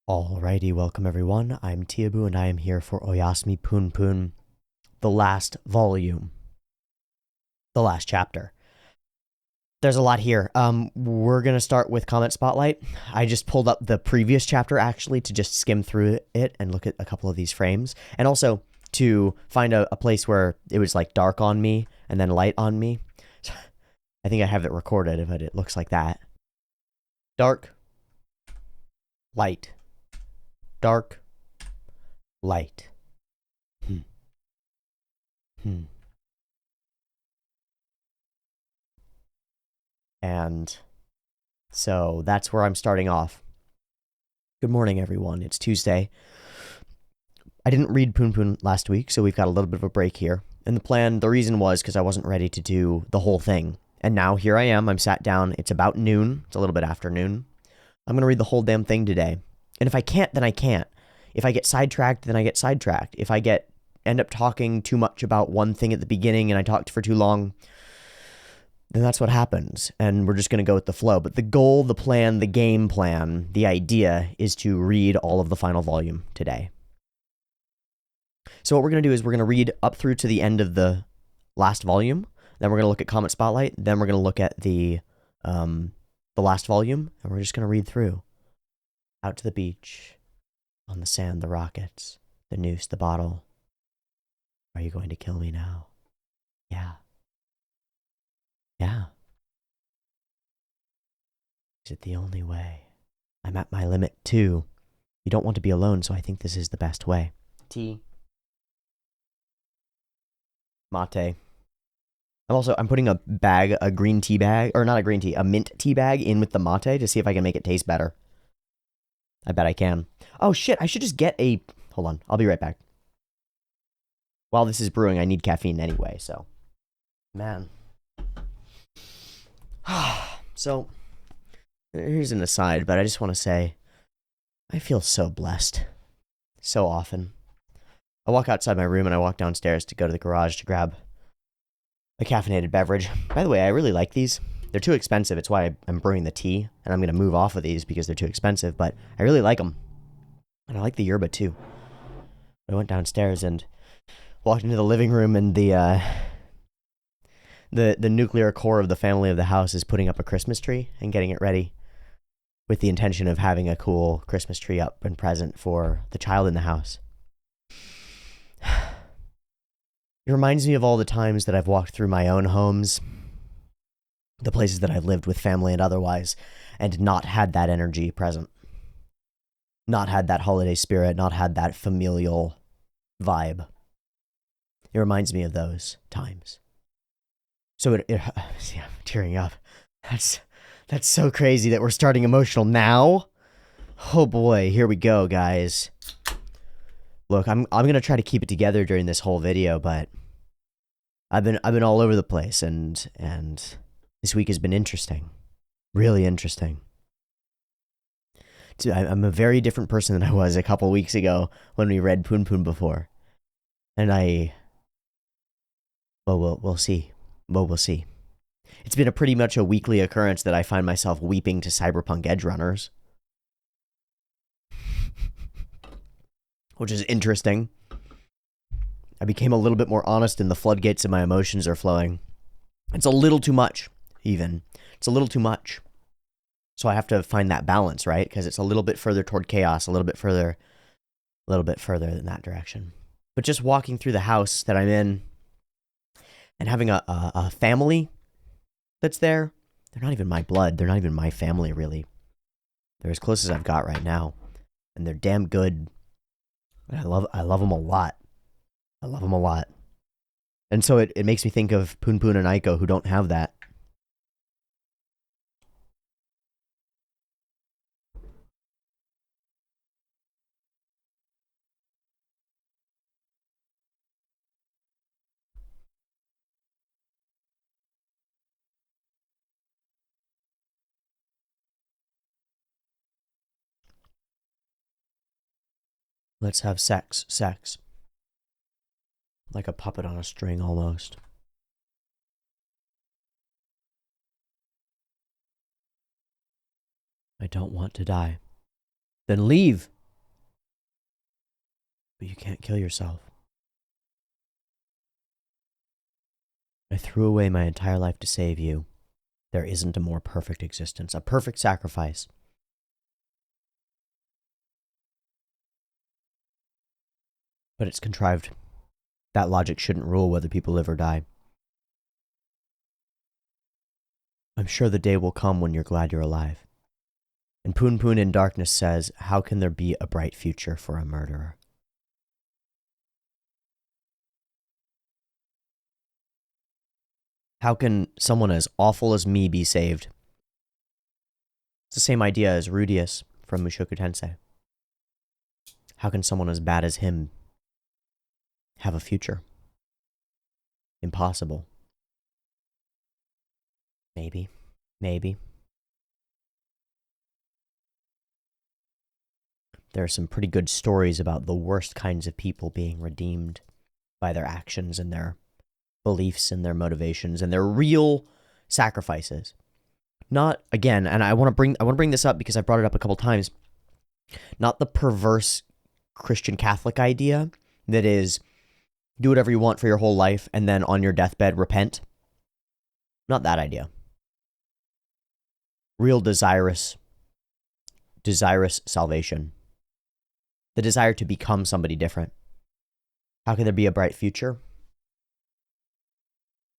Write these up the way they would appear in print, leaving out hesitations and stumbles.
Alrighty, welcome everyone. I'm Teeaboo and I am here for Oyasumi Punpun, the last volume, the last chapter. There's a lot here. We're gonna start with Comment Spotlight. I just pulled up the previous chapter actually to just skim through it and look at a couple of these frames, and also to find a place where it was like dark on me and then light on me. I think I have it recorded, but it looks like that. Dark, light. Dark, light. And so that's where I'm starting off. Good morning, everyone. It's Tuesday. I didn't read Punpun last week, so we've got a little bit of a break here. And the reason was because I wasn't ready to do the whole thing. And now here I am. I'm sat down. It's about noon. It's a little bit after noon. I'm going to read the whole damn thing today. And if I can't, then I can't. If I get sidetracked, then I get sidetracked. If I end up talking too much about one thing at the beginning and I talked for too long, then that's what happens. And we're just going to go with the flow. But the goal, the plan, the game plan, the idea is to read all of the final volume today. So what we're going to do is we're going to read up through to the end of the last volume. Then we're going to look at Comment Spotlight. Then we're going to look at the last volume. And we're just going to read through. Out to the beach. On the sand, the rockets. The noose, the bottle. Are you going to kill me now? Yeah. Yeah. Is it the only way? I'm at my limit, too. You don't want to be alone, so I think this is the best way. Tea. Mate. I'm putting a green tea bag, or not a green tea, a mint tea bag in with the mate to see if I can make it taste better. I bet I can. Oh shit, I should just get hold on, I'll be right back. While this is brewing, I need caffeine anyway, so. Man. So, here's an aside, but I just want to say, I feel so blessed. So often. I walk outside my room and I walk downstairs to go to the garage to grab a caffeinated beverage. By the way, I really like these. They're too expensive. It's why I'm brewing the tea, and I'm going to move off of these because they're too expensive, but I really like them. And I like the yerba too. I went downstairs and walked into the living room, and the nuclear core of the family of the house is putting up a Christmas tree and getting it ready with the intention of having a cool Christmas tree up and present for the child in the house. It reminds me of all the times that I've walked through my own homes, the places that I've lived with family and otherwise, and not had that energy present. Not had that holiday spirit, not had that familial vibe. It reminds me of those times. So see, I'm tearing up. That's so crazy that we're starting emotional now. Oh boy, here we go, guys. Look, I'm gonna try to keep it together during this whole video, but I've been all over the place, and this week has been interesting, really interesting. I'm a very different person than I was a couple weeks ago when we read Punpun before, and we'll see. Well, we'll see. It's been pretty much a weekly occurrence that I find myself weeping to Cyberpunk Edge Runners, which is interesting. I became a little bit more honest and the floodgates of my emotions are flowing. It's a little too much, even. It's a little too much. So I have to find that balance, right? Because it's a little bit further toward chaos, a little bit further in that direction. But just walking through the house that I'm in and having a family that's there, they're not even my blood. They're not even my family, really. They're as close as I've got right now. And they're damn good. I love them a lot. I love them a lot. And so it makes me think of Punpun and Aiko, who don't have that. Let's have sex. Like a puppet on a string, almost. I don't want to die. Then leave. But you can't kill yourself. I threw away my entire life to save you. There isn't a more perfect existence, a perfect sacrifice. But it's contrived. That logic shouldn't rule whether people live or die. I'm sure the day will come when you're glad you're alive. And Punpun in darkness says, how can there be a bright future for a murderer? How can someone as awful as me be saved? It's the same idea as Rudius from Mushoku Tensei. How can someone as bad as him have a future? Impossible. Maybe. There are some pretty good stories about the worst kinds of people being redeemed by their actions and their beliefs and their motivations and their real sacrifices. Not, again, and I want to bring this up because I brought it up a couple times, not the perverse Christian Catholic idea that is, do whatever you want for your whole life and then on your deathbed repent. Not that idea. Real desirous salvation. The desire to become somebody different. How can there be a bright future?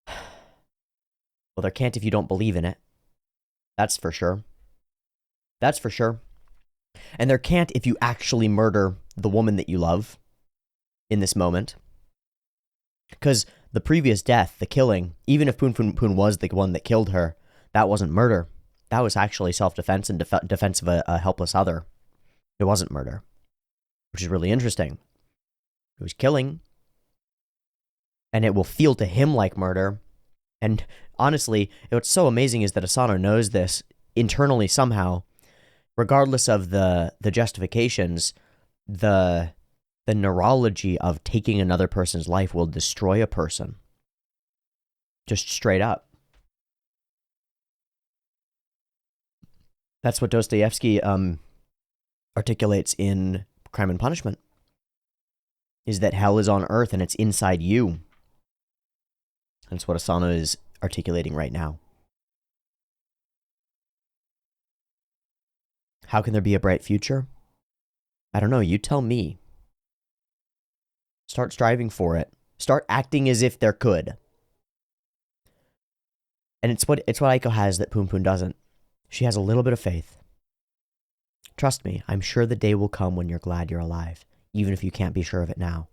Well, there can't if you don't believe in it. That's for sure. That's for sure. And there can't if you actually murder the woman that you love in this moment. Because the previous death, the killing, even if Punpun was the one that killed her, that wasn't murder. That was actually self-defense and defense of a helpless other. It wasn't murder, which is really interesting. It was killing, and it will feel to him like murder. And honestly, what's so amazing is that Asano knows this internally somehow, regardless of the justifications. The neurology of taking another person's life will destroy a person. Just straight up. That's what Dostoevsky articulates in Crime and Punishment, is that hell is on earth and it's inside you. That's what Asano is articulating right now. How can there be a bright future? I don't know, you tell me. Start striving for it. Start acting as if there could. And it's what Aiko has that Punpun doesn't. She has a little bit of faith. Trust me, I'm sure the day will come when you're glad you're alive, even if you can't be sure of it now.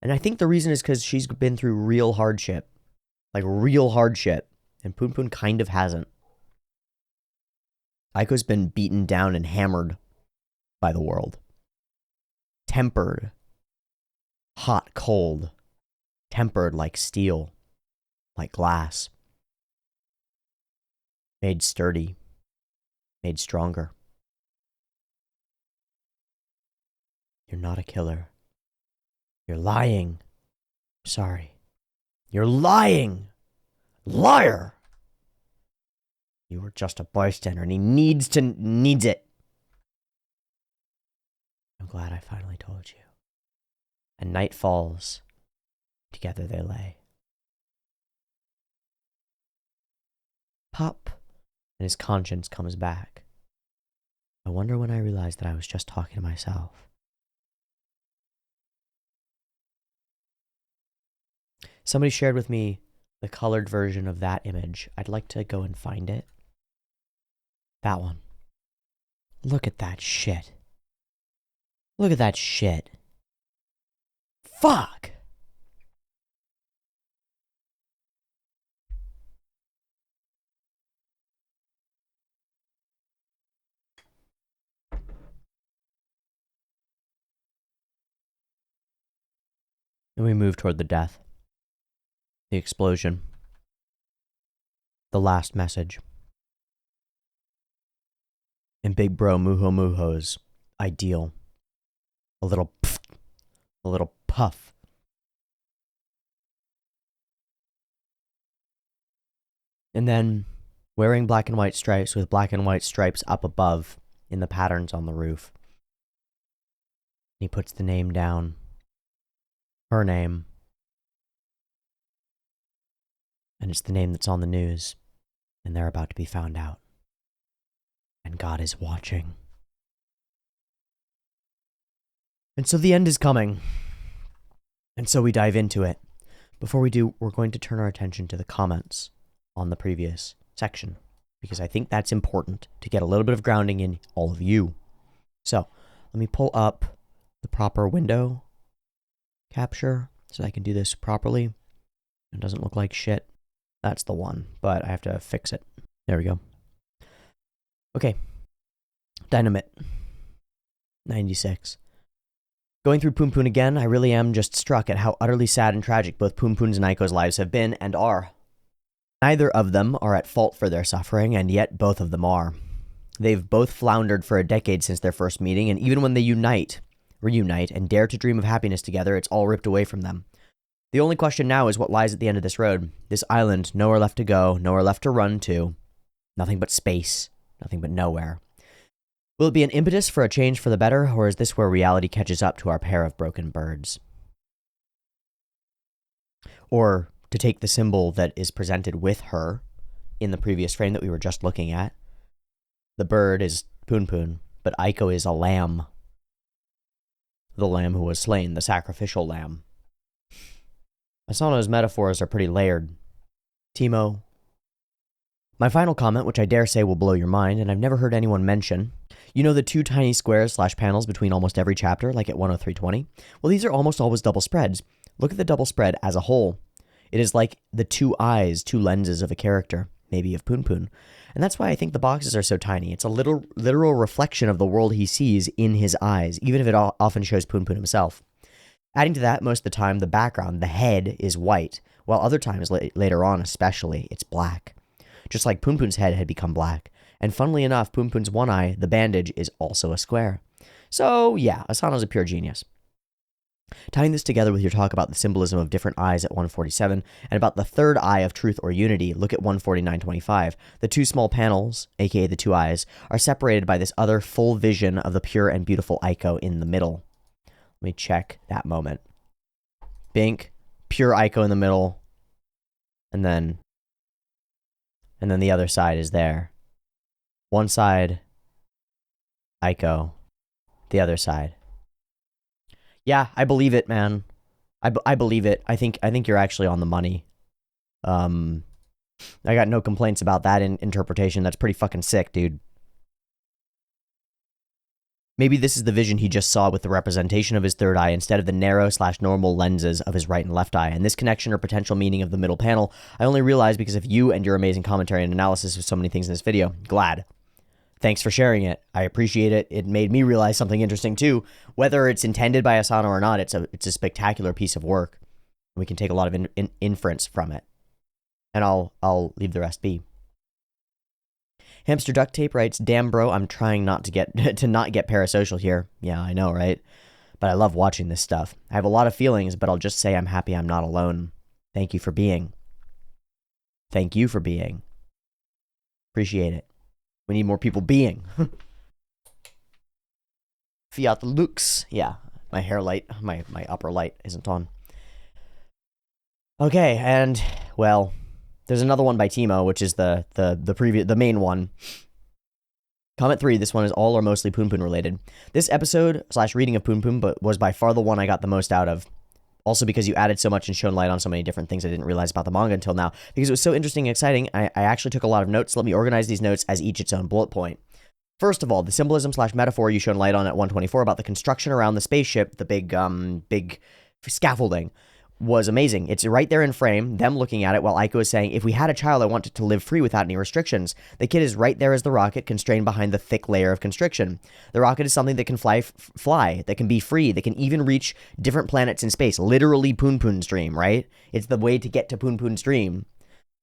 And I think the reason is because she's been through real hardship. Like real hardship. And Punpun kind of hasn't. Aiko's been beaten down and hammered by the world. Tempered. Hot, cold. Tempered like steel. Like glass. Made sturdy. Made stronger. You're not a killer. You're lying. Sorry. You're lying! Liar! You were just a bystander and he needs it. I'm glad I finally told you. And night falls. Together they lay. Pop. And his conscience comes back. I wonder when I realized that I was just talking to myself. Somebody shared with me the colored version of that image. I'd like to go and find it. That one. Look at that shit. Look at that shit. Fuck! And we move toward the death. The explosion. The last message. And Big Bro Muho's ideal. A little pff, a little puff. And then, wearing black and white stripes with black and white stripes up above in the patterns on the roof. He puts the name down. Her name. And it's the name that's on the news. And they're about to be found out. And God is watching. And so the end is coming. And so we dive into it. Before we do, we're going to turn our attention to the comments on the previous section, because I think that's important to get a little bit of grounding in all of you. So let me pull up the proper window capture so I can do this properly. It doesn't look like shit. That's the one, but I have to fix it. There we go. Okay. Dynamite. 96. Going through Punpun again, I really am just struck at how utterly sad and tragic both Punpun's and Aiko's lives have been and are. Neither of them are at fault for their suffering, and yet both of them are. They've both floundered for a decade since their first meeting, and even when they reunite, and dare to dream of happiness together, it's all ripped away from them. The only question now is what lies at the end of this road. This island, nowhere left to go, nowhere left to run to. Nothing but space, nothing but nowhere. Will it be an impetus for a change for the better, or is this where reality catches up to our pair of broken birds? Or, to take the symbol that is presented with her in the previous frame that we were just looking at, the bird is Punpun, but Aiko is a lamb. The lamb who was slain, the sacrificial lamb. Asano's metaphors are pretty layered. Timo. My final comment, which I dare say will blow your mind, and I've never heard anyone mention. You know the two tiny squares / panels between almost every chapter, like at 10320? Well, these are almost always double spreads. Look at the double spread as a whole. It is like the two eyes, two lenses of a character, maybe of Punpun. And that's why I think the boxes are so tiny. It's a literal reflection of the world he sees in his eyes, even if it often shows Punpun himself. Adding to that, most of the time, the background, the head, is white, while other times, later on especially, it's black. Just like Punpun's head had become black. And funnily enough, Punpun's one eye, the bandage, is also a square. So, yeah, Asano's a pure genius. Tying this together with your talk about the symbolism of different eyes at 147, and about the third eye of truth or unity, look at 149.25. The two small panels, aka the two eyes, are separated by this other full vision of the pure and beautiful Aiko in the middle. Let me check that moment. Bink, pure Aiko in the middle, and then the other side is there. One side, Aiko, the other side. Yeah, I believe it, man. I believe it. I think you're actually on the money. I got no complaints about that interpretation. That's pretty fucking sick, dude. Maybe this is the vision he just saw with the representation of his third eye instead of the narrow / normal lenses of his right and left eye. And this connection or potential meaning of the middle panel, I only realized because of you and your amazing commentary and analysis of so many things in this video. Glad. Thanks for sharing it. I appreciate it. It made me realize something interesting too. Whether it's intended by Asano or not, it's a spectacular piece of work. We can take a lot of inference from it. And I'll leave the rest be. Hamster Duct Tape writes, "Damn bro, I'm trying not to not get parasocial here." Yeah, I know, right? But I love watching this stuff. I have a lot of feelings, but I'll just say I'm happy I'm not alone. Thank you for being. Thank you for being. Appreciate it. We need more people being. Fiat Lux. Yeah, my hair light, my upper light isn't on. Okay, and, well, there's another one by Timo, which is the main one. Comment 3, this one is all or mostly Punpun related. This episode / reading of Punpun but was by far the one I got the most out of. Also because you added so much and shone light on so many different things I didn't realize about the manga until now. Because it was so interesting and exciting, I actually took a lot of notes. Let me organize these notes as each its own bullet point. First of all, the symbolism / metaphor you shone light on at 124 about the construction around the spaceship, the big scaffolding, was amazing. It's right there in frame, them looking at it while Aiko is saying, if we had a child, I want it to live free without any restrictions. The kid is right there as the rocket, constrained behind the thick layer of constriction. The rocket is something that can fly, that can be free, that can even reach different planets in space. Literally Punpun's dream, right? It's the way to get to Punpun's dream.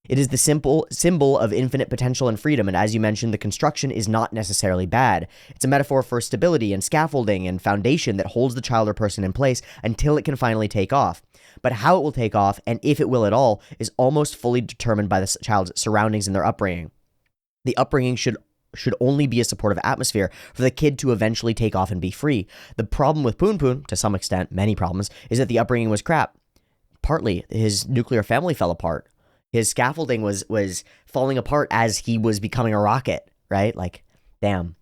It is the symbol of infinite potential and freedom, and as you mentioned, the construction is not necessarily bad. It's a metaphor for stability and scaffolding and foundation that holds the child or person in place until it can finally take off. But how it will take off, and if it will at all, is almost fully determined by the child's surroundings and their upbringing. The upbringing should should only be a supportive atmosphere for the kid to eventually take off and be free. The problem with Punpun, to some extent, many problems, is that the upbringing was crap. Partly, his nuclear family fell apart. His scaffolding was falling apart as he was becoming a rocket, right? Like, damn.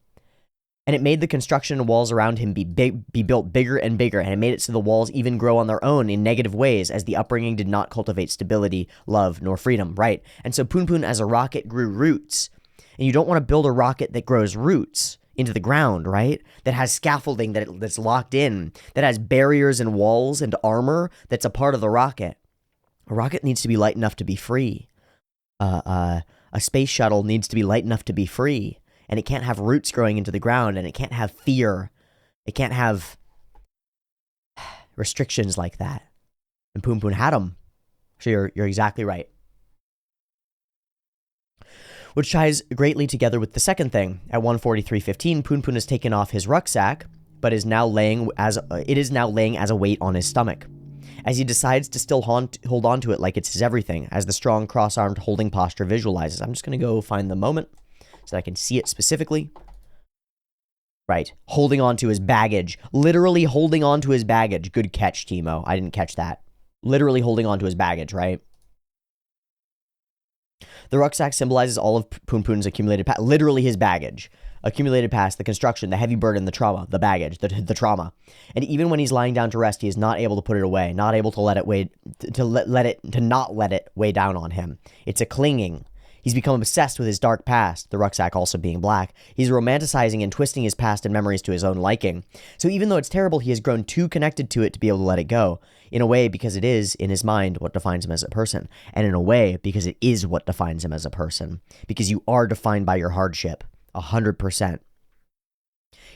And it made the construction and walls around him be built bigger and bigger, and it made it so the walls even grow on their own in negative ways, as the upbringing did not cultivate stability, love, nor freedom, right? And so Punpun as a rocket grew roots. And you don't want to build a rocket that grows roots into the ground, right? That has scaffolding that's locked in, that has barriers and walls and armor that's a part of the rocket. A rocket needs to be light enough to be free. A space shuttle needs to be light enough to be free. And it can't have roots growing into the ground, and it can't have fear. It can't have restrictions like that. And Punpun had them. So you're exactly right. Which ties greatly together with the second thing. At 1:43:15, Punpun has taken off his rucksack, but is now laying as a weight on his stomach. As he decides to still hold on to it like it's his everything, as the strong cross-armed holding posture visualizes. I'm just going to go find the moment so that I can see it specifically. Right. Holding on to his baggage. Literally holding on to his baggage. Good catch, Timo. I didn't catch that. Literally holding on to his baggage, right? The rucksack symbolizes all of Punpun's accumulated past. Literally his baggage. Accumulated past, the construction, the heavy burden, the trauma, the baggage, the trauma. And even when he's lying down to rest, he is not able to put it away. Not able to let it not let it weigh down on him. It's a clinging. He's become obsessed with his dark past, the rucksack also being black. He's romanticizing and twisting his past and memories to his own liking. So even though it's terrible, he has grown too connected to it to be able to let it go. In a way, because it is, in his mind, what defines him as a person. And in a way, because it is what defines him as a person. Because you are defined by your hardship. 100%.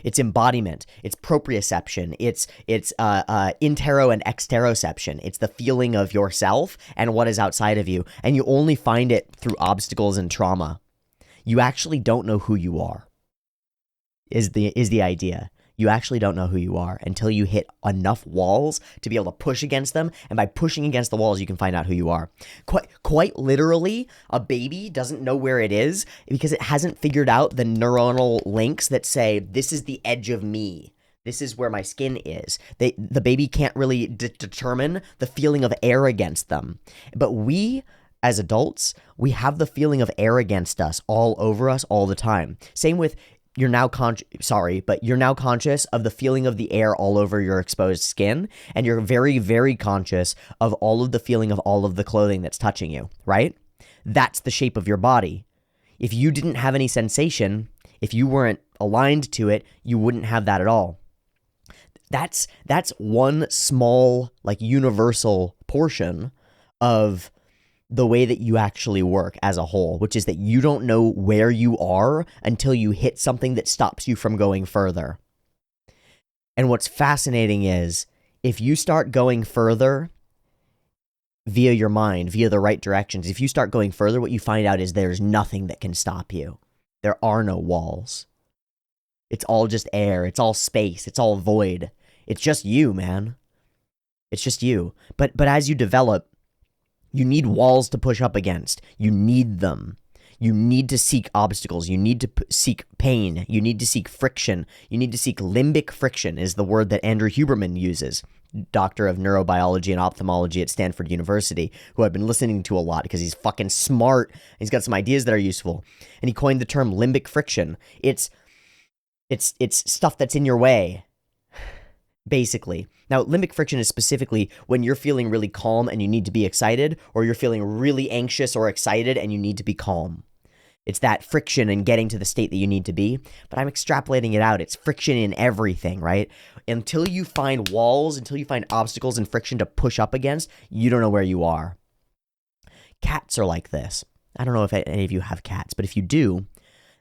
It's embodiment, it's proprioception, it's intero and exteroception. It's the feeling of yourself and what is outside of you, and you only find it through obstacles and trauma. You actually don't know who you are, is the idea. You actually don't know who you are until you hit enough walls to be able to push against them, and by pushing against the walls, you can find out who you are. Quite literally, a baby doesn't know where it is because it hasn't figured out the neuronal links that say, this is the edge of me. This is where my skin is. The baby can't really determine the feeling of air against them. But we, as adults, we have the feeling of air against us all over us all the time. Same with you're now conscious of the feeling of the air all over your exposed skin, and you're very, very conscious of all of the feeling of all of the clothing that's touching you, right? That's the shape of your body. If you didn't have any sensation, if you weren't aligned to it, you wouldn't have that at all. That's one small, like, universal portion of the way that you actually work as a whole, which is that you don't know where you are until you hit something that stops you from going further. And what's fascinating is if you start going further via your mind, via the right directions, if you start going further, what you find out is there's nothing that can stop you. There are no walls. It's all just air. It's all space. It's all void. It's just you, man. It's just you. But as you develop, you need walls to push up against. You need them. You need to seek obstacles. You need to seek pain. You need to seek friction. You need to seek limbic friction is the word that Andrew Huberman uses, doctor of neurobiology and ophthalmology at Stanford University, who I've been listening to a lot because he's fucking smart. He's got some ideas that are useful. And he coined the term limbic friction. It's stuff that's in your way, basically. Now, limbic friction is specifically when you're feeling really calm and you need to be excited, or you're feeling really anxious or excited and you need to be calm. It's that friction in getting to the state that you need to be, but I'm extrapolating it out. It's friction in everything, right? Until you find walls, until you find obstacles and friction to push up against, you don't know where you are. Cats are like this. I don't know if any of you have cats, but if you do,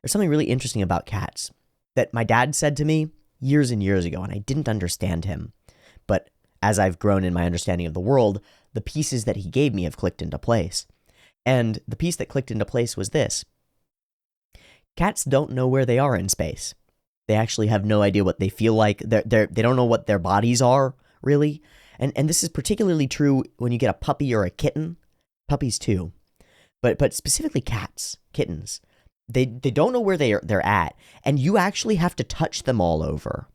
there's something really interesting about cats that my dad said to me years and years ago, and I didn't understand him. But as I've grown in my understanding of the world, the pieces that he gave me have clicked into place. And the piece that clicked into place was this. Cats don't know where they are in space. They actually have no idea what they feel like. They don't know what their bodies are, really. And this is particularly true when you get a puppy or a kitten. Puppies too. But specifically cats, kittens. they don't know where they're at, and you actually have to touch them all over.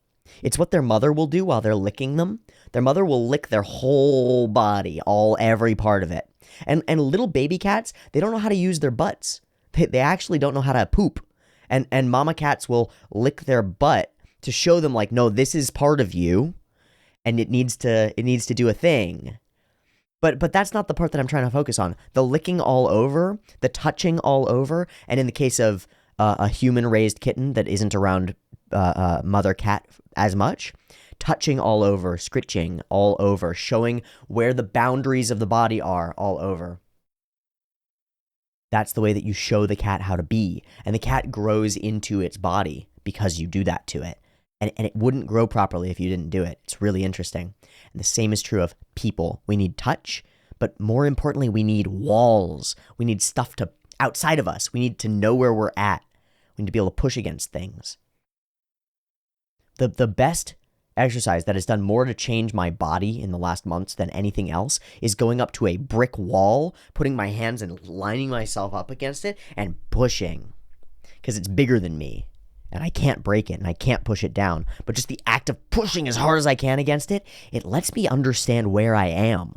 It's what their mother will do while they're licking them. Their mother will lick their whole body, every part of it. And little baby cats, they don't know how to use their butts. They actually don't know how to poop. And mama cats will lick their butt to show them, like, no, this is part of you, and it needs to do a thing. But that's not the part that I'm trying to focus on. The licking all over, the touching all over, and in the case of a human-raised kitten that isn't around mother cat as much, touching all over, scritching all over, showing where the boundaries of the body are all over. That's the way that you show the cat how to be. And the cat grows into its body because you do that to it. And it wouldn't grow properly if you didn't do it. It's really interesting. And the same is true of people. We need touch, but more importantly, we need walls. We need stuff to outside of us. We need to know where we're at. We need to be able to push against things. The best exercise that has done more to change my body in the last months than anything else is going up to a brick wall, putting my hands and lining myself up against it and pushing, because it's bigger than me and I can't break it and I can't push it down. But just the act of pushing as hard as I can against it, it lets me understand where I am,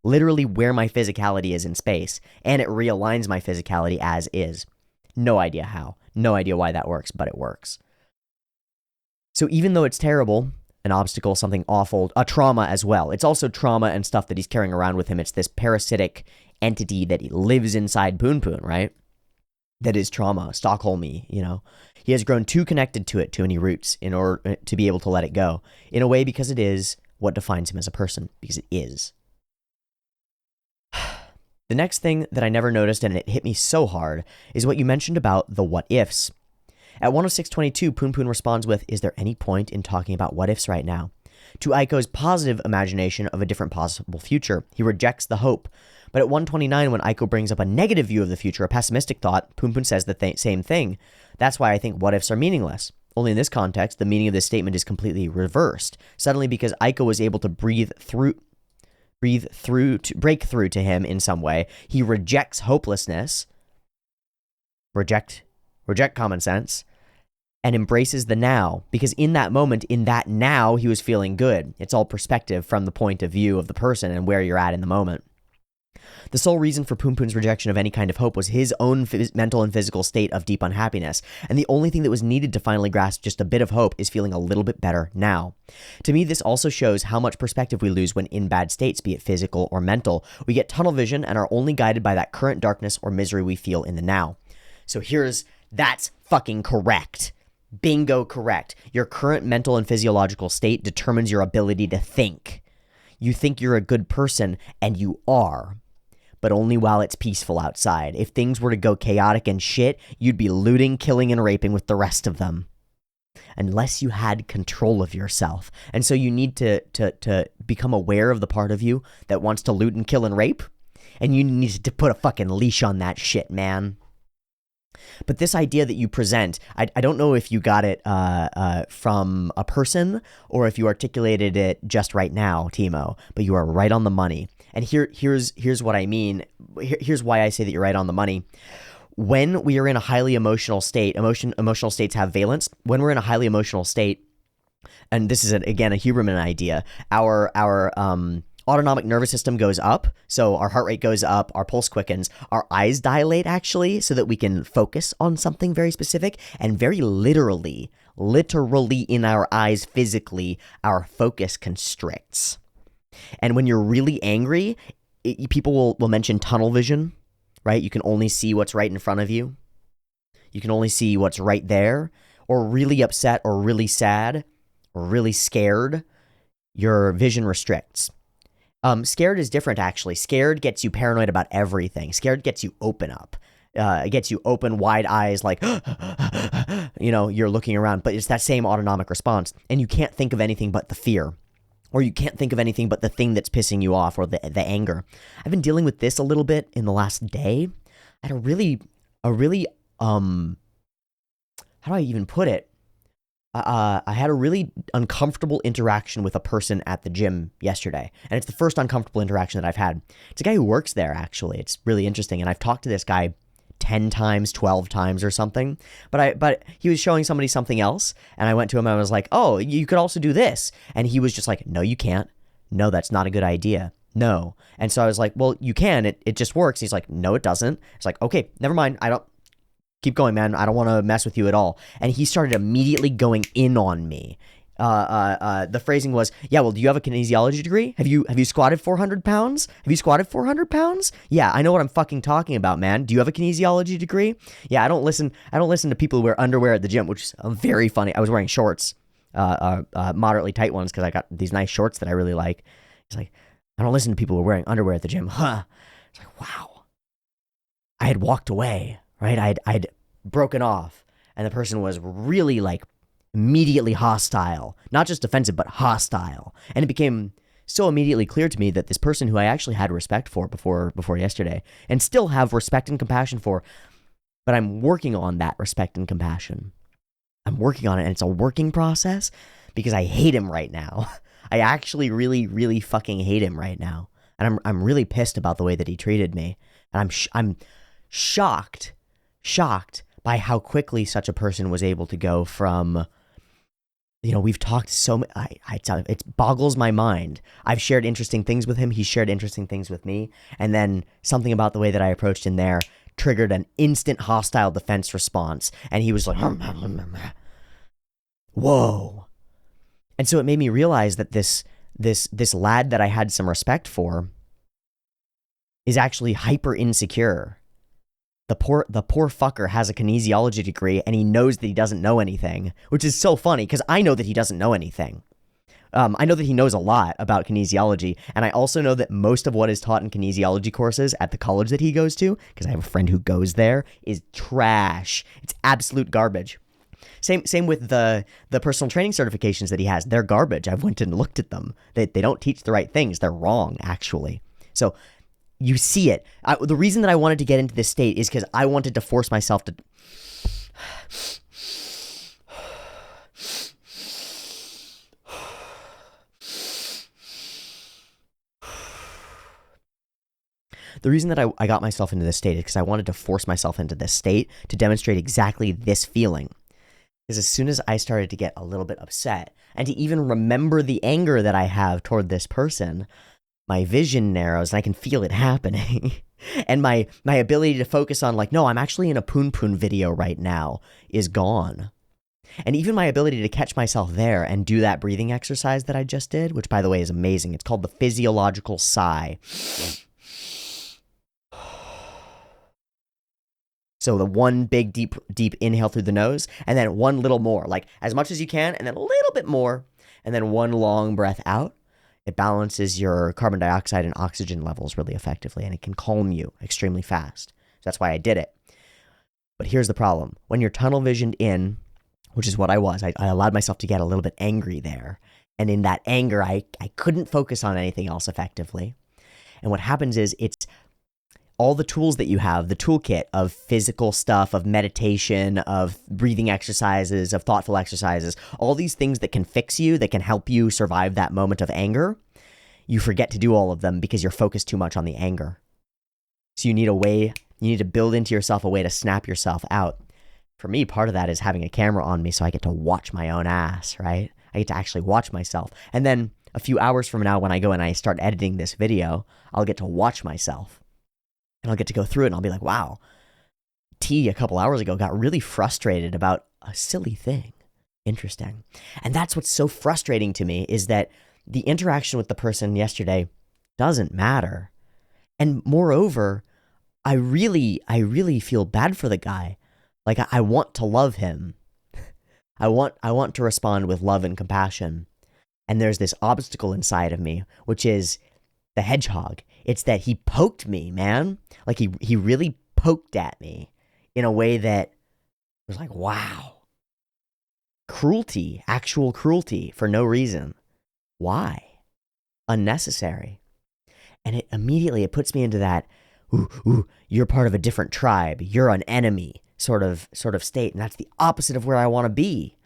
literally where my physicality is in space, and it realigns my physicality as is. No idea how, no idea why that works, but it works. So even though it's terrible, an obstacle, something awful, a trauma as well. It's also trauma and stuff that he's carrying around with him. It's this parasitic entity that lives inside Punpun, right? That is trauma, Stockholmy, you know. He has grown too connected to it, too many roots, in order to be able to let it go. In a way, because it is what defines him as a person, because it is. The next thing that I never noticed, and it hit me so hard, is what you mentioned about the what ifs. At 106.22, Punpun responds with, "Is there any point in talking about what ifs right now?" To Aiko's positive imagination of a different possible future, he rejects the hope. But at 129, when Aiko brings up a negative view of the future, a pessimistic thought, Punpun says the same thing. That's why I think what ifs are meaningless. Only in this context, the meaning of this statement is completely reversed. Suddenly, because Aiko was able to break through to him in some way, he rejects hopelessness, reject common sense, and embraces the now, because in that moment, in that now, he was feeling good. It's all perspective from the point of view of the person and where you're at in the moment. The sole reason for Punpun's rejection of any kind of hope was his own mental and physical state of deep unhappiness, and the only thing that was needed to finally grasp just a bit of hope is feeling a little bit better now. To me, this also shows how much perspective we lose when in bad states, be it physical or mental. We get tunnel vision and are only guided by that current darkness or misery we feel in the now. So that's fucking correct. Bingo correct. Your current mental and physiological state determines your ability to think. You think you're a good person, and you are, but only while it's peaceful outside. If things were to go chaotic and shit, you'd be looting, killing, and raping with the rest of them. Unless you had control of yourself. And so you need to become aware of the part of you that wants to loot and kill and rape, and you need to put a fucking leash on that shit, man. But this idea that you present, I don't know if you got it from a person or if you articulated it just right now, Timo, but you are right on the money. And here's what I mean. Here's why I say that you're right on the money. When we are in a highly emotional state, emotional states have valence. When we're in a highly emotional state, and this is, again, a Huberman idea, our autonomic nervous system goes up, so our heart rate goes up, our pulse quickens, our eyes dilate actually, so that we can focus on something very specific, and very literally in our eyes physically, our focus constricts. And when you're really angry, people will mention tunnel vision, right? You can only see what's right in front of you. You can only see what's right there, or really upset, or really sad, or really scared, your vision restricts. Scared is different, actually. Scared gets you paranoid about everything. Scared gets you open up. It gets you open, wide eyes, like, you're looking around. But it's that same autonomic response. And you can't think of anything but the fear. Or you can't think of anything but the thing that's pissing you off, or the anger. I've been dealing with this a little bit in the last day. I had a really, how do I even put it? I had a really uncomfortable interaction with a person at the gym yesterday. And it's the first uncomfortable interaction that I've had. It's a guy who works there, actually. It's really interesting. And I've talked to this guy 10 times, 12 times or something. But he was showing somebody something else, and I went to him and I was like, oh, you could also do this. And he was just like, no, you can't. No, that's not a good idea. No. And so I was like, well, you can. It just works. He's like, no, it doesn't. It's like, okay, never mind. I don't. Keep going, man. I don't want to mess with you at all. And he started immediately going in on me. The phrasing was, yeah, well, do you have a kinesiology degree? Have you squatted 400 pounds? Have you squatted 400 pounds? Yeah, I know what I'm fucking talking about, man. Do you have a kinesiology degree? Yeah, I don't listen to people who wear underwear at the gym, which is very funny. I was wearing shorts, moderately tight ones, because I got these nice shorts that I really like. It's like, I don't listen to people who are wearing underwear at the gym. Huh. It's like, wow. I had walked away. Right, I'd broken off, and the person was really like immediately hostile, not just defensive, but hostile. And it became so immediately clear to me that this person who I actually had respect for before yesterday, and still have respect and compassion for, but I'm working on that respect and compassion. I'm working on it, and it's a working process because I hate him right now. I actually really, really fucking hate him right now, and I'm really pissed about the way that he treated me, and I'm shocked by how quickly such a person was able to go from, we've talked so much, it boggles my mind. I've shared interesting things with him, he's shared interesting things with me, and then something about the way that I approached him there triggered an instant hostile defense response, and he was like, whoa. And so it made me realize that this lad that I had some respect for is actually hyper insecure. The poor fucker has a kinesiology degree, and he knows that he doesn't know anything, which is so funny because I know that he doesn't know anything. I know that he knows a lot about kinesiology, and I also know that most of what is taught in kinesiology courses at the college that he goes to, because I have a friend who goes there, is trash. It's absolute garbage. Same with the personal training certifications that he has. They're garbage. I've went and looked at them. They don't teach the right things. They're wrong, actually. So you see it. The reason that I wanted to get into this state is because I wanted to force myself to... The reason that I got myself into this state is because I wanted to force myself into this state to demonstrate exactly this feeling. Because as soon as I started to get a little bit upset, and to even remember the anger that I have toward this person, my vision narrows and I can feel it happening. And my ability to focus on like, no, I'm actually in a Punpun video right now is gone. And even my ability to catch myself there and do that breathing exercise that I just did, which by the way is amazing. It's called the physiological sigh. So the one big deep inhale through the nose, and then one little more, like as much as you can, and then a little bit more, and then one long breath out. It balances your carbon dioxide and oxygen levels really effectively, and it can calm you extremely fast. So that's why I did it. But here's the problem. When you're tunnel visioned in, which is what I was, I allowed myself to get a little bit angry there. And in that anger, I couldn't focus on anything else effectively. And what happens is it's all the tools that you have, the toolkit of physical stuff, of meditation, of breathing exercises, of thoughtful exercises, all these things that can fix you, that can help you survive that moment of anger, you forget to do all of them because you're focused too much on the anger. So you need to build into yourself a way to snap yourself out. For me, part of that is having a camera on me so I get to watch my own ass, right? I get to actually watch myself. And then a few hours from now, when I go and I start editing this video, I'll get to watch myself. And I'll get to go through it and I'll be like, wow, T a couple hours ago got really frustrated about a silly thing. Interesting. And that's what's so frustrating to me is that the interaction with the person yesterday doesn't matter. And moreover, I really feel bad for the guy. Like I want to love him. I want to respond with love and compassion. And there's this obstacle inside of me, which is the hedgehog. It's that he poked me, man. Like he really poked at me in a way that was like, wow. Cruelty, actual cruelty for no reason. Why? Unnecessary. And it puts me into that, you're part of a different tribe. You're an enemy sort of state. And that's the opposite of where I want to be.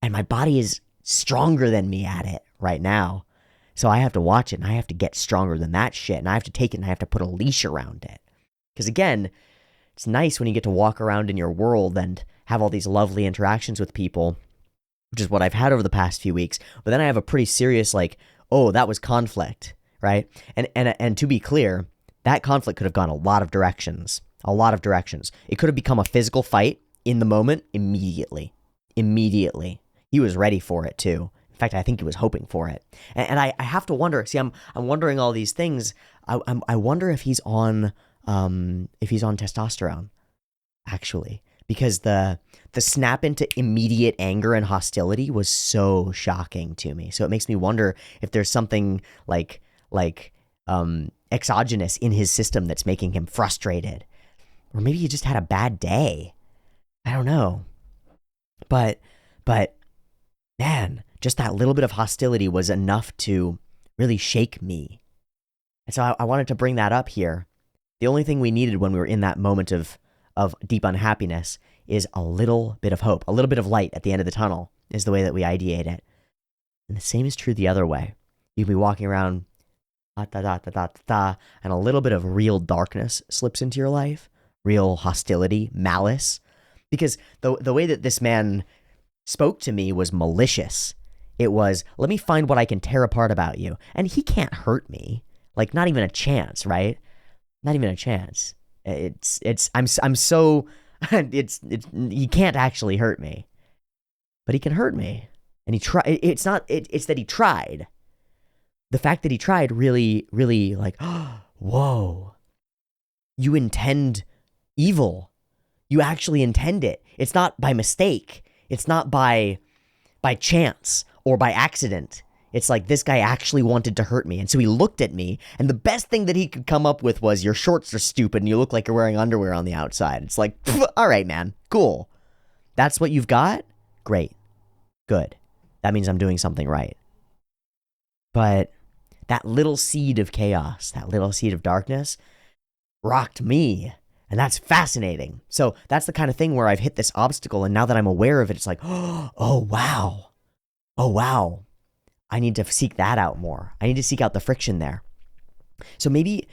And my body is stronger than me at it right now. So I have to watch it and I have to get stronger than that shit. And I have to take it and I have to put a leash around it. Because again, It's nice when you get to walk around in your world and have all these lovely interactions with people, which is what I've had over the past few weeks. But then I have a pretty serious, like, oh, that was conflict, right? And to be clear, that conflict could have gone a lot of directions. A lot of directions. It could have become a physical fight in the moment immediately. Immediately. He was ready for it too. In fact, I think he was hoping for it. And I have to wonder. See, I'm wondering all these things. I wonder if he's on testosterone, actually, because the snap into immediate anger and hostility was so shocking to me. So it makes me wonder if there's something like exogenous in his system that's making him frustrated, or maybe he just had a bad day. I don't know, but man, just that little bit of hostility was enough to really shake me. And so I wanted to bring that up here. The only thing we needed when we were in that moment of deep unhappiness is a little bit of hope, a little bit of light at the end of the tunnel is the way that we ideate it. And the same is true the other way. You can be walking around, and a little bit of real darkness slips into your life, real hostility, malice. Because the way that this man spoke to me was malicious. It was, let me find what I can tear apart about you. And he can't hurt me. Like, not even a chance, right? Not even a chance. I'm so, he can't actually hurt me. But he can hurt me. And he tried, it's that he tried. The fact that he tried really, really like, oh, whoa. You intend evil. You actually intend it. It's not by mistake. It's not by chance or by accident. It's like this guy actually wanted to hurt me. And so he looked at me, and the best thing that he could come up with was, your shorts are stupid and you look like you're wearing underwear on the outside. It's like, all right, man, cool. That's what you've got? Great. Good. That means I'm doing something right. But that little seed of chaos, that little seed of darkness rocked me. And that's fascinating. So that's the kind of thing where I've hit this obstacle, and now that I'm aware of it, it's like, oh, wow. Oh, wow. I need to seek that out more. I need to seek out the friction there. So maybe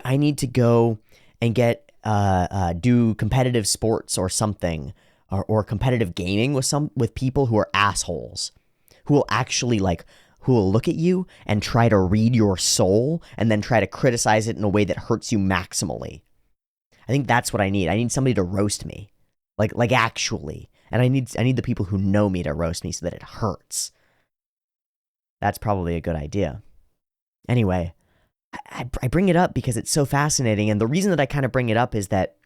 I need to go and do competitive sports or something, or competitive gaming with people who are assholes, who will actually who will look at you and try to read your soul and then try to criticize it in a way that hurts you maximally. I think that's what I need. I need somebody to roast me, like actually, and I need the people who know me to roast me so that it hurts. That's probably a good idea. Anyway, I bring it up because it's so fascinating, and the reason that I kind of bring it up is that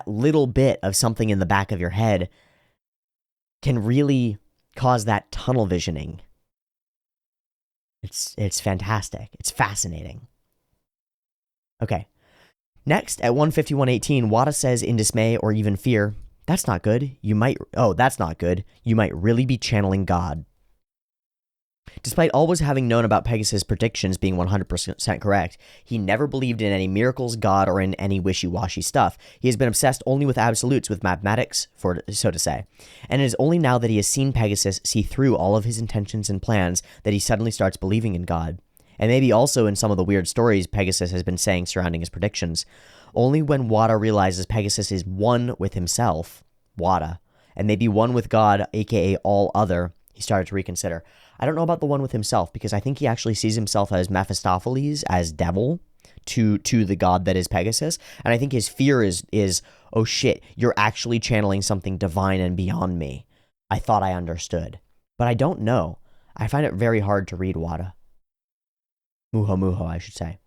little bit of something in the back of your head can really cause that tunnel visioning. It's fantastic. It's fascinating. Okay. Next, at 151:18, Wada says in dismay or even fear, that's not good. That's not good. You might really be channeling God. Despite always having known about Pegasus' predictions being 100% correct, he never believed in any miracles, God, or in any wishy-washy stuff. He has been obsessed only with absolutes, with mathematics, so to say. And it is only now that he has seen Pegasus see through all of his intentions and plans that he suddenly starts believing in God. And maybe also in some of the weird stories Pegasus has been saying surrounding his predictions. Only when Wada realizes Pegasus is one with himself, Wada, and maybe one with God, aka all other, he started to reconsider. I don't know about the one with himself, because I think he actually sees himself as Mephistopheles, as devil, to the god that is Pegasus. And I think his fear is, oh shit, you're actually channeling something divine and beyond me. I thought I understood. But I don't know. I find it very hard to read Wada. Muho, I should say.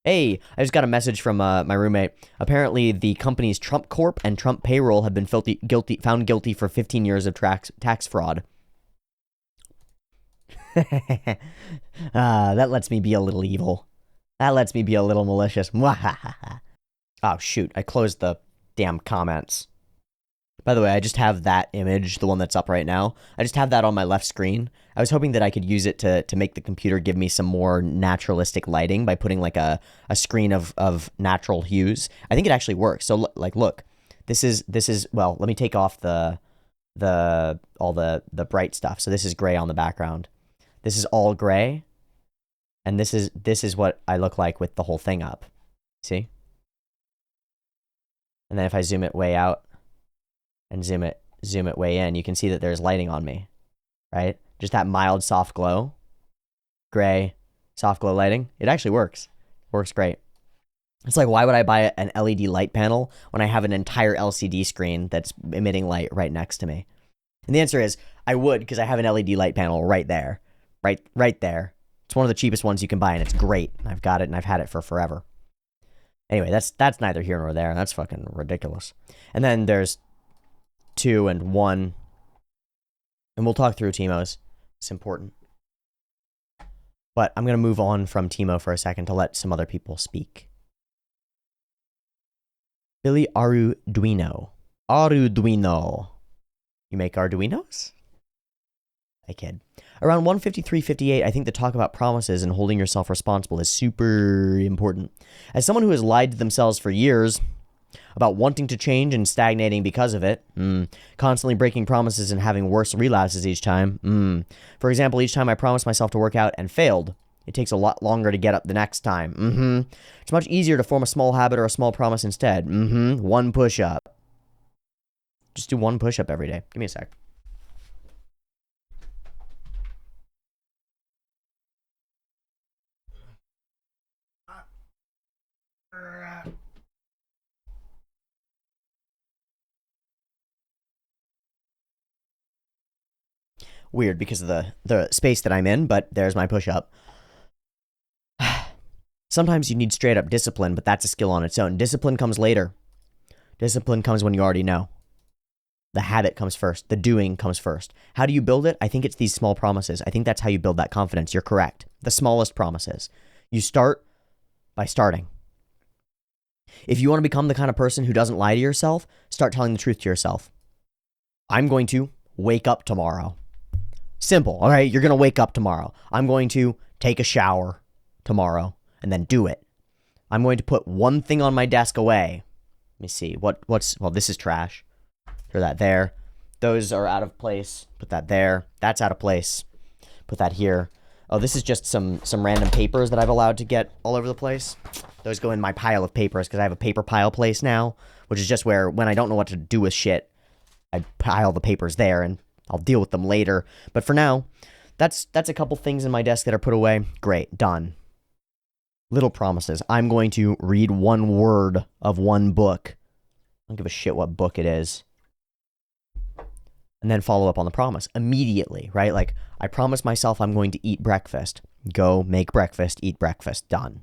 Hey, I just got a message from my roommate. Apparently, the companies Trump Corp and Trump Payroll have been found guilty for 15 years of tax fraud. That lets me be a little evil. That lets me be a little malicious. Oh, shoot. I closed the damn comments. By the way, I just have that image, the one that's up right now. I just have that on my left screen. I was hoping that I could use it to make the computer give me some more naturalistic lighting by putting like a screen of natural hues. I think it actually works. So look, this is well, let me take off all the bright stuff. So this is gray on the background. This is all gray. And this is what I look like with the whole thing up. See? And then if I zoom it way out and zoom it way in, you can see that there's lighting on me, right? Just that mild soft glow, gray, soft glow lighting. It actually works. Works great. It's like, why would I buy an LED light panel when I have an entire LCD screen that's emitting light right next to me? And the answer is, I would, because I have an LED light panel right there. Right there. It's one of the cheapest ones you can buy, and it's great. I've got it, and I've had it for forever. Anyway, that's neither here nor there. That's fucking ridiculous. And then there's 2 and 1. And we'll talk through Teemo's. It's important. But I'm going to move on from Teemo for a second to let some other people speak. Billy Arduino. Arduino. You make Arduinos? I kid. Around 153.58, I think the talk about promises and holding yourself responsible is super important. As someone who has lied to themselves for years about wanting to change and stagnating because of it, constantly breaking promises and having worse relapses each time, for example, each time I promised myself to work out and failed, it takes a lot longer to get up the next time, It's much easier to form a small habit or a small promise instead, 1 push-up. Just do 1 push-up every day. Give me a sec. Weird because of the space that I'm in, but there's my push-up. Sometimes you need straight up discipline, but that's a skill on its own. Discipline comes later. Discipline comes when you already know. The habit comes first. The doing comes first. How do you build it? I think it's these small promises. I think that's how you build that confidence. You're correct. The smallest promises. You start by starting. If you want to become the kind of person who doesn't lie to yourself, start telling the truth to yourself. I'm going to wake up tomorrow. Simple, all right? You're going to wake up tomorrow. I'm going to take a shower tomorrow and then do it. I'm going to put 1 thing on my desk away. Let me see. Well, this is trash. Throw that there. Those are out of place. Put that there. That's out of place. Put that here. Oh, this is just some random papers that I've allowed to get all over the place. Those go in my pile of papers because I have a paper pile place now, which is just where when I don't know what to do with shit, I pile the papers there and I'll deal with them later. But for now, that's a couple things in my desk that are put away. Great, done. Little promises. I'm going to read 1 word of 1 book. I don't give a shit what book it is. And then follow up on the promise immediately, right? Like, I promise myself I'm going to eat breakfast. Go make breakfast, eat breakfast, done.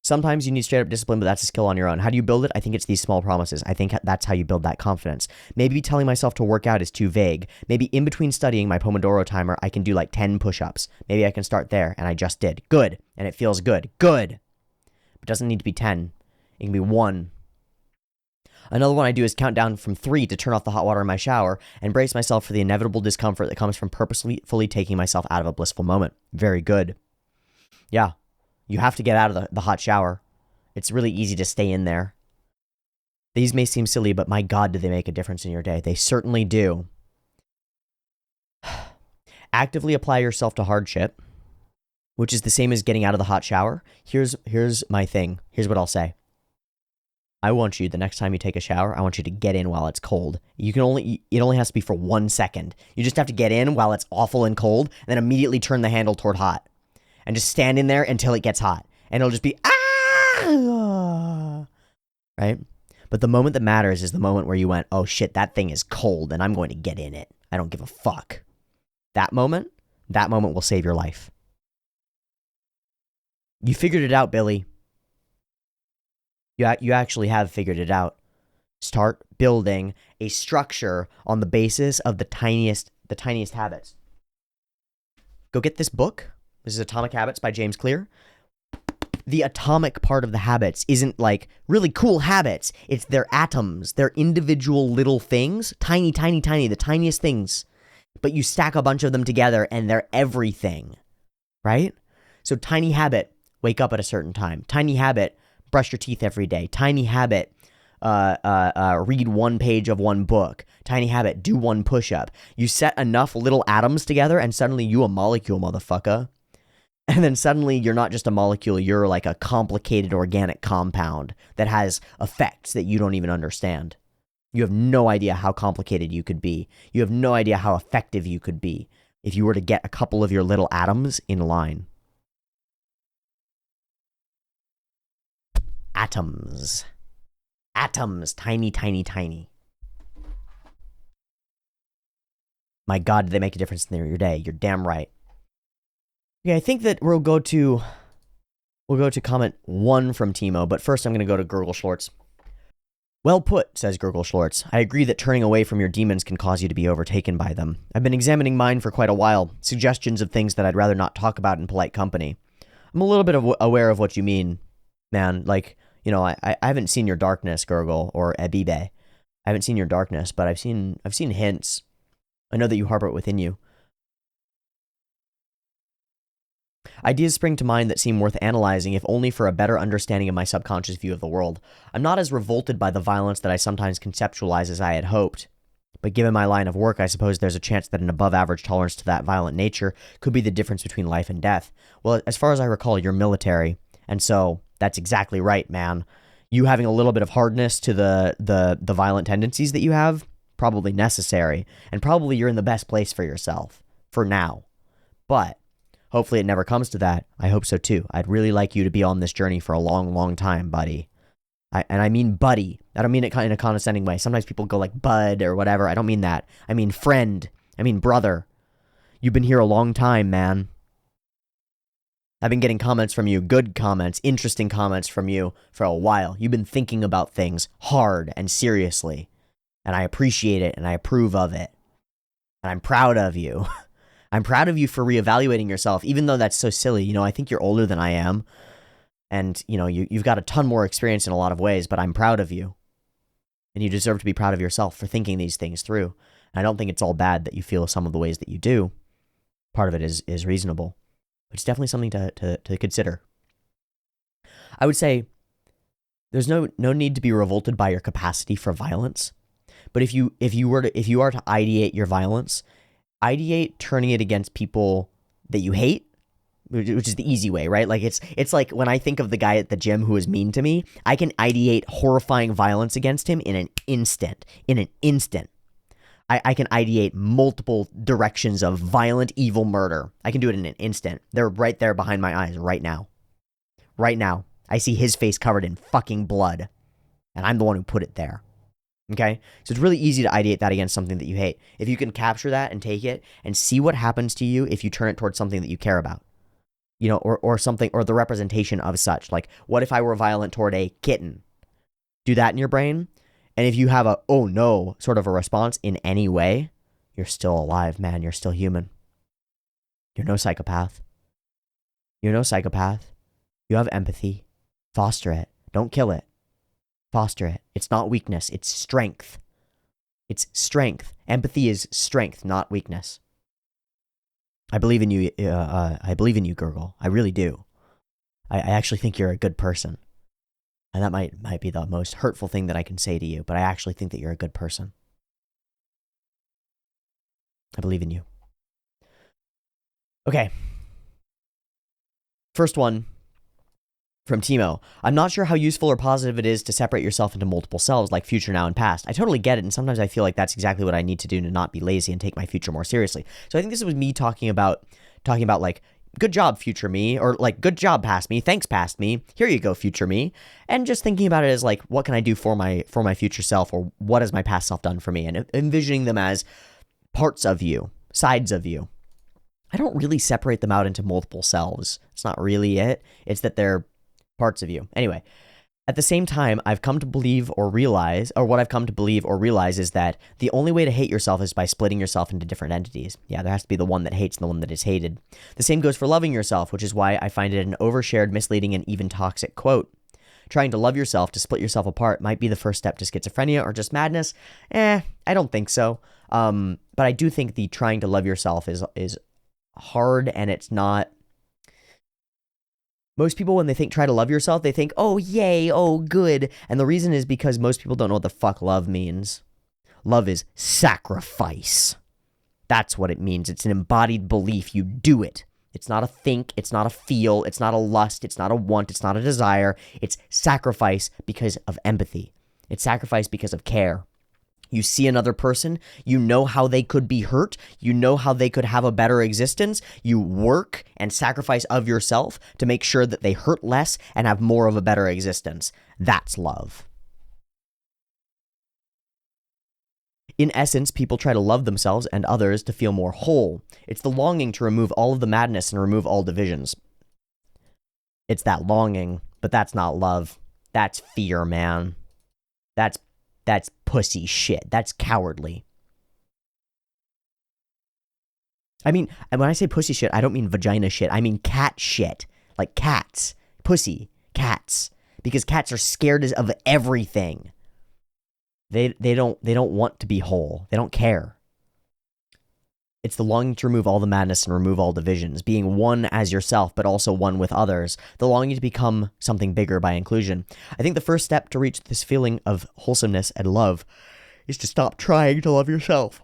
Sometimes you need straight up discipline, but that's a skill on your own. How do you build it? I think it's these small promises. I think that's how you build that confidence. Maybe telling myself to work out is too vague. Maybe in between studying my Pomodoro timer, I can do like 10 push-ups. Maybe I can start there, and I just did. Good. And it feels good. Good. It doesn't need to be 10. It can be 1. Another one I do is count down from 3 to turn off the hot water in my shower and brace myself for the inevitable discomfort that comes from purposely fully taking myself out of a blissful moment. Very good. Yeah. You have to get out of the hot shower. It's really easy to stay in there. These may seem silly, but my God, do they make a difference in your day? They certainly do. Actively apply yourself to hardship, which is the same as getting out of the hot shower. Here's my thing. Here's what I'll say. I want you, the next time you take a shower, I want you to get in while it's cold. It only has to be for 1 second. You just have to get in while it's awful and cold, and then immediately turn the handle toward hot. And just stand in there until it gets hot. And it'll just be, right? But the moment that matters is the moment where you went, oh shit, that thing is cold, and I'm going to get in it. I don't give a fuck. That moment will save your life. You figured it out, Billy. You actually have figured it out. Start building a structure on the basis of the tiniest habits. Go get this book. This is Atomic Habits by James Clear. The atomic part of the habits isn't like really cool habits. It's their atoms, their individual little things, tiny, tiny, tiny, the tiniest things. But you stack a bunch of them together and they're everything, right? So tiny habit, wake up at a certain time. Tiny habit, brush your teeth every day. Tiny habit, read 1 page of 1 book. Tiny habit, do 1 push-up. You set enough little atoms together and suddenly you a molecule, motherfucker. And then suddenly you're not just a molecule, you're like a complicated organic compound that has effects that you don't even understand. You have no idea how complicated you could be. You have no idea how effective you could be if you were to get a couple of your little atoms in line. Atoms. Atoms. Tiny, tiny, tiny. My God, did they make a difference in your day? You're damn right. Okay, I think that we'll go to comment 1 from Timo, but first I'm going to go to Gurgle Schlortz. Well put, says Gurgle Schlortz. I agree that turning away from your demons can cause you to be overtaken by them. I've been examining mine for quite a while, suggestions of things that I'd rather not talk about in polite company. I'm a little bit aware of what you mean, man. Like, you know, I haven't seen your darkness, Gurgle, or Ebibe. I haven't seen your darkness, but I've seen hints. I know that you harbor it within you. Ideas spring to mind that seem worth analyzing, if only for a better understanding of my subconscious view of the world. I'm not as revolted by the violence that I sometimes conceptualize as I had hoped. But given my line of work, I suppose there's a chance that an above-average tolerance to that violent nature could be the difference between life and death. Well, as far as I recall, you're military, and so that's exactly right, man. You having a little bit of hardness to the violent tendencies that you have, probably necessary, and probably you're in the best place for yourself, for now. But hopefully it never comes to that. I hope so too. I'd really like you to be on this journey for a long, long time, buddy. And I mean buddy. I don't mean it in a condescending way. Sometimes people go like bud or whatever. I don't mean that. I mean friend. I mean brother. You've been here a long time, man. I've been getting comments from you, good comments, interesting comments from you for a while. You've been thinking about things hard and seriously. And I appreciate it and I approve of it. And I'm proud of you. I'm proud of you for reevaluating yourself, even though that's so silly. You know, I think you're older than I am. And, you know, you've got a ton more experience in a lot of ways, but I'm proud of you. And you deserve to be proud of yourself for thinking these things through. And I don't think it's all bad that you feel some of the ways that you do. Part of it is reasonable. But it's definitely something to consider. I would say there's no need to be revolted by your capacity for violence. But if you are to ideate your violence, ideate turning it against people that you hate, which is the easy way, right? Like it's like when I think of the guy at the gym who is mean to me, I can ideate horrifying violence against him in an instant. I can ideate multiple directions of violent, evil murder. I can do it in an instant. They're right there behind my eyes right now. Right now. I see his face covered in fucking blood. And I'm the one who put it there. Okay? So it's really easy to ideate that against something that you hate. If you can capture that and take it and see what happens to you if you turn it towards something that you care about. You know, or something, or the representation of such. Like, what if I were violent toward a kitten? Do that in your brain. And if you have a, oh no, sort of a response in any way, you're still alive, man. You're still human. You're no psychopath. You're no psychopath. You have empathy. Foster it. Don't kill it. Foster it. It's not weakness. It's strength. It's strength. Empathy is strength, not weakness. I believe in you. I believe in you, Gurgle. I really do. I actually think you're a good person. And that might be the most hurtful thing that I can say to you, but I actually think that you're a good person. I believe in you. Okay. First one from Timo. I'm not sure how useful or positive it is to separate yourself into multiple selves like future, now, and past. I totally get it, and sometimes I feel like that's exactly what I need to do to not be lazy and take my future more seriously. So I think this was me talking about like, good job, future me, or like, good job, past me, thanks, past me, here you go, future me, and just thinking about it as like, what can I do for my future self, or what has my past self done for me, and envisioning them as parts of you, sides of you. I don't really separate them out into multiple selves. It's not really it. It's that they're parts of you. Anyway, at the same time, what I've come to believe or realize is that the only way to hate yourself is by splitting yourself into different entities. Yeah, there has to be the one that hates and the one that is hated. The same goes for loving yourself, which is why I find it an overshared, misleading, and even toxic quote. Trying to love yourself to split yourself apart might be the first step to schizophrenia or just madness. I don't think so. But I do think the trying to love yourself is hard, and it's not. Most people, when they try to love yourself, they think, oh, yay, oh, good. And the reason is because most people don't know what the fuck love means. Love is sacrifice. That's what it means. It's an embodied belief. You do it. It's not a think, it's not a feel, it's not a lust, it's not a want, it's not a desire. It's sacrifice because of empathy. It's sacrifice because of care. You see another person, you know how they could be hurt, you know how they could have a better existence. You work and sacrifice of yourself to make sure that they hurt less and have more of a better existence. That's love. In essence, people try to love themselves and others to feel more whole. It's the longing to remove all of the madness and remove all divisions. It's that longing, but that's not love. That's fear, man. That's pussy shit. That's cowardly. I mean, and when I say pussy shit, I don't mean vagina shit. I mean cat shit. Like cats. Pussy. Cats. Because cats are scared of everything. They don't want to be whole. They don't care. It's the longing to remove all the madness and remove all divisions, being one as yourself, but also one with others, the longing to become something bigger by inclusion. I think the first step to reach this feeling of wholesomeness and love is to stop trying to love yourself.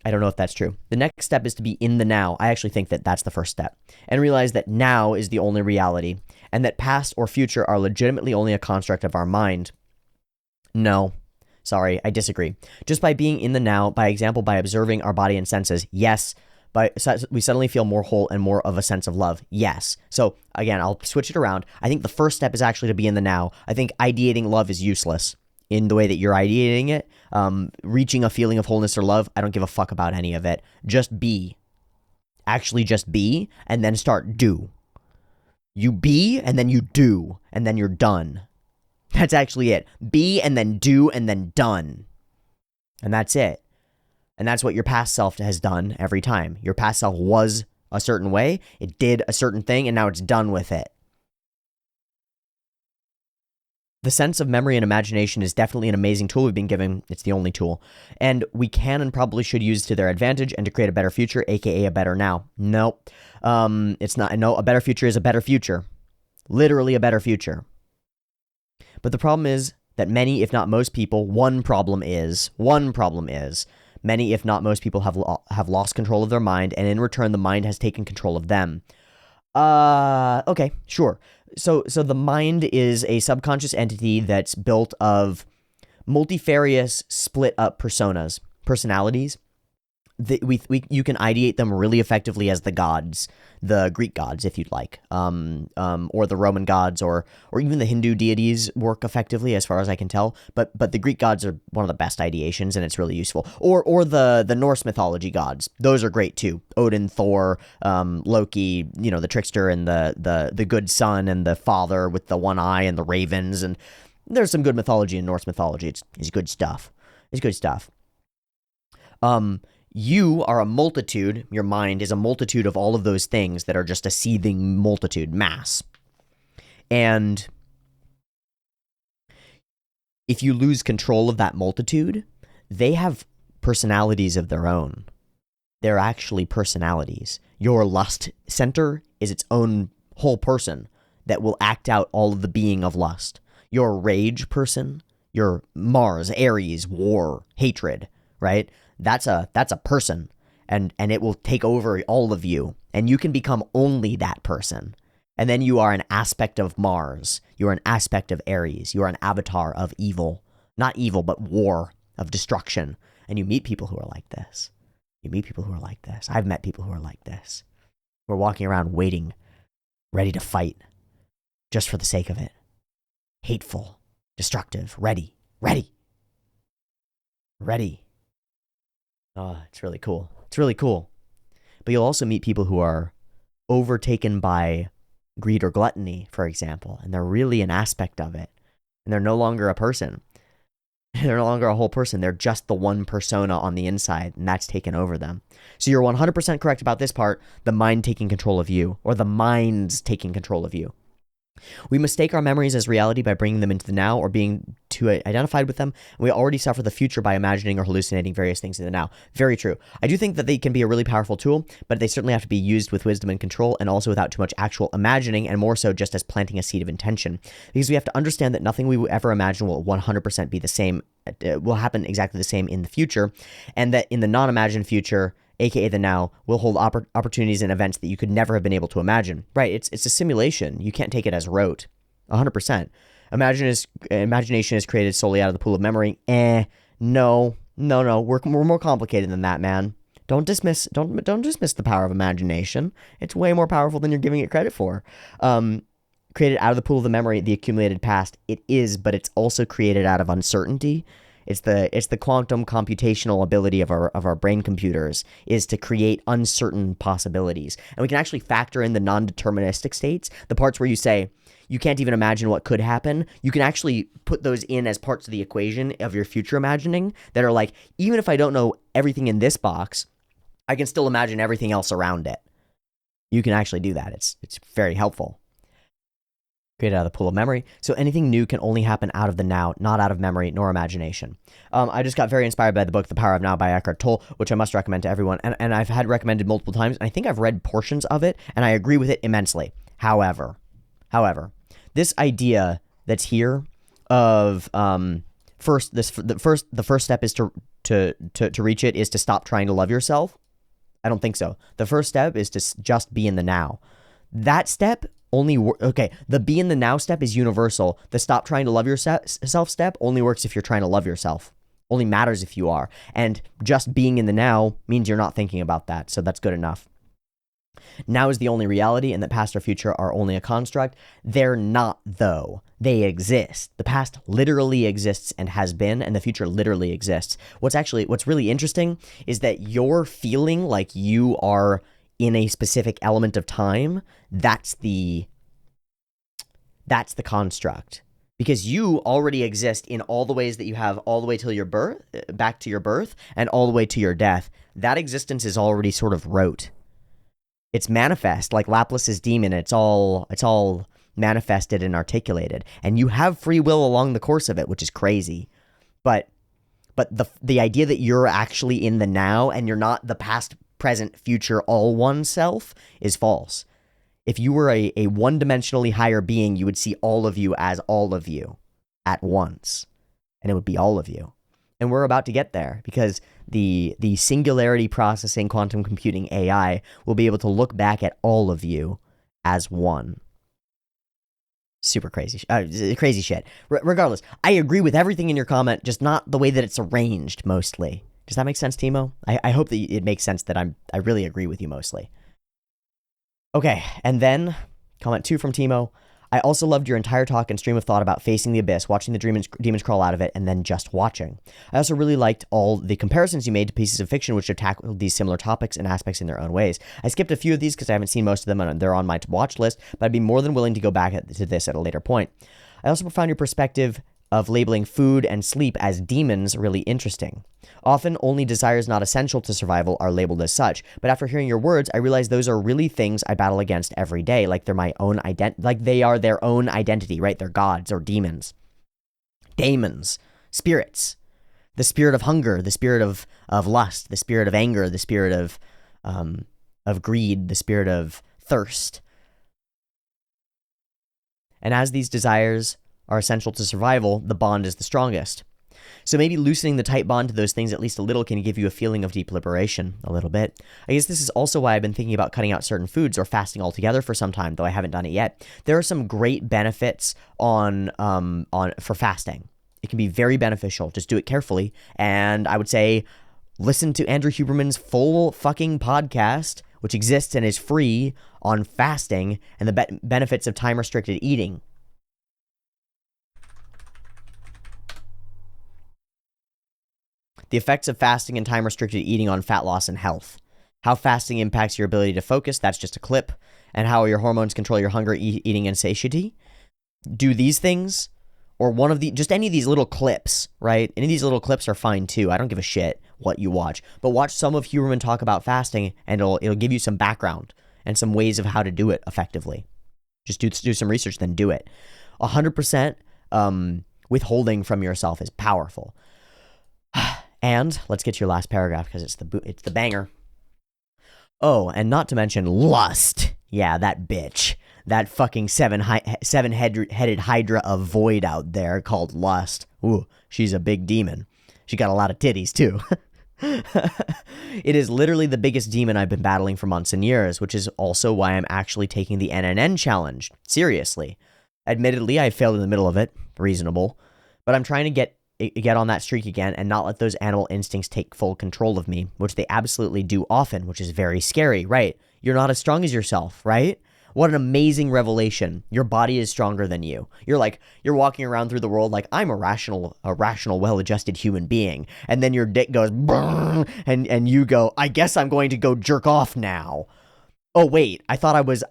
I don't know if that's true. The next step is to be in the now. I actually think that that's the first step. And realize that now is the only reality, and that past or future are legitimately only a construct of our mind. No. Sorry, I disagree. Just by being in the now, by example, by observing our body and senses, yes, we suddenly feel more whole and more of a sense of love, yes. So again, I'll switch it around. I think the first step is actually to be in the now. I think ideating love is useless in the way that you're ideating it. Reaching a feeling of wholeness or love, I don't give a fuck about any of it. Just be. Actually just be, and then start do. You be, and then you do, and then you're done. That's actually it. Be and then do and then done. And that's it. And that's what your past self has done every time. Your past self was a certain way, it did a certain thing, and now it's done with it. The sense of memory and imagination is definitely an amazing tool we've been given. It's the only tool. And we can and probably should use it to their advantage and to create a better future, aka a better now. Nope. It's not. No, a better future is a better future. Literally a better future. But the problem is that many, if not most people, one problem is, many, if not most people have lost control of their mind, and in return, the mind has taken control of them. Okay, sure. So the mind is a subconscious entity that's built of multifarious, split up personalities. You can ideate them really effectively as the gods, the Greek gods, if you'd like, or the Roman gods, or even the Hindu deities work effectively, as far as I can tell. But the Greek gods are one of the best ideations, and it's really useful. Or the Norse mythology gods, those are great too. Odin, Thor, Loki, the trickster, and the good son, and the father with the one eye, and the ravens, and there's some good mythology in Norse mythology. It's good stuff. It's good stuff. You are a multitude, your mind is a multitude of all of those things that are just a seething multitude, mass. And if you lose control of that multitude, they have personalities of their own. They're actually personalities. Your lust center is its own whole person that will act out all of the being of lust. Your rage person, your Mars, Aries, war, hatred, right? That's a person, and it will take over all of you, and you can become only that person. And then you are an aspect of Mars. You are an aspect of Aries. You are an avatar of evil. Not evil, but war, of destruction. And you meet people who are like this. I've met people who are like this. We're walking around waiting, ready to fight, just for the sake of it. Hateful, destructive, ready. Oh, it's really cool. But you'll also meet people who are overtaken by greed or gluttony, for example, and they're really an aspect of it. And they're no longer a person. They're no longer a whole person. They're just the one persona on the inside, and that's taken over them. So you're 100% correct about this part, the mind taking control of you, or the minds taking control of you. We mistake our memories as reality by bringing them into the now or being too identified with them. And we already suffer the future by imagining or hallucinating various things in the now. Very true. I do think that they can be a really powerful tool, but they certainly have to be used with wisdom and control, and also without too much actual imagining, and more so just as planting a seed of intention. Because we have to understand that nothing we will ever imagine will 100% be the same, will happen exactly the same in the future, and that in the non-imagined future, aka the now, will hold opportunities and events that you could never have been able to imagine. Right, it's a simulation. You can't take it as rote. 100%. Imagination is created solely out of the pool of memory. No. We're more complicated than that, man. Don't dismiss the power of imagination. It's way more powerful than you're giving it credit for. Created out of the pool of the memory, the accumulated past. It is, but it's also created out of uncertainty. It's the quantum computational ability of our brain computers is to create uncertain possibilities. And we can actually factor in the non-deterministic states, the parts where you say you can't even imagine what could happen. You can actually put those in as parts of the equation of your future imagining that are like, even if I don't know everything in this box, I can still imagine everything else around it. You can actually do that. It's very helpful. Created out of the pool of memory. So anything new can only happen out of the now, not out of memory nor imagination. I just got very inspired by the book The Power of Now by Eckhart Tolle, which I must recommend to everyone. And I've had recommended multiple times, and I think I've read portions of it, and I agree with it immensely. However, this idea that's here of the first step is to reach it is to stop trying to love yourself. I don't think so. The first step is to just be in the now. That step the be in the now step is universal. The stop trying to love yourself step only works if you're trying to love yourself. Only matters if you are. And just being in the now means you're not thinking about that. So that's good enough. Now is the only reality, and that past or future are only a construct. They're not, though. They exist. The past literally exists and has been, and the future literally exists. What's really interesting is that you're feeling like you are in a specific element of time. That's the construct, because you already exist in all the ways that you have all the way till your birth, back to your birth, and all the way to your death. That existence is already sort of rote. It's manifest, like Laplace's demon. It's all manifested and articulated, and you have free will along the course of it, which is crazy. But the idea that you're actually in the now and you're not the past, present, future, all one self is false. If you were a one-dimensionally higher being, you would see all of you as all of you at once, and it would be all of you. And we're about to get there, because the singularity processing quantum computing AI will be able to look back at all of you as one. Super crazy shit. Regardless, I agree with everything in your comment, just not the way that it's arranged mostly. Does that make sense, Timo? I hope that it makes sense that I really agree with you mostly. Okay, and then comment 2 from Timo. I also loved your entire talk and stream of thought about facing the abyss, watching the demons crawl out of it, and then just watching. I also really liked all the comparisons you made to pieces of fiction which have tackled these similar topics and aspects in their own ways. I skipped a few of these because I haven't seen most of them and they're on my watch list, but I'd be more than willing to go back to this at a later point. I also found your perspective of labeling food and sleep as demons really interesting. Often, only desires not essential to survival are labeled as such, but after hearing your words, I realize those are really things I battle against every day, like they're my own like they are their own identity, right? They're gods or demons. Daemons, spirits, the spirit of hunger, the spirit of lust, the spirit of anger, the spirit of greed, the spirit of thirst. And as these desires are essential to survival, the bond is the strongest. So maybe loosening the tight bond to those things at least a little can give you a feeling of deep liberation, a little bit. I guess this is also why I've been thinking about cutting out certain foods or fasting altogether for some time, though I haven't done it yet. There are some great benefits for fasting. It can be very beneficial. Just do it carefully. And I would say listen to Andrew Huberman's full fucking podcast, which exists and is free, on fasting and the benefits of time-restricted eating. The effects of fasting and time-restricted eating on fat loss and health. How fasting impacts your ability to focus, that's just a clip. And how your hormones control your hunger, eating, and satiety. Do these things, or just any of these little clips, right? Any of these little clips are fine too. I don't give a shit what you watch. But watch some of Huberman talk about fasting, and it'll give you some background and some ways of how to do it effectively. Just do some research, then do it. 100% withholding from yourself is powerful. And let's get to your last paragraph, because it's the banger. Oh, and not to mention lust. Yeah, that bitch. That fucking seven-headed hydra of void out there called lust. Ooh, she's a big demon. She got a lot of titties, too. It is literally the biggest demon I've been battling for months and years, which is also why I'm actually taking the NNN challenge seriously. Admittedly, I failed in the middle of it, reasonable, but I'm trying to get on that streak again and not let those animal instincts take full control of me, which they absolutely do often, which is very scary, right? You're not as strong as yourself, right? What an amazing revelation. Your body is stronger than you. You're walking around through the world like, I'm a rational, well-adjusted human being. And then your dick goes, and you go, I guess I'm going to go jerk off now. Oh, wait, I thought I was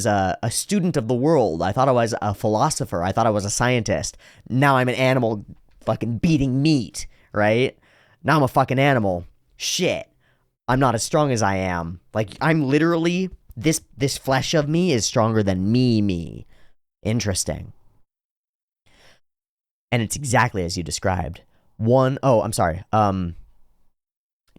a student of the world. I thought I was a philosopher. I thought I was a scientist. Now I'm an animal fucking beating meat, right? Now I'm a fucking animal. Shit. I'm not as strong as I am. Like, I'm literally... This flesh of me is stronger than me. Interesting. And it's exactly as you described. Not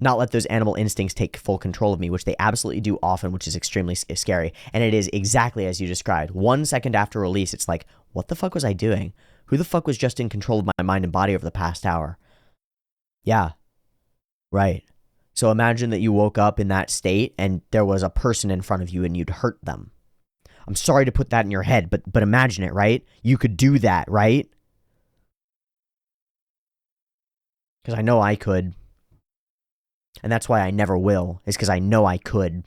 let those animal instincts take full control of me, which they absolutely do often, which is extremely scary. And it is exactly as you described. 1 second after release, it's like, what the fuck was I doing? Who the fuck was just in control of my mind and body over the past hour? Yeah. Right. So imagine that you woke up in that state and there was a person in front of you and you'd hurt them. I'm sorry to put that in your head, but imagine it, right? You could do that, right? Because I know I could. And that's why I never will, is because I know I could.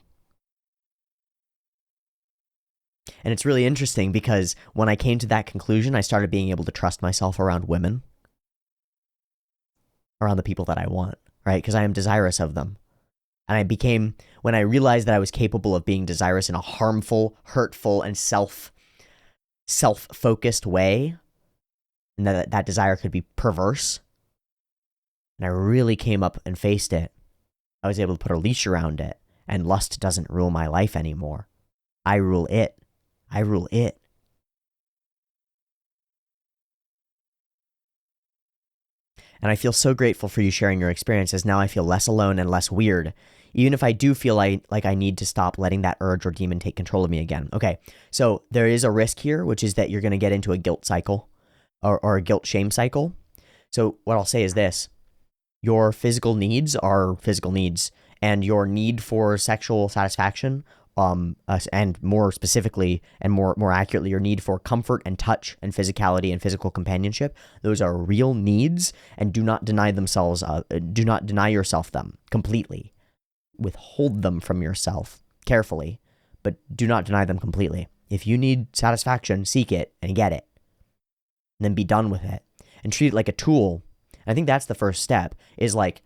And it's really interesting because when I came to that conclusion, I started being able to trust myself around women. Around the people that I want. Right? Because I am desirous of them. And when I realized that I was capable of being desirous in a harmful, hurtful, and self-focused way, and that desire could be perverse, and I really came up and faced it, I was able to put a leash around it, and lust doesn't rule my life anymore. I rule it. I rule it. And I feel so grateful for you sharing your experiences. Now I feel less alone and less weird, even if I do feel like I need to stop letting that urge or demon take control of me again. Okay, so there is a risk here, which is that you're going to get into a guilt cycle or a guilt shame cycle. So what I'll say is this. Your physical needs are physical needs, and your need for sexual satisfaction and more specifically and more accurately, your need for comfort and touch and physicality and physical companionship, those are real needs, and do not deny yourself them completely. Withhold them from yourself carefully, but do not deny them completely. If you need satisfaction, seek it and get it. And then be done with it. And treat it like a tool. I think that's the first step, is like,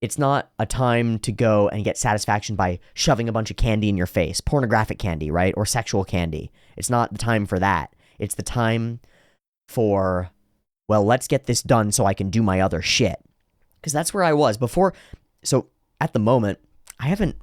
it's not a time to go and get satisfaction by shoving a bunch of candy in your face, pornographic candy, right? Or sexual candy. It's not the time for that. It's the time for, well, let's get this done so I can do my other shit. Because that's where I was before. So at the moment, I haven't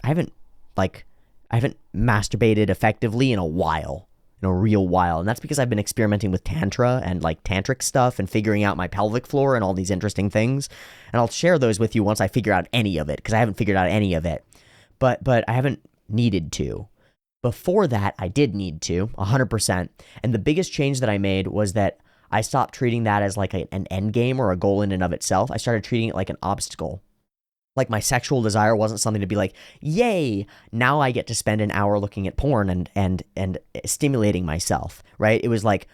masturbated effectively in a while. In a real while. And that's because I've been experimenting with tantra and like tantric stuff and figuring out my pelvic floor and all these interesting things. And I'll share those with you once I figure out any of it, because I haven't figured out any of it. But I haven't needed to. Before that, I did need to, 100%. And the biggest change that I made was that I stopped treating that as like an end game or a goal in and of itself. I started treating it like an obstacle. Like my sexual desire wasn't something to be like, yay, now I get to spend an hour looking at porn and stimulating myself, right? It was like,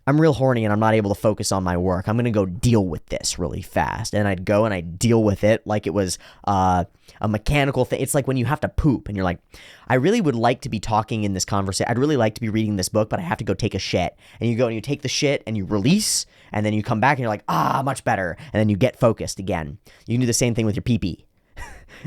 I'm real horny and I'm not able to focus on my work. I'm going to go deal with this really fast. And I'd go and I'd deal with it like it was a mechanical thing. It's like when you have to poop and you're like, I really would like to be talking in this conversation. I'd really like to be reading this book, but I have to go take a shit. And you go and you take the shit and you release, and then you come back and you're like, much better. And then you get focused again. You can do the same thing with your pee-pee.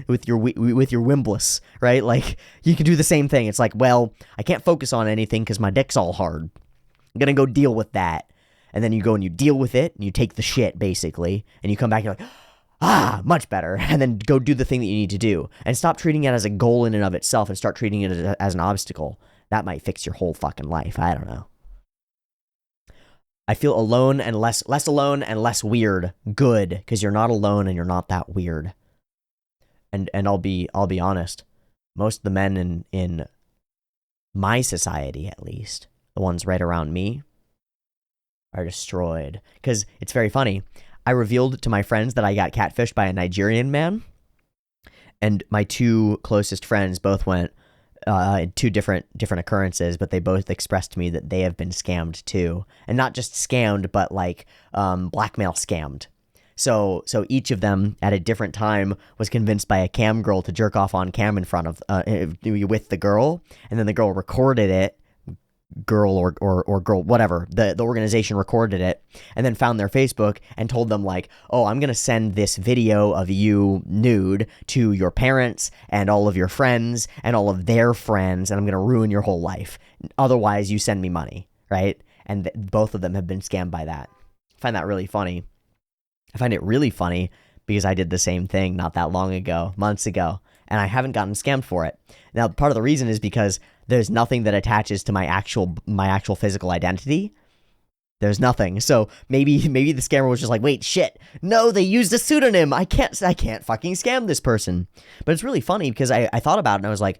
with your Wimbless, right? Like, you can do the same thing. It's like, well, I can't focus on anything because my dick's all hard. I'm gonna go deal with that. And then you go and you deal with it, and you take the shit, basically, and you come back and you're like, much better. And then go do the thing that you need to do. And stop treating it as a goal in and of itself and start treating it as an obstacle. That might fix your whole fucking life. I don't know. I feel alone and less alone and less weird. Good, because you're not alone and you're not that weird. And I'll be honest, most of the men in my society, at least, the ones right around me, are destroyed. Because it's very funny. I revealed to my friends that I got catfished by a Nigerian man. And my two closest friends both went two different occurrences, but they both expressed to me that they have been scammed too, and not just scammed, but like blackmail scammed. So each of them at a different time was convinced by a cam girl to jerk off on cam in front of with the girl, and then the girl recorded it. Girl or girl, whatever, the organization recorded it and then found their Facebook and told them like, oh, I'm gonna send this video of you nude to your parents and all of your friends and all of their friends, and I'm gonna ruin your whole life, otherwise you send me money, right? And both of them have been scammed by that. I find that really funny. I find it really funny because I did the same thing not that long ago, months ago, and I haven't gotten scammed for it. Now, part of the reason is because there's nothing that attaches to my actual physical identity. There's nothing. So maybe the scammer was just like, wait, shit, no, they used a pseudonym. I can't fucking scam this person. But it's really funny because I thought about it and I was like,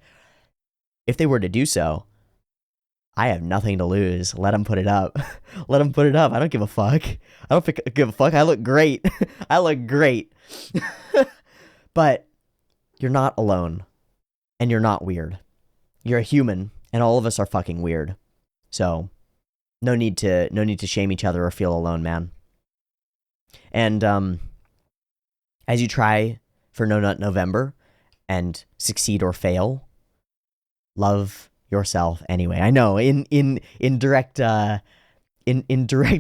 if they were to do so, I have nothing to lose. Let them put it up. Let them put it up. I don't give a fuck. I don't give a fuck. I look great. I look great. But you're not alone. And you're not weird. You're a human, and all of us are fucking weird. So, no need to shame each other or feel alone, man. And as you try for No Nut November and succeed or fail, love yourself anyway. I know in direct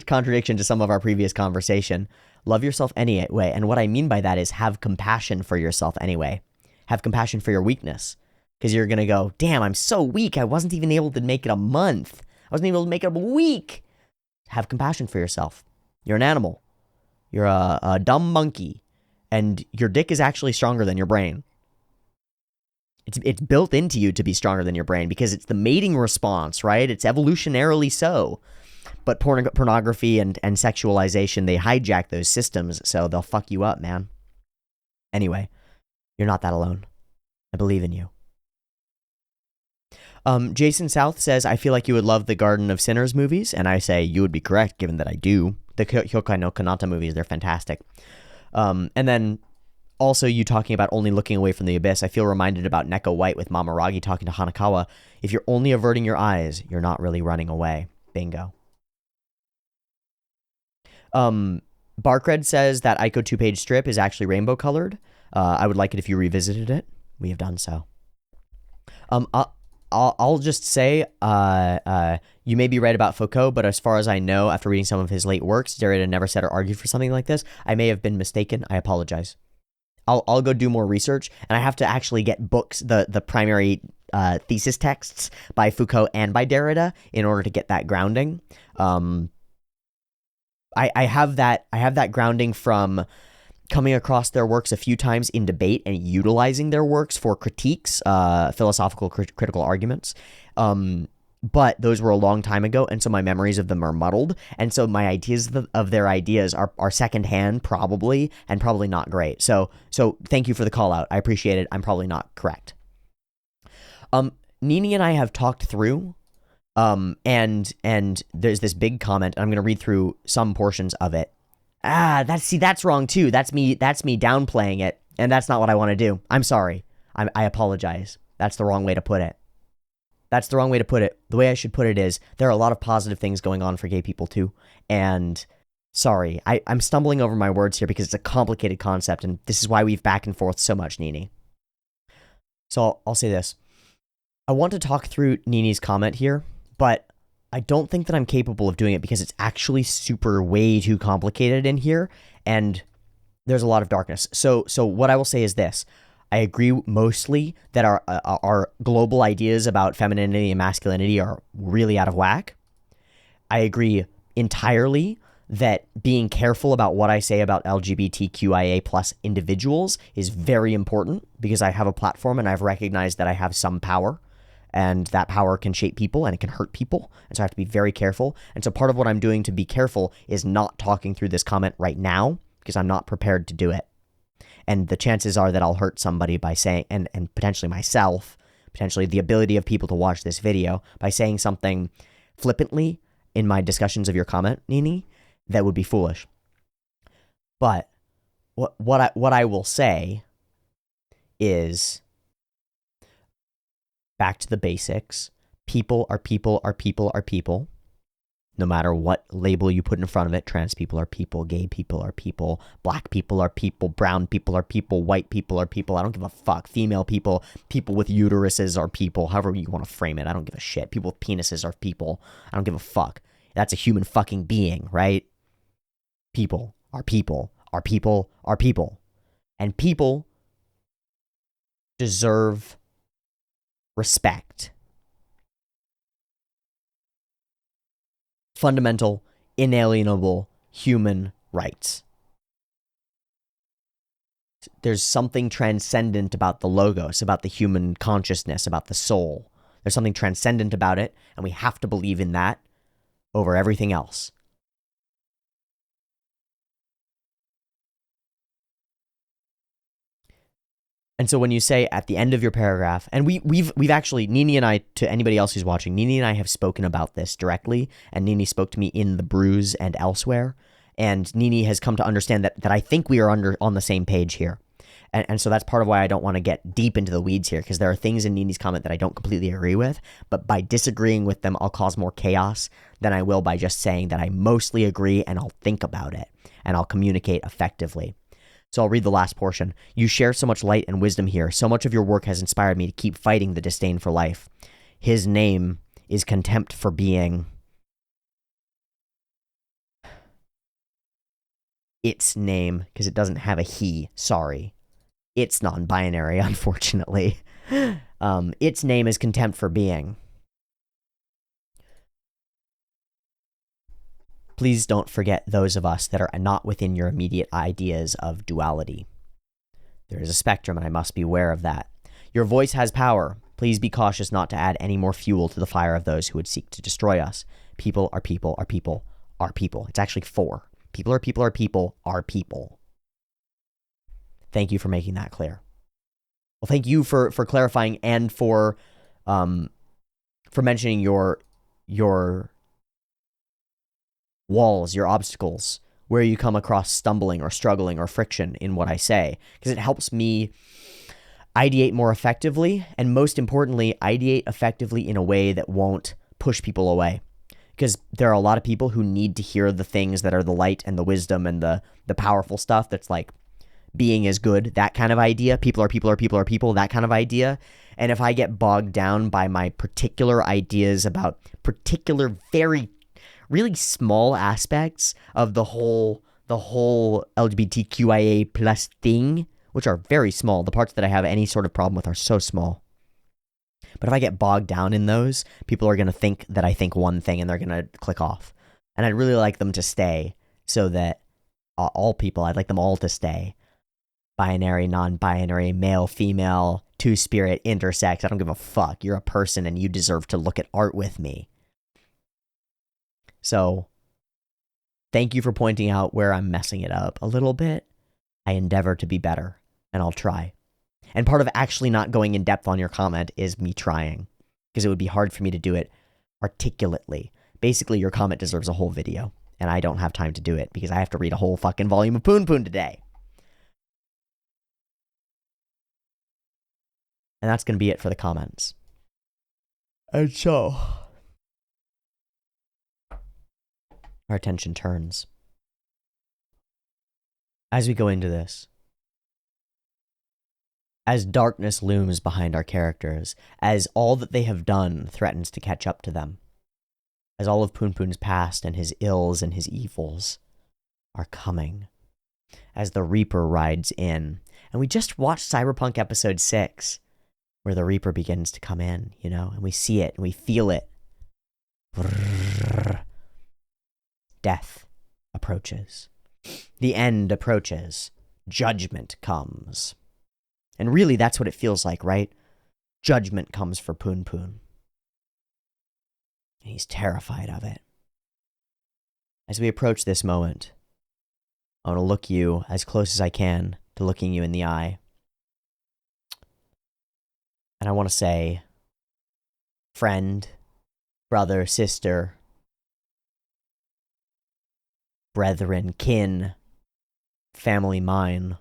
contradiction to some of our previous conversation, love yourself anyway. And what I mean by that is have compassion for yourself anyway. Have compassion for your weakness. Because you're going to go, damn, I'm so weak. I wasn't even able to make it a month. I wasn't able to make it a week. Have compassion for yourself. You're an animal. You're a dumb monkey. And your dick is actually stronger than your brain. It's built into you to be stronger than your brain because it's the mating response, right? It's evolutionarily so. But pornography and sexualization, they hijack those systems, so they'll fuck you up, man. Anyway, you're not that alone. I believe in you. Jason South says, I feel like you would love the Garden of Sinners movies, and I say you would be correct, given that I do. The Hyokai no Kanata movies, they're fantastic. And then also you talking about only looking away from the abyss, I feel reminded about Neko White with Mamaragi talking to Hanakawa. If you're only averting your eyes, you're not really running away. Bingo. Barkred says that Aiko 2-page strip is actually rainbow colored. I would like it if you revisited it. We have done so. I'll just say, you may be right about Foucault, but as far as I know, after reading some of his late works, Derrida never said or argued for something like this. I may have been mistaken. I apologize. I'll go do more research, and I have to actually get books, the primary thesis texts by Foucault and by Derrida in order to get that grounding. I have that grounding from coming across their works a few times in debate and utilizing their works for critiques, philosophical critical arguments. But those were a long time ago, and so my memories of them are muddled, and so my ideas of their ideas are secondhand, probably, and probably not great. So thank you for the call out. I appreciate it. I'm probably not correct. Nini and I have talked through, and there's this big comment, and I'm going to read through some portions of it. That's wrong too. That's me downplaying it, and that's not what I want to do. I'm sorry. I apologize. That's the wrong way to put it. The way I should put it is, there are a lot of positive things going on for gay people too, and sorry, I'm stumbling over my words here because it's a complicated concept, and this is why we've back and forth so much, Nini. So I'll say this. I want to talk through Nini's comment here, but I don't think that I'm capable of doing it because it's actually way too complicated in here, and there's a lot of darkness. So what I will say is this. I agree mostly that our global ideas about femininity and masculinity are really out of whack. I agree entirely that being careful about what I say about LGBTQIA plus individuals is very important because I have a platform and I've recognized that I have some power. And that power can shape people and it can hurt people. And so I have to be very careful. And so part of what I'm doing to be careful is not talking through this comment right now because I'm not prepared to do it. And the chances are that I'll hurt somebody by saying, and potentially myself, potentially the ability of people to watch this video by saying something flippantly in my discussions of your comment, Nini, that would be foolish. But what I will say is back to the basics. People are people are people are people. No matter what label you put in front of it, trans people are people, gay people are people, black people are people, brown people are people, white people are people. I don't give a fuck. Female people, people with uteruses are people, however you want to frame it. I don't give a shit. People with penises are people. I don't give a fuck. That's a human fucking being, right? People are people, are people, are people. And people deserve respect. Fundamental, inalienable human rights. There's something transcendent about the logos, about the human consciousness, about the soul. There's something transcendent about it, and we have to believe in that over everything else. And so when you say at the end of your paragraph, and we've actually, Nini and I, to anybody else who's watching, Nini and I have spoken about this directly, and Nini spoke to me in The Bruise and elsewhere, and Nini has come to understand that I think we are on the same page here. And so that's part of why I don't want to get deep into the weeds here, because there are things in Nini's comment that I don't completely agree with, but by disagreeing with them, I'll cause more chaos than I will by just saying that I mostly agree, and I'll think about it, and I'll communicate effectively. So I'll read the last portion. You share so much light and wisdom here. So much of your work has inspired me to keep fighting the disdain for life. His name is contempt for being. Its name, because it doesn't have a he, sorry. It's non-binary, unfortunately. Its name is contempt for being. Please don't forget those of us that are not within your immediate ideas of duality. There is a spectrum, and I must be aware of that. Your voice has power. Please be cautious not to add any more fuel to the fire of those who would seek to destroy us. People are people are people are people. It's actually 4. People are people are people are people. Thank you for making that clear. Well, thank you for clarifying and for mentioning your walls, your obstacles, where you come across stumbling or struggling or friction in what I say, because it helps me ideate more effectively, and most importantly, ideate effectively in a way that won't push people away. Because there are a lot of people who need to hear the things that are the light and the wisdom and the powerful stuff that's like being is good, that kind of idea. People are people are people are people, that kind of idea. And if I get bogged down by my particular ideas about particular very really small aspects of the whole LGBTQIA plus thing, which are very small. The parts that I have any sort of problem with are so small. But if I get bogged down in those, people are going to think that I think one thing and they're going to click off. And I'd really like them to stay so that all people, I'd like them all to stay. Binary, non-binary, male, female, two-spirit, intersex. I don't give a fuck. You're a person and you deserve to look at art with me. So, thank you for pointing out where I'm messing it up a little bit. I endeavor to be better, and I'll try. And part of actually not going in depth on your comment is me trying, because it would be hard for me to do it articulately. Basically, your comment deserves a whole video, and I don't have time to do it because I have to read a whole fucking volume of Punpun today. And that's going to be it for the comments. And so, our attention turns. As we go into this, as darkness looms behind our characters, as all that they have done threatens to catch up to them, as all of Punpun's past and his ills and his evils are coming, as the Reaper rides in. And we just watched Cyberpunk Episode 6, where the Reaper begins to come in, you know, and we see it and we feel it. Death approaches. The end approaches. Judgment comes. And really, that's what it feels like, right? Judgment comes for Punpun. And he's terrified of it. As we approach this moment, I want to look you as close as I can to looking you in the eye. And I want to say, friend, brother, sister, brethren, kin, family mine,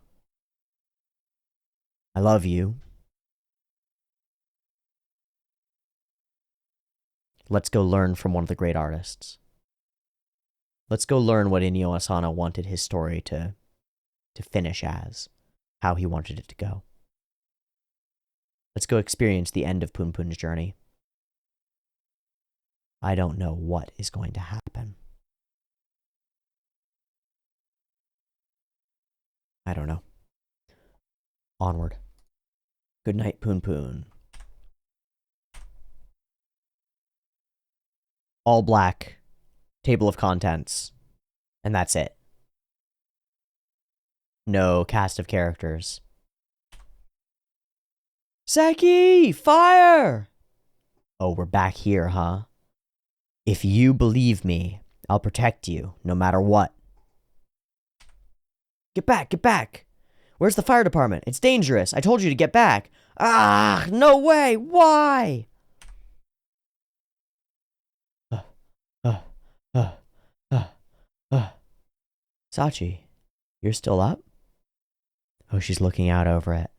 I love you. Let's go learn from one of the great artists. Let's go learn what Inyo Asano wanted his story to finish as, how he wanted it to go. Let's go experience the end of Punpun's journey. I don't know what is going to happen. I don't know. Onward. Good night, Punpun. All black. Table of contents. And that's it. No cast of characters. Seki! Fire! Oh, we're back here, huh? If you believe me, I'll protect you, no matter what. Get back, get back! Where's the fire department? It's dangerous. I told you to get back. Ah, no way! Why? Sachi, you're still up? Oh, she's looking out over it.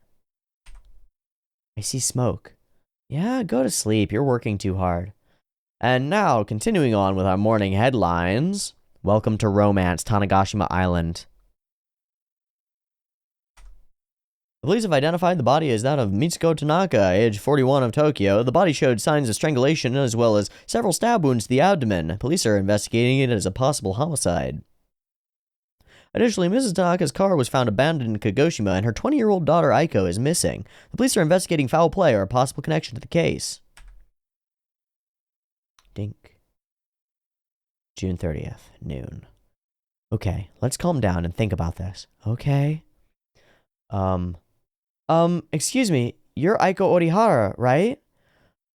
I see smoke. Yeah, go to sleep. You're working too hard. And now, continuing on with our morning headlines. Welcome to Romance, Tanegashima Island. The police have identified the body as that of Mitsuko Tanaka, age 41 of Tokyo. The body showed signs of strangulation as well as several stab wounds to the abdomen. Police are investigating it as a possible homicide. Additionally, Mrs. Tanaka's car was found abandoned in Kagoshima, and her 20-year-old daughter Aiko is missing. The police are investigating foul play or a possible connection to the case. Dink. June 30th, noon. Okay, let's calm down and think about this. Okay. Excuse me, you're Aiko Orihara, right?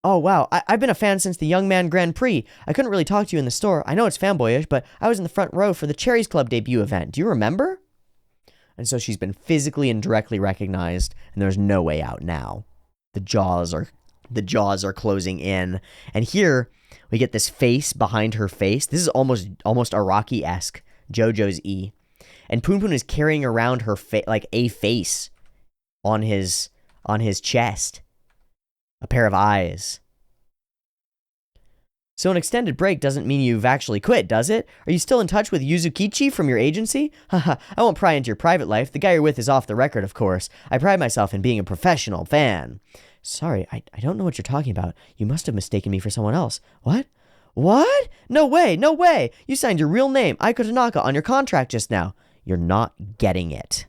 Oh, wow, I've been a fan since the Young Man Grand Prix. I couldn't really talk to you in the store. I know it's fanboyish, but I was in the front row for the Cherries Club debut event. Do you remember? And so she's been physically and directly recognized, and there's no way out now. The jaws are closing in. And here, we get this face behind her face. This is almost Araki-esque, JoJo's E. And Punpun is carrying around her like a face on his chest. A pair of eyes. So an extended break doesn't mean you've actually quit, does it? Are you still in touch with Yuzukichi from your agency? Haha, I won't pry into your private life. The guy you're with is off the record, of course. I pride myself in being a professional fan. Sorry, I don't know what you're talking about. You must have mistaken me for someone else. What? What? No way, no way! You signed your real name, Aiko Tanaka, on your contract just now. You're not getting it.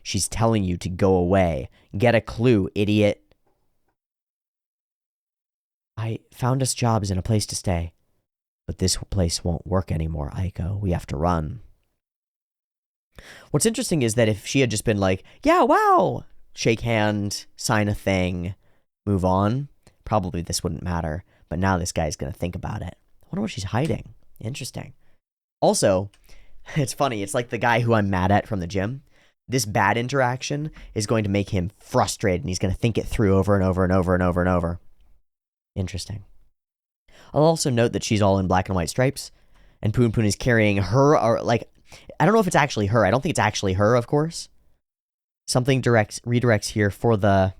She's telling you to go away. Get a clue, idiot. I found us jobs and a place to stay. But this place won't work anymore, Aiko. We have to run. What's interesting is that if she had just been like, yeah, wow, shake hand, sign a thing, move on, probably this wouldn't matter. But now this guy's going to think about it. I wonder what she's hiding. Interesting. Also, it's funny. It's like the guy who I'm mad at from the gym. This bad interaction is going to make him frustrated, and he's going to think it through over and over and over and over and over. Interesting. I'll also note that she's all in black and white stripes, and Punpun is carrying her, or like, I don't know if it's actually her. I don't think it's actually her, of course. Something redirects here for the,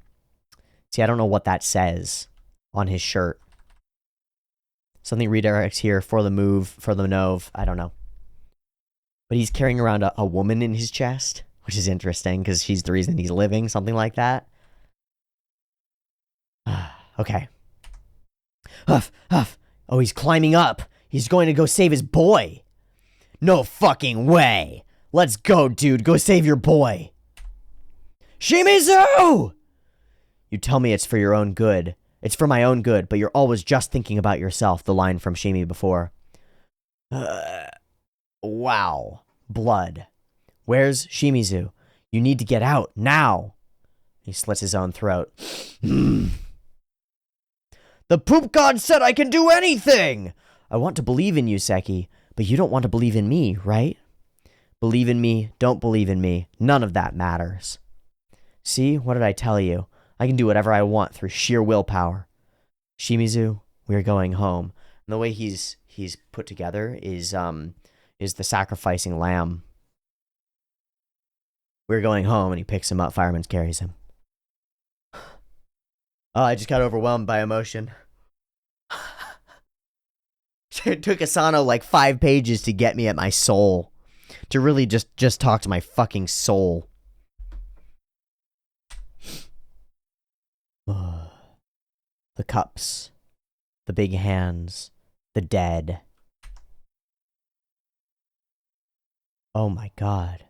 see, I don't know what that says on his shirt. Something redirects here for the move, for the Nove, I don't know. But he's carrying around a woman in his chest, which is interesting, because she's the reason he's living, something like that. Okay. Huff, huff. Oh, he's climbing up. He's going to go save his boy. No fucking way. Let's go, dude. Go save your boy. Shimizu! You tell me it's for your own good. It's for my own good, but you're always just thinking about yourself, the line from Shimi before. Wow. Blood. Where's Shimizu? You need to get out, now. He slits his own throat. The poop god said I can do anything! I want to believe in you, Seki, but you don't want to believe in me, right? Believe in me, don't believe in me, none of that matters. See, what did I tell you? I can do whatever I want through sheer willpower. Shimizu, we're going home. And the way he's put together is the sacrificing lamb. We're going home, and he picks him up. Fireman carries him. Oh, I just got overwhelmed by emotion. It took Asano like 5 pages to get me at my soul. To really just talk to my fucking soul. The cups. The big hands. The dead. Oh my god.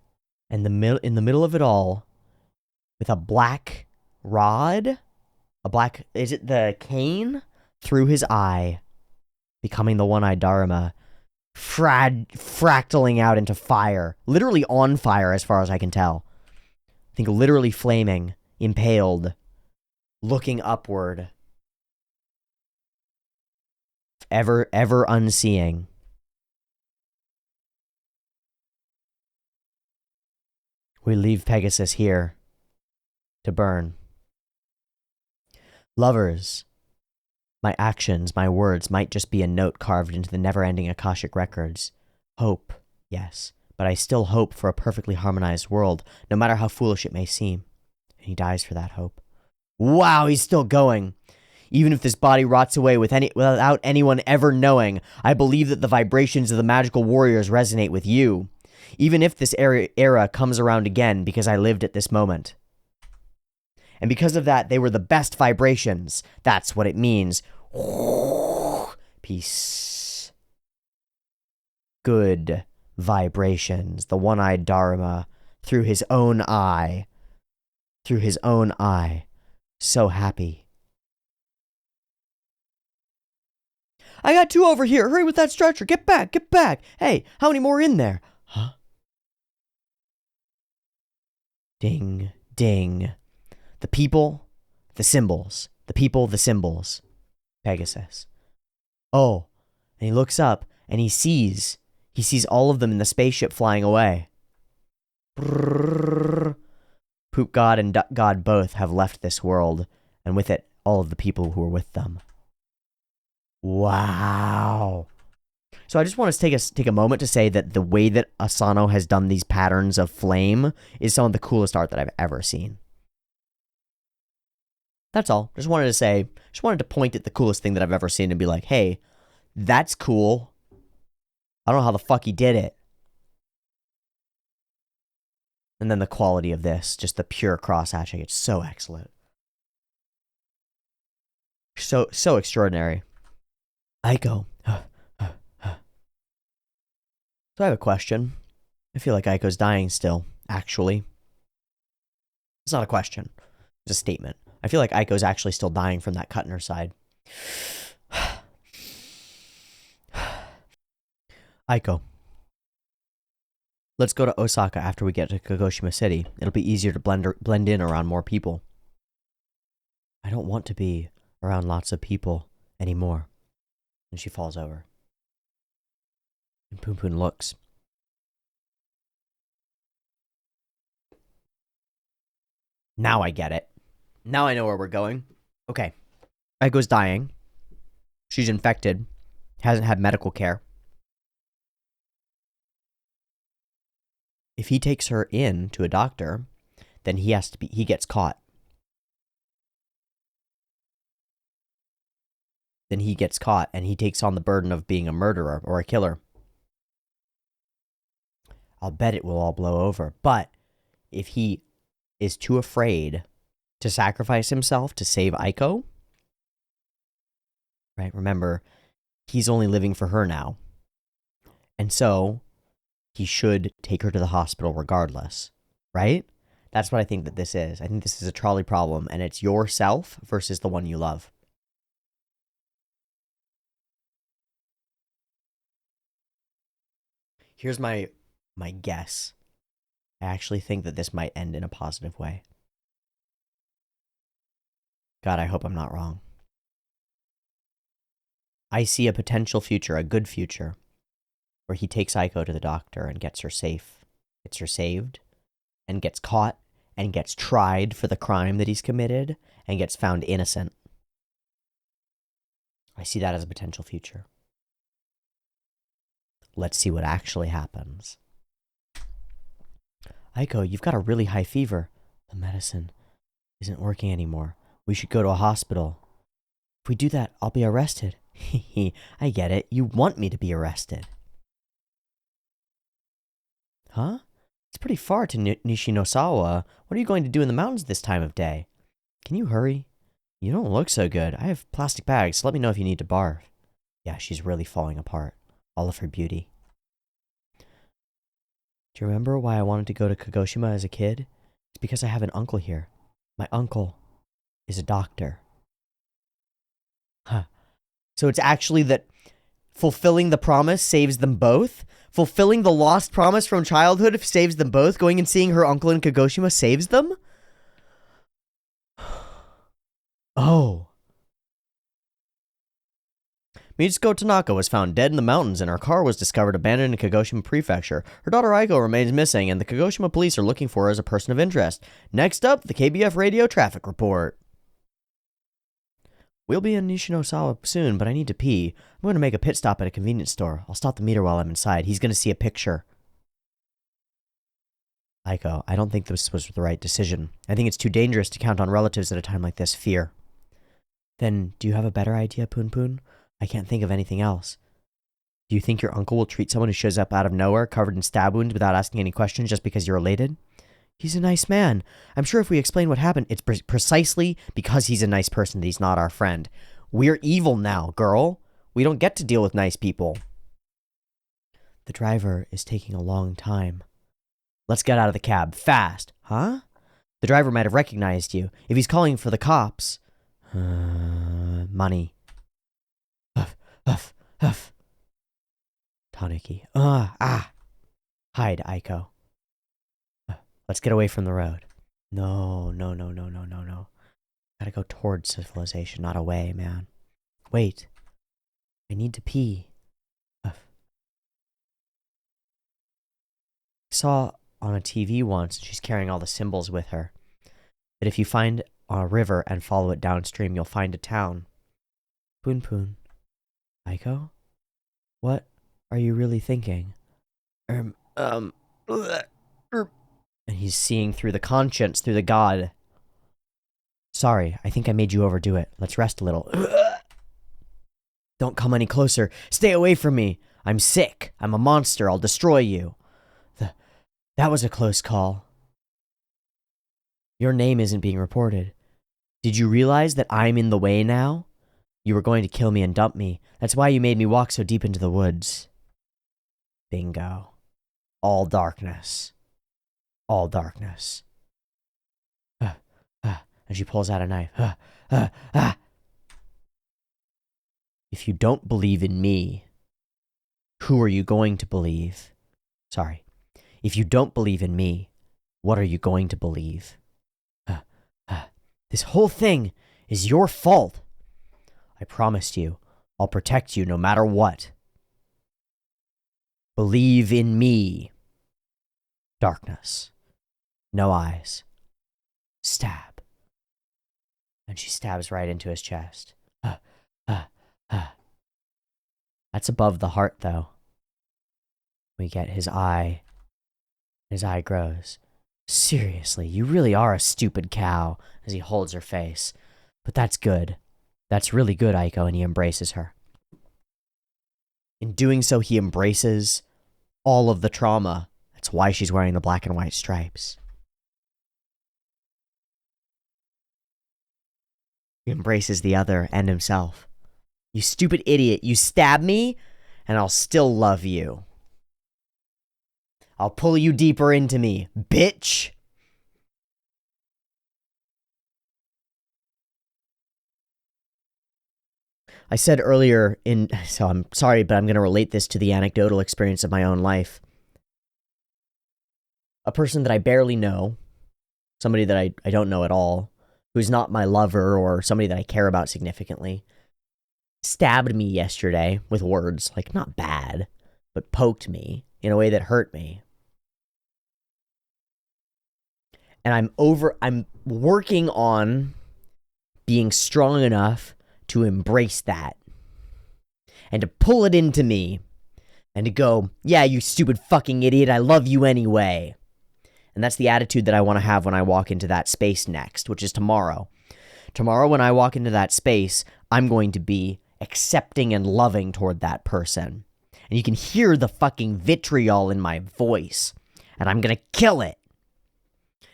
And in the middle of it all, with a black rod, is it the cane? Through his eye, becoming the one-eyed Dharma, fractaling out into fire. Literally on fire as far as I can tell. I think literally flaming, impaled, looking upward. Ever unseeing. We leave Pegasus here to burn. Lovers, my actions, my words might just be a note carved into the never-ending Akashic records. Hope, yes, but I still hope for a perfectly harmonized world, no matter how foolish it may seem. And he dies for that hope. Wow, he's still going. Even if this body rots away without anyone ever knowing, I believe that the vibrations of the magical warriors resonate with you. Even if this era comes around again, because I lived at this moment. And because of that, they were the best vibrations. That's what it means. Peace. Good vibrations. The one-eyed Dharma through his own eye. Through his own eye. So happy. I got 2 over here. Hurry with that stretcher. Get back. Get back. Hey, how many more in there? Huh? Ding, ding. The people, the symbols. The people, the symbols. Pegasus. Oh, and he looks up, and he sees all of them in the spaceship flying away. Brrr. Poop God and Duck God both have left this world, and with it, all of the people who were with them. Wow. So I just want to take a moment to say that the way that Asano has done these patterns of flame is some of the coolest art that I've ever seen. That's all. Just wanted to point at the coolest thing that I've ever seen and be like, hey, that's cool. I don't know how the fuck he did it. And then the quality of this, just the pure cross-hatching, it's so excellent. So extraordinary. Aiko. So I have a question. I feel like Aiko's dying still, actually. It's not a question. It's a statement. I feel like Aiko's actually still dying from that cut in her side. Aiko. Let's go to Osaka after we get to Kagoshima City. It'll be easier to blend in around more people. I don't want to be around lots of people anymore. And she falls over. And Punpun looks. Now I get it. Now I know where we're going. Okay. Aiko's dying. She's infected. Hasn't had medical care. If he takes her in to a doctor, then he gets caught. Then he gets caught and he takes on the burden of being a murderer or a killer. I'll bet it will all blow over. But if he is too afraid to sacrifice himself to save Aiko, right? Remember, he's only living for her now. And so he should take her to the hospital regardless, right? That's what I think that this is. I think this is a trolley problem, and it's yourself versus the one you love. Here's my guess. I actually think that this might end in a positive way. God, I hope I'm not wrong. I see a potential future, a good future, where he takes Aiko to the doctor and gets her safe, gets her saved, and gets caught, and gets tried for the crime that he's committed, and gets found innocent. I see that as a potential future. Let's see what actually happens. Aiko, you've got a really high fever. The medicine isn't working anymore. We should go to a hospital. If we do that, I'll be arrested. I get it. You want me to be arrested. Huh? It's pretty far to Nishinosawa. What are you going to do in the mountains this time of day? Can you hurry? You don't look so good. I have plastic bags, so let me know if you need to barf. Yeah, she's really falling apart. All of her beauty. Do you remember why I wanted to go to Kagoshima as a kid? It's because I have an uncle here. My uncle is a doctor. Huh. So it's actually that fulfilling the promise saves them both? Fulfilling the lost promise from childhood saves them both? Going and seeing her uncle in Kagoshima saves them? Oh. Mitsuko Tanaka was found dead in the mountains and her car was discovered abandoned in Kagoshima Prefecture. Her daughter Aiko remains missing and the Kagoshima police are looking for her as a person of interest. Next up, the KBF radio traffic report. We'll be in Nishinosawa soon, but I need to pee. I'm going to make a pit stop at a convenience store. I'll stop the meter while I'm inside. He's going to see a picture. Aiko, I don't think this was the right decision. I think it's too dangerous to count on relatives at a time like this. Fear. Then, do you have a better idea, Punpun? I can't think of anything else. Do you think your uncle will treat someone who shows up out of nowhere, covered in stab wounds, without asking any questions just because you're related? He's a nice man. I'm sure if we explain what happened, it's precisely because he's a nice person that he's not our friend. We're evil now, girl. We don't get to deal with nice people. The driver is taking a long time. Let's get out of the cab, fast. Huh? The driver might have recognized you. If he's calling for the cops... money. Huff, huff, huff. Tanuki. Hide, Aiko. Let's get away from the road. No. Gotta go towards civilization, not away, man. Wait. I need to pee. I saw on a TV once, she's carrying all the symbols with her, that if you find a river and follow it downstream, you'll find a town. Punpun. Aiko? What are you really thinking? And he's seeing through the conscience, through the god. Sorry, I think I made you overdo it. Let's rest a little. Don't come any closer. Stay away from me. I'm sick. I'm a monster. I'll destroy you. That was a close call. Your name isn't being reported. Did you realize that I'm in the way now? You were going to kill me and dump me. That's why you made me walk so deep into the woods. Bingo. All darkness. All darkness. And she pulls out a knife. If you don't believe in me, who are you going to believe? Sorry. If you don't believe in me, what are you going to believe? This whole thing is your fault. I promised you, I'll protect you no matter what. Believe in me. Darkness. No eyes. Stab. And she stabs right into his chest. That's above the heart, though. We get his eye. His eye grows. Seriously, you really are a stupid cow, as he holds her face. But that's good. That's really good, Aiko, and he embraces her. In doing so, he embraces all of the trauma. That's why she's wearing the black and white stripes. He embraces the other and himself. You stupid idiot, you stab me, and I'll still love you. I'll pull you deeper into me, bitch. I said earlier so I'm sorry, but I'm going to relate this to the anecdotal experience of my own life. A person that I barely know, somebody that I don't know at all, who's not my lover or somebody that I care about significantly, stabbed me yesterday with words, like not bad, but poked me in a way that hurt me. And I'm working on being strong enough to embrace that. And to pull it into me. And to go, yeah, you stupid fucking idiot, I love you anyway. And that's the attitude that I want to have when I walk into that space next, which is tomorrow. Tomorrow, when I walk into that space, I'm going to be accepting and loving toward that person. And you can hear the fucking vitriol in my voice. And I'm going to kill it.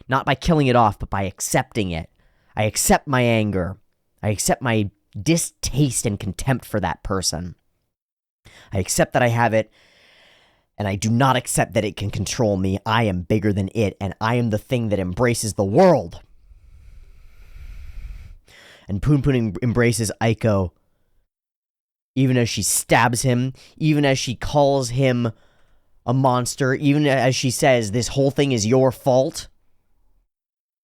Not by killing it off, but by accepting it. I accept my anger. I accept my distaste and contempt for that person. I accept that I have it, and I do not accept that it can control me. I am bigger than it, and I am the thing that embraces the world. And Punpun embraces Aiko, even as she stabs him, even as she calls him a monster, even as she says, this whole thing is your fault,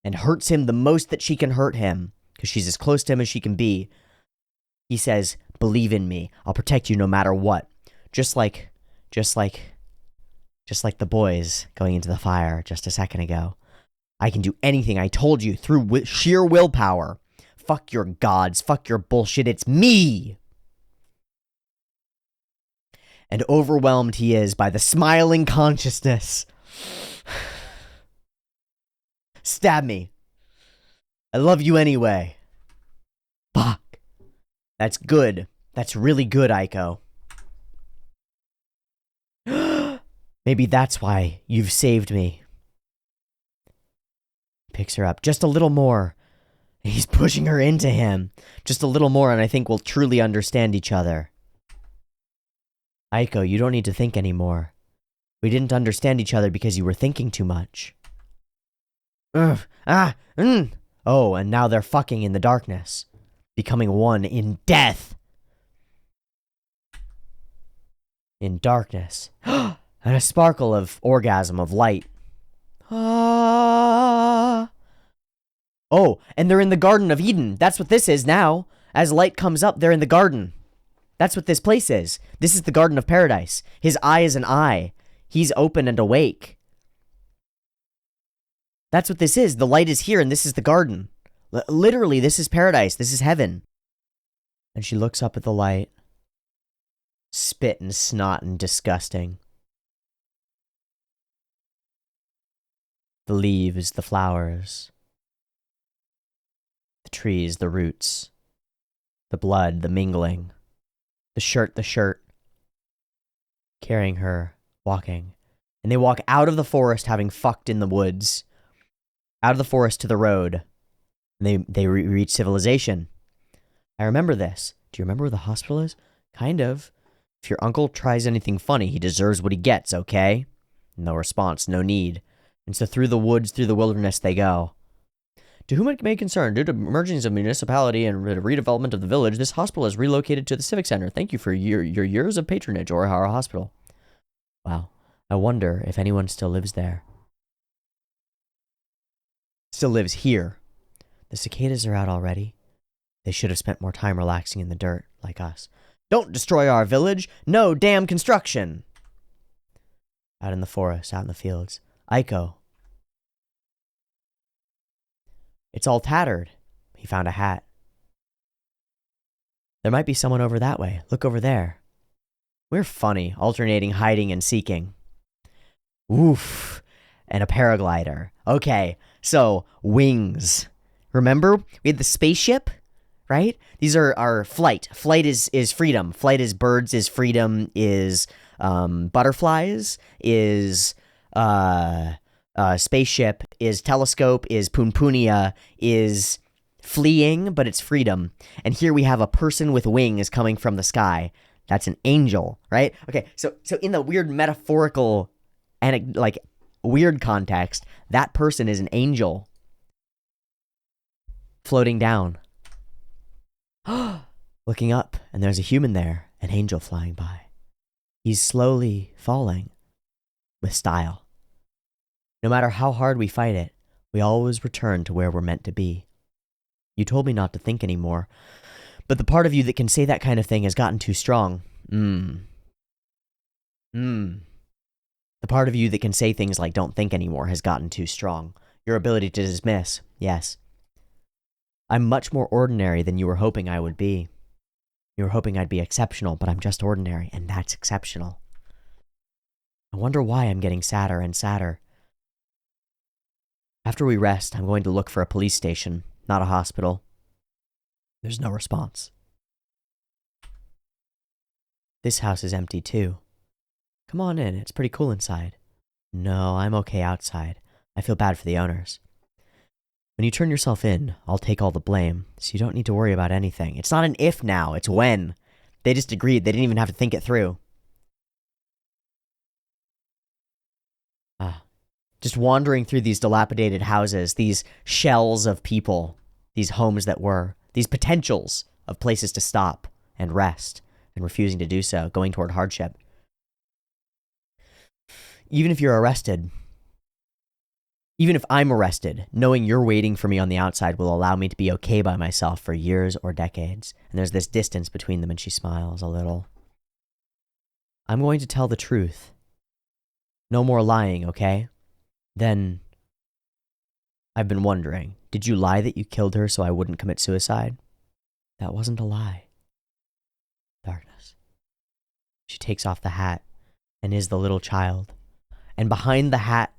and hurts him the most that she can hurt him, because she's as close to him as she can be. He says, believe in me. I'll protect you no matter what. Just like the boys going into the fire just a second ago. I can do anything, I told you, through sheer willpower. Fuck your gods, fuck your bullshit, it's me! And overwhelmed he is by the smiling consciousness. Stab me. I love you anyway. Fuck. That's good. That's really good, Aiko. Maybe that's why you've saved me. Picks her up. Just a little more. He's pushing her into him. Just a little more, and I think we'll truly understand each other. Aiko, you don't need to think anymore. We didn't understand each other because you were thinking too much. Oh, and now they're fucking in the darkness. Becoming one in death. In darkness. And a sparkle of orgasm, of light. Ah. Oh, and they're in the Garden of Eden. That's what this is now. As light comes up, they're in the garden. That's what this place is. This is the Garden of Paradise. His eye is an eye. He's open and awake. That's what this is. The light is here, and this is the garden. Literally, this is paradise. This is heaven. And she looks up at the light. Spit and snot and disgusting. The leaves, the flowers. The trees, the roots. The blood, the mingling. The shirt. Carrying her, walking. And they walk out of the forest having fucked in the woods. Out of the forest to the road. And they reach civilization. I remember this. Do you remember where the hospital is? Kind of. If your uncle tries anything funny, he deserves what he gets, okay? No response, no need. And so through the woods, through the wilderness they go. To whom it may concern, due to emergence of municipality and redevelopment of the village, this hospital is relocated to the Civic Center. Thank you for your years of patronage, Orihara Hospital. Wow. I wonder if anyone still lives there. Still lives here. The cicadas are out already. They should have spent more time relaxing in the dirt, like us. Don't destroy our village! No damn construction! Out in the forest, out in the fields. Aiko. It's all tattered. He found a hat. There might be someone over that way. Look over there. We're funny, alternating hiding and seeking. Oof. And a paraglider. Okay, so wings. Remember? We had the spaceship, right? These are our flight. Flight is freedom. Flight is birds, is freedom, is butterflies, is spaceship, is telescope, is Punpunia, is fleeing, but it's freedom. And here we have a person with wings coming from the sky. That's an angel, right? Okay, so in the weird metaphorical and like weird context, that person is an angel floating down. Looking up, and there's a human there, an angel flying by. He's slowly falling with style. No matter how hard we fight it, we always return to where we're meant to be. You told me not to think anymore, but the part of you that can say that kind of thing has gotten too strong. The part of you that can say things like don't think anymore has gotten too strong. Your ability to dismiss, yes. I'm much more ordinary than you were hoping I would be. You were hoping I'd be exceptional, but I'm just ordinary, and that's exceptional. I wonder why I'm getting sadder and sadder. After we rest, I'm going to look for a police station, not a hospital. There's no response. This house is empty too. Come on in, it's pretty cool inside. No, I'm okay outside. I feel bad for the owners. When you turn yourself in, I'll take all the blame, so you don't need to worry about anything. It's not an if now, it's when. They just agreed, they didn't even have to think it through. Just wandering through these dilapidated houses, these shells of people, these homes that were, these potentials of places to stop and rest, and refusing to do so, going toward hardship. Even if you're arrested, even if I'm arrested, knowing you're waiting for me on the outside will allow me to be okay by myself for years or decades. And there's this distance between them, and she smiles a little. I'm going to tell the truth. No more lying, okay? Then, I've been wondering, did you lie that you killed her so I wouldn't commit suicide? That wasn't a lie. Darkness. She takes off the hat and is the little child. And behind the hat,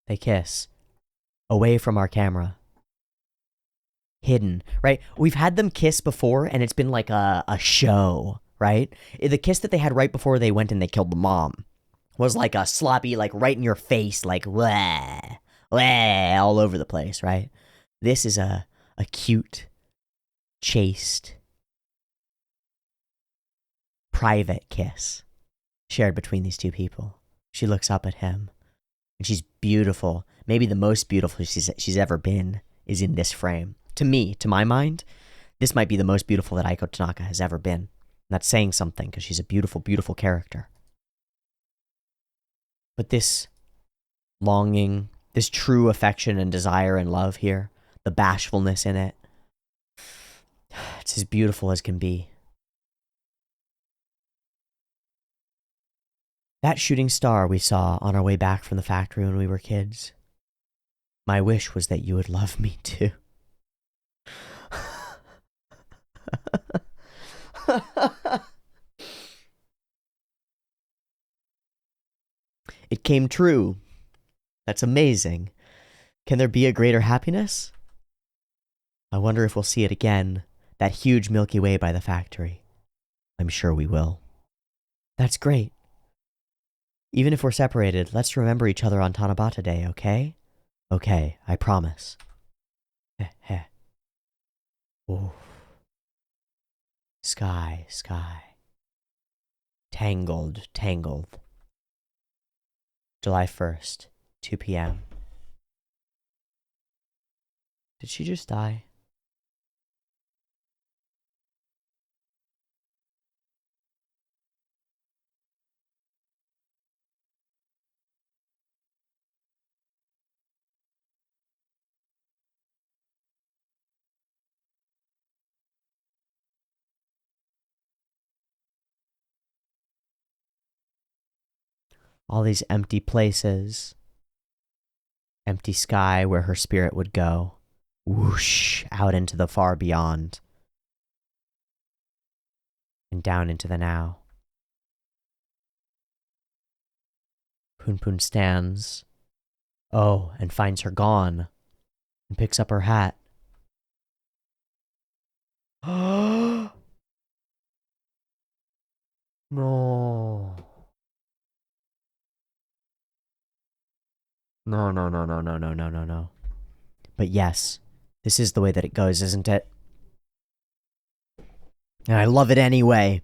they kiss. Away from our camera. Hidden, right? We've had them kiss before, and it's been like a show, right? The kiss that they had right before they went and they killed the mom was like a sloppy, like right in your face, like wah, wah, all over the place, right? This is a cute, chaste, private kiss shared between these two people. She looks up at him, and she's beautiful. Maybe the most beautiful she's ever been is in this frame. To me, to my mind, this might be the most beautiful that Aiko Tanaka has ever been. And that's saying something, because she's a beautiful, beautiful character. But this longing, this true affection and desire and love here, the bashfulness in it, it's as beautiful as can be. That shooting star we saw on our way back from the factory when we were kids, my wish was that you would love me too. It came true. That's amazing. Can there be a greater happiness? I wonder if we'll see it again, that huge Milky Way by the factory. I'm sure we will. That's great. Even if we're separated, let's remember each other on Tanabata Day, okay? Okay, I promise. Heh heh. Ooh. Sky, sky. Tangled, tangled. July 1st, 2 p.m. Did she just die? All these empty places. Empty sky where her spirit would go. Whoosh, out into the far beyond. And down into the now. Punpun stands. Oh, and finds her gone. And picks up her hat. No. No, no, no, no, no, no, no, no, no. But yes, this is the way that it goes, isn't it? And I love it anyway.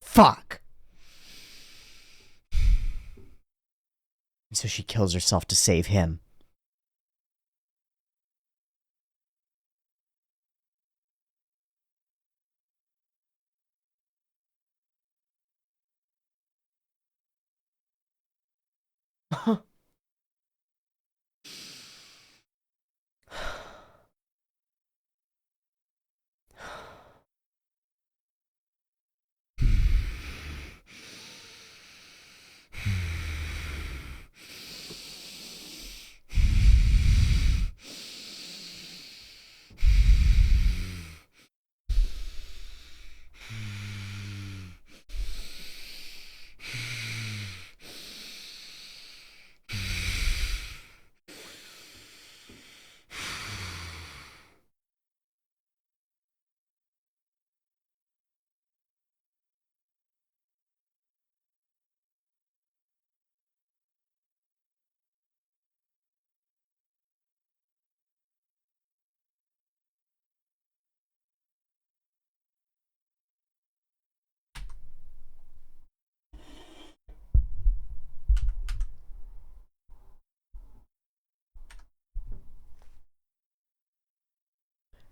Fuck! And so she kills herself to save him.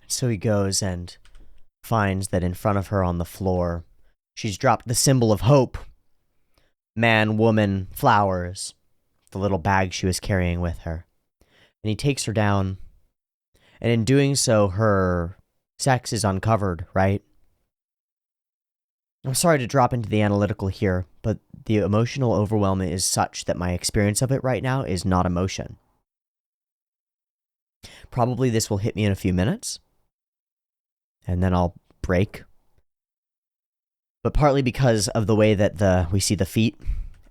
So he goes and finds that in front of her on the floor, she's dropped the symbol of hope. Man, woman, flowers. The little bag she was carrying with her. And he takes her down. And in doing so, her sex is uncovered, right? I'm sorry to drop into the analytical here, but the emotional overwhelm is such that my experience of it right now is not emotion. Probably this will hit me in a few minutes, and then I'll break. But partly because of the way that we see the feet,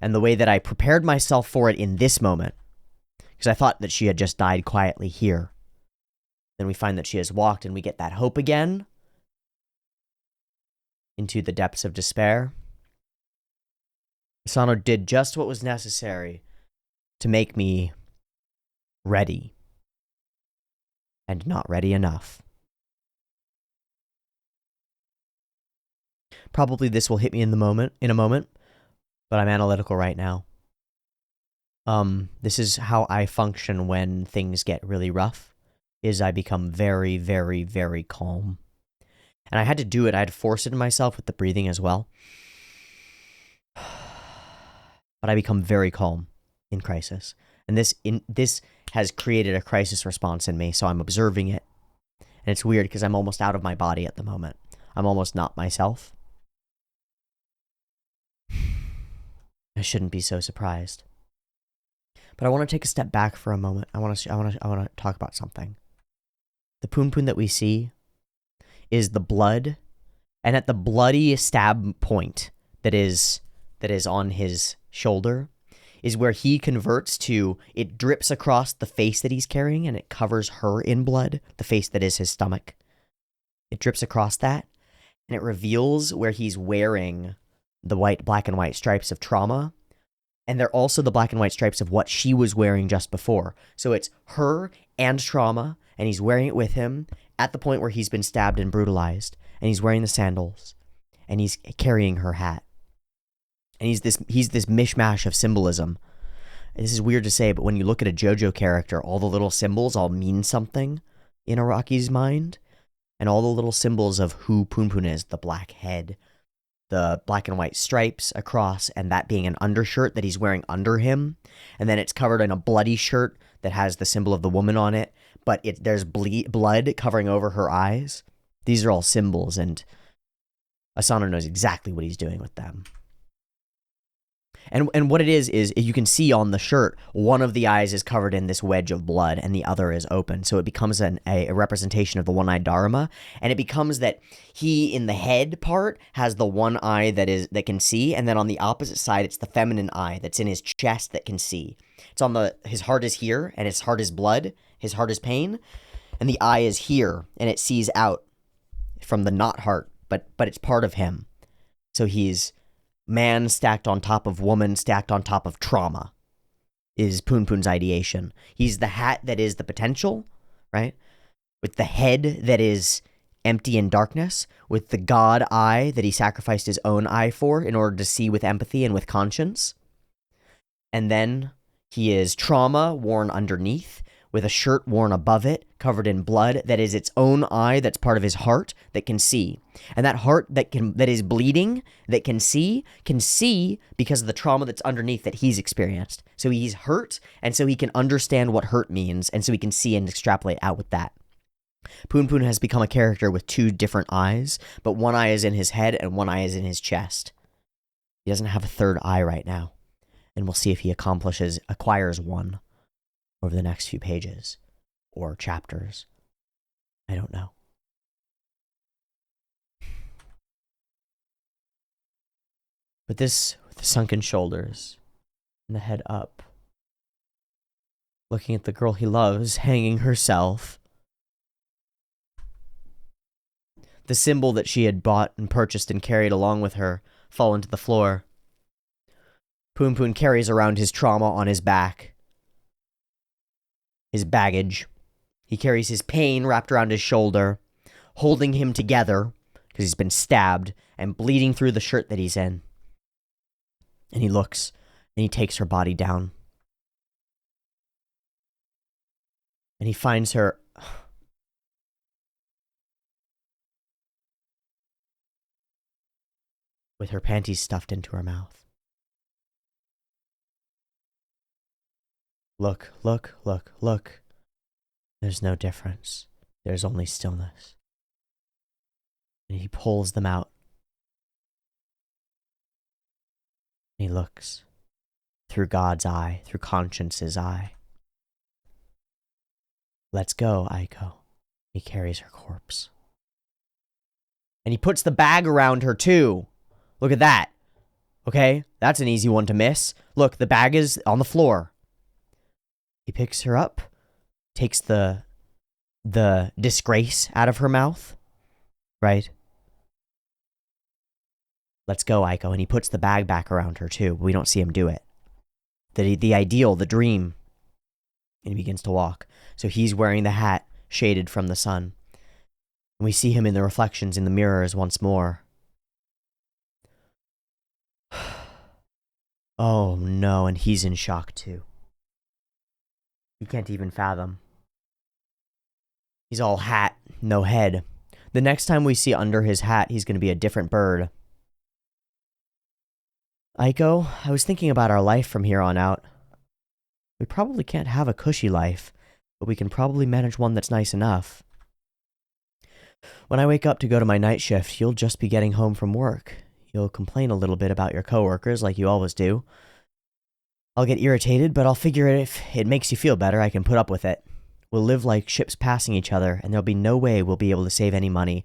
and the way that I prepared myself for it in this moment, because I thought that she had just died quietly here. Then we find that she has walked, and we get that hope again into the depths of despair. Asano did just what was necessary to make me ready, and not ready enough. Probably this will hit me in a moment, but I'm analytical right now. This is how I function when things get really rough, is I become very, very, very calm. And I had to do it. I had to force it in myself with the breathing as well. But I become very calm in crisis. And this has created a crisis response in me, so I'm observing it. And it's weird because I'm almost out of my body at the moment. I'm almost not myself. I shouldn't be so surprised. But I want to take a step back for a moment. I want to talk about something. The Punpun that we see is the blood, and at the bloody stab point that is on his shoulder is where he converts to, it drips across the face that he's carrying and it covers her in blood, the face that is his stomach. It drips across that and it reveals where he's wearing the black and white stripes of trauma. And they're also the black and white stripes of what she was wearing just before. So it's her and trauma, and he's wearing it with him at the point where he's been stabbed and brutalized. And he's wearing the sandals, and he's carrying her hat. And he's this mishmash of symbolism. And this is weird to say, but when you look at a JoJo character, all the little symbols all mean something in Araki's mind. And all the little symbols of who Punpun is, the black head, the black and white stripes across, and that being an undershirt that he's wearing under him. And then it's covered in a bloody shirt that has the symbol of the woman on it, but there's blood covering over her eyes. These are all symbols, and Asano knows exactly what he's doing with them. And what it is you can see on the shirt, one of the eyes is covered in this wedge of blood and the other is open. So it becomes a representation of the one-eyed Dharma. And it becomes that he, in the head part, has the one eye that can see. And then on the opposite side, it's the feminine eye that's in his chest that can see. It's on his heart is here, and his heart is blood. His heart is pain. And the eye is here, and it sees out from the not heart, but it's part of him. So he's man stacked on top of woman stacked on top of trauma is Punpun's ideation. He's the hat that is the potential, right? With the head that is empty in darkness, with the God eye that he sacrificed his own eye for in order to see with empathy and with conscience. And then he is trauma worn underneath, with a shirt worn above it, covered in blood, that is its own eye, that's part of his heart, that can see. And that heart that is bleeding, that can see because of the trauma that's underneath that he's experienced. So he's hurt, and so he can understand what hurt means, and so he can see and extrapolate out with that. Punpun has become a character with two different eyes, but one eye is in his head and one eye is in his chest. He doesn't have a third eye right now, and we'll see if he acquires one over the next few pages or chapters. I don't know. But this, with the sunken shoulders and the head up, looking at the girl he loves hanging herself, the symbol that she had bought and purchased and carried along with her fall into the floor. Punpun carries around his trauma on his back, his baggage. He carries his pain wrapped around his shoulder, holding him together because he's been stabbed and bleeding through the shirt that he's in. And he looks, and he takes her body down. And he finds her with her panties stuffed into her mouth. Look, look, look, look. There's no difference. There's only stillness. And he pulls them out. And he looks through God's eye, through conscience's eye. Let's go, Aiko. He carries her corpse. And he puts the bag around her too. Look at that. Okay, that's an easy one to miss. Look, the bag is on the floor. He picks her up, takes the disgrace out of her mouth, right? Let's go, Aiko. And he puts the bag back around her too. We don't see him do it. The ideal, the dream. And he begins to walk. So he's wearing the hat shaded from the sun. And we see him in the reflections in the mirrors once more. Oh no, and he's in shock too. He can't even fathom. He's all hat, no head. The next time we see under his hat, he's going to be a different bird. Aiko, I was thinking about our life from here on out. We probably can't have a cushy life, but we can probably manage one that's nice enough. When I wake up to go to my night shift, you'll just be getting home from work. You'll complain a little bit about your coworkers like you always do. I'll get irritated, but I'll figure if it makes you feel better, I can put up with it. We'll live like ships passing each other, and there'll be no way we'll be able to save any money.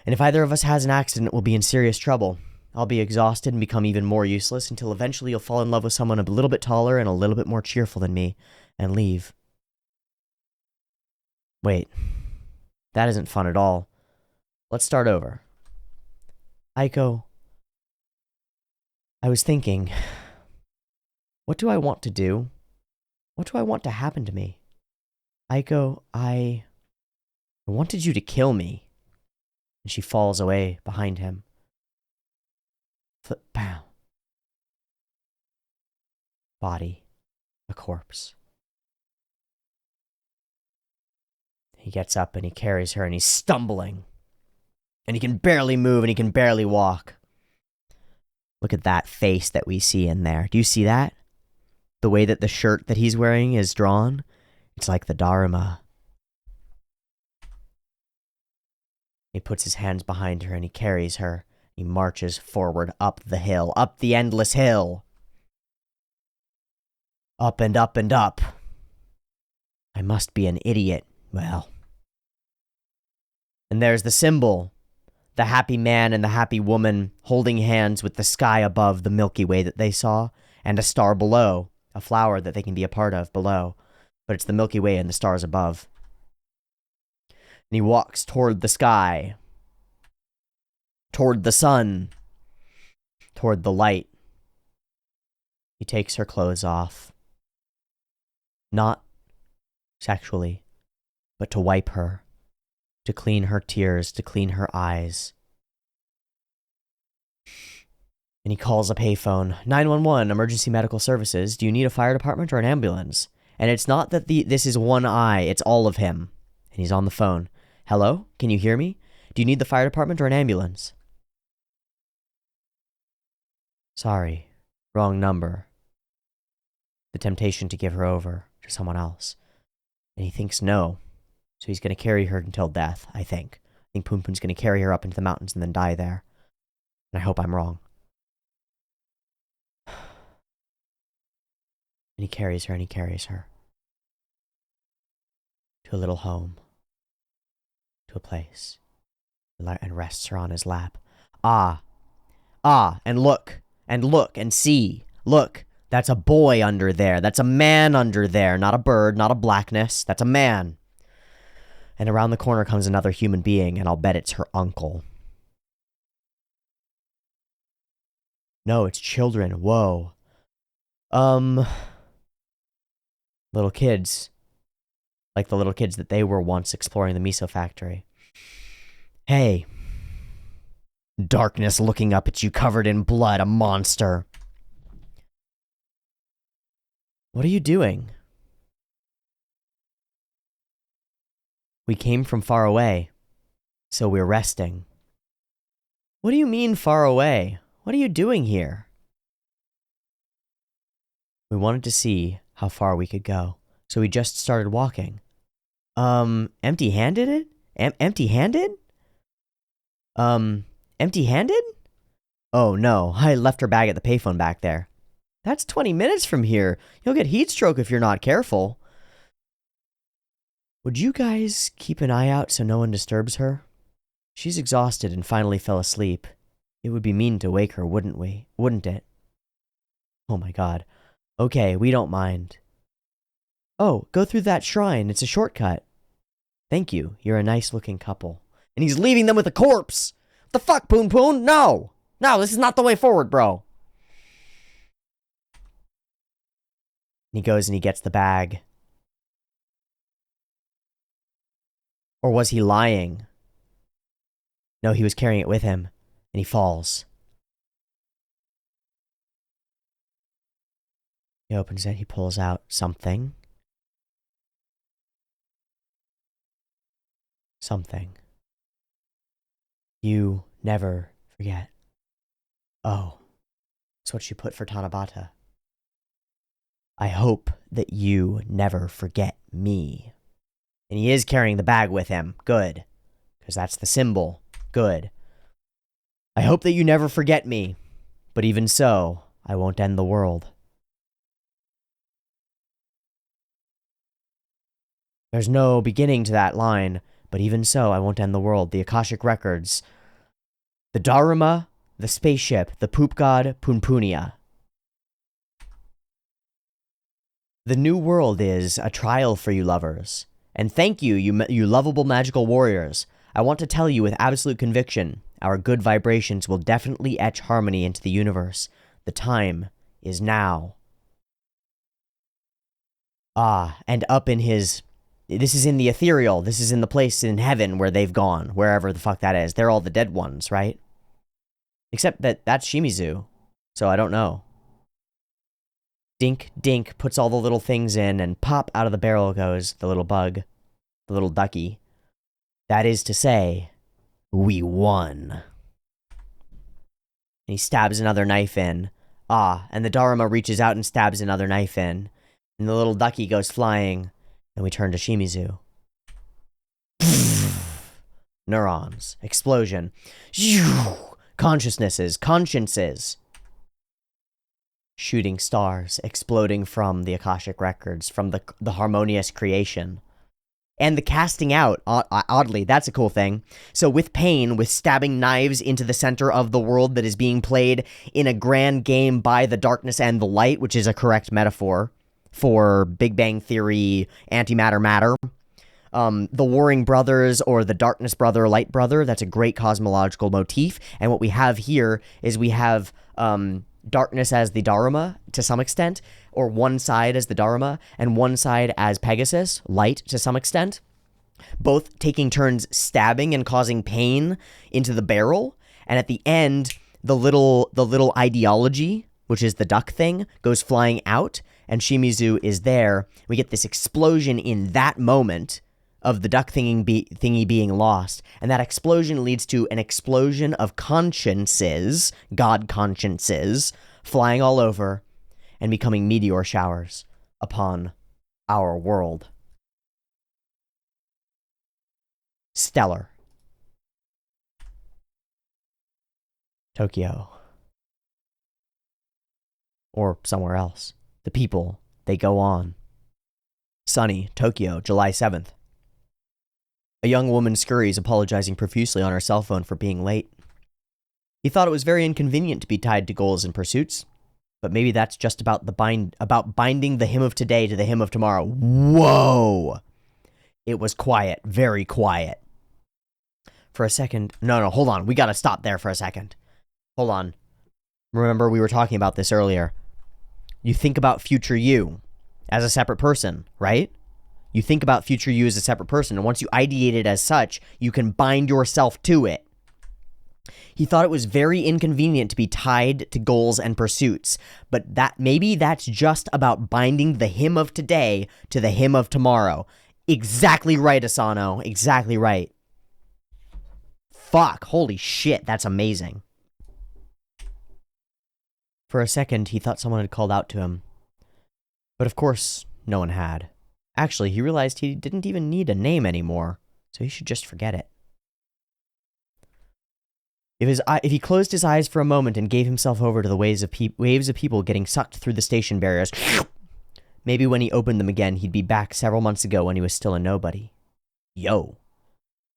And if either of us has an accident, we'll be in serious trouble. I'll be exhausted and become even more useless until eventually you'll fall in love with someone a little bit taller and a little bit more cheerful than me, and leave. Wait, that isn't fun at all. Let's start over. Aiko, I was thinking, what do I want to do? What do I want to happen to me? Aiko, I wanted you to kill me. And she falls away behind him. Flip, pow. Body, a corpse. He gets up and he carries her and he's stumbling. And he can barely move and he can barely walk. Look at that face that we see in there. Do you see that? The way that the shirt that he's wearing is drawn? It's like the Dharma. He puts his hands behind her and he carries her. He marches forward up the hill, up the endless hill. Up and up and up. I must be an idiot. Well. And there's the symbol. The happy man and the happy woman holding hands with the sky above the Milky Way that they saw, and a star below, a flower that they can be a part of below. But it's the Milky Way and the stars above. And he walks toward the sky, toward the sun, toward the light. He takes her clothes off. Not sexually, but to wipe her, to clean her tears, to clean her eyes. And he calls a payphone. 911, emergency medical services. Do you need a fire department or an ambulance? And it's not that this is one eye, it's all of him. And he's on the phone. Hello? Can you hear me? Do you need the fire department or an ambulance? Sorry, wrong number. The temptation to give her over to someone else. And he thinks no. So he's going to carry her until death, I think. I think Punpun's going to carry her up into the mountains and then die there. And I hope I'm wrong. And he carries her and he carries her. To a little home. To a place. And rests her on his lap. Ah, and look, and see. Look, that's a boy under there. That's a man under there. Not a bird, not a blackness. That's a man. And around the corner comes another human being, and I'll bet it's her uncle. No, it's children. Whoa. Little kids. Like the little kids that they were once exploring the miso factory. Hey. Darkness looking up at you covered in blood, a monster. What are you doing? We came from far away, so we're resting. What do you mean far away? What are you doing here? We wanted to see how far we could go, so we just started walking. Empty-handed? Empty-handed? Empty-handed? Oh no, I left her bag at the payphone back there. That's 20 minutes from here. You'll get heat stroke if you're not careful. Would you guys keep an eye out so no one disturbs her? She's exhausted and finally fell asleep. It would be mean to wake her, wouldn't we? Wouldn't it? Oh my god. Okay, we don't mind. Oh, go through that shrine. It's a shortcut. Thank you. You're a nice-looking couple. And he's leaving them with a corpse! What the fuck, Punpun? No! No, this is not the way forward, bro. And he goes and he gets the bag. Or was he lying? No, he was carrying it with him. And he falls. He opens it. He pulls out something. Something. You never forget. Oh. That's what she put for Tanabata. I hope that you never forget me. And he is carrying the bag with him. Good. Because that's the symbol. Good. I hope that you never forget me. But even so, I won't end the world. There's no beginning to that line, but even so, I won't end the world. The Akashic Records. The Dharma, the spaceship, the poop god, Punpunia. The new world is a trial for you lovers. And thank you, you lovable magical warriors. I want to tell you with absolute conviction, our good vibrations will definitely etch harmony into the universe. The time is now. Ah, and up in his... This is in the ethereal. This is in the place in heaven where they've gone. Wherever the fuck that is. They're all the dead ones, right? Except that that's Shimizu. So I don't know. Dink, dink, puts all the little things in, and pop, out of the barrel goes the little bug. The little ducky. That is to say, we won. And he stabs another knife in. Ah, and the Dharma reaches out and stabs another knife in. And the little ducky goes flying. And we turn to Shimizu. Neurons. Explosion. Consciousnesses. Consciences. Shooting stars. Exploding from the Akashic Records. From the harmonious creation. And the casting out. Oddly, that's a cool thing. So with pain, with stabbing knives into the center of the world that is being played in a grand game by the darkness and the light, which is a correct metaphor for Big Bang Theory, antimatter matter. The Warring Brothers or the Darkness Brother, Light Brother, that's a great cosmological motif. And what we have here is we have darkness as the Dharma to some extent, or one side as the Dharma, and one side as Pegasus, light to some extent. Both taking turns stabbing and causing pain into the barrel. And at the end, the little ideology, which is the duck thing, goes flying out. And Shimizu is there. We get this explosion in that moment of the duck thingy being lost. And that explosion leads to an explosion of consciences, god consciences, flying all over and becoming meteor showers upon our world. Stellar. Tokyo. Or somewhere else. The people, they go on. Sunny, Tokyo, July 7th. A young woman scurries, apologizing profusely on her cell phone for being late. He thought it was very inconvenient to be tied to goals and pursuits, but maybe that's just about binding the him of today to the him of tomorrow. Whoa! It was quiet, very quiet. For a second, no, hold on, we gotta stop there for a second. Hold on. Remember, we were talking about this earlier. You think about future you as a separate person, right? You think about future you as a separate person, and once you ideate it as such, you can bind yourself to it. He thought it was very inconvenient to be tied to goals and pursuits, but maybe that's just about binding the him of today to the him of tomorrow. Exactly right, Asano. Exactly right. Fuck, holy shit, that's amazing. For a second, he thought someone had called out to him. But of course, no one had. Actually, he realized he didn't even need a name anymore, so he should just forget it. If he closed his eyes for a moment and gave himself over to the waves of people getting sucked through the station barriers, maybe when he opened them again, he'd be back several months ago when he was still a nobody. Yo.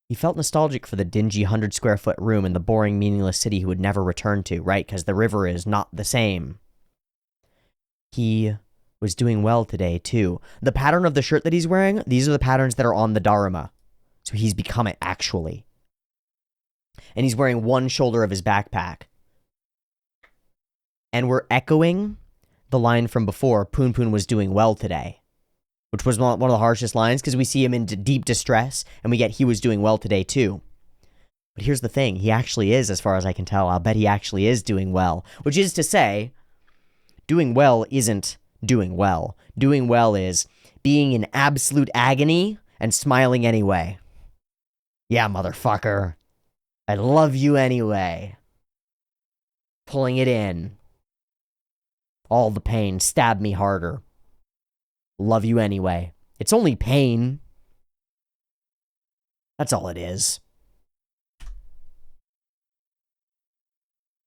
He felt nostalgic for the dingy 100-square-foot room in the boring, meaningless city he would never return to, right? Because the river is not the same. He was doing well today, too. The pattern of the shirt that he's wearing, these are the patterns that are on the Dharma. So he's become it, actually. And he's wearing one shoulder of his backpack. And we're echoing the line from before, Punpun was doing well today. Which was one of the harshest lines, because we see him in deep distress, and we get he was doing well today, too. But here's the thing, he actually is, as far as I can tell. I'll bet he actually is doing well. Which is to say, doing well isn't doing well. Doing well is being in absolute agony and smiling anyway. Yeah, motherfucker. I love you anyway. Pulling it in. All the pain. Stab me harder. Love you anyway. It's only pain. That's all it is.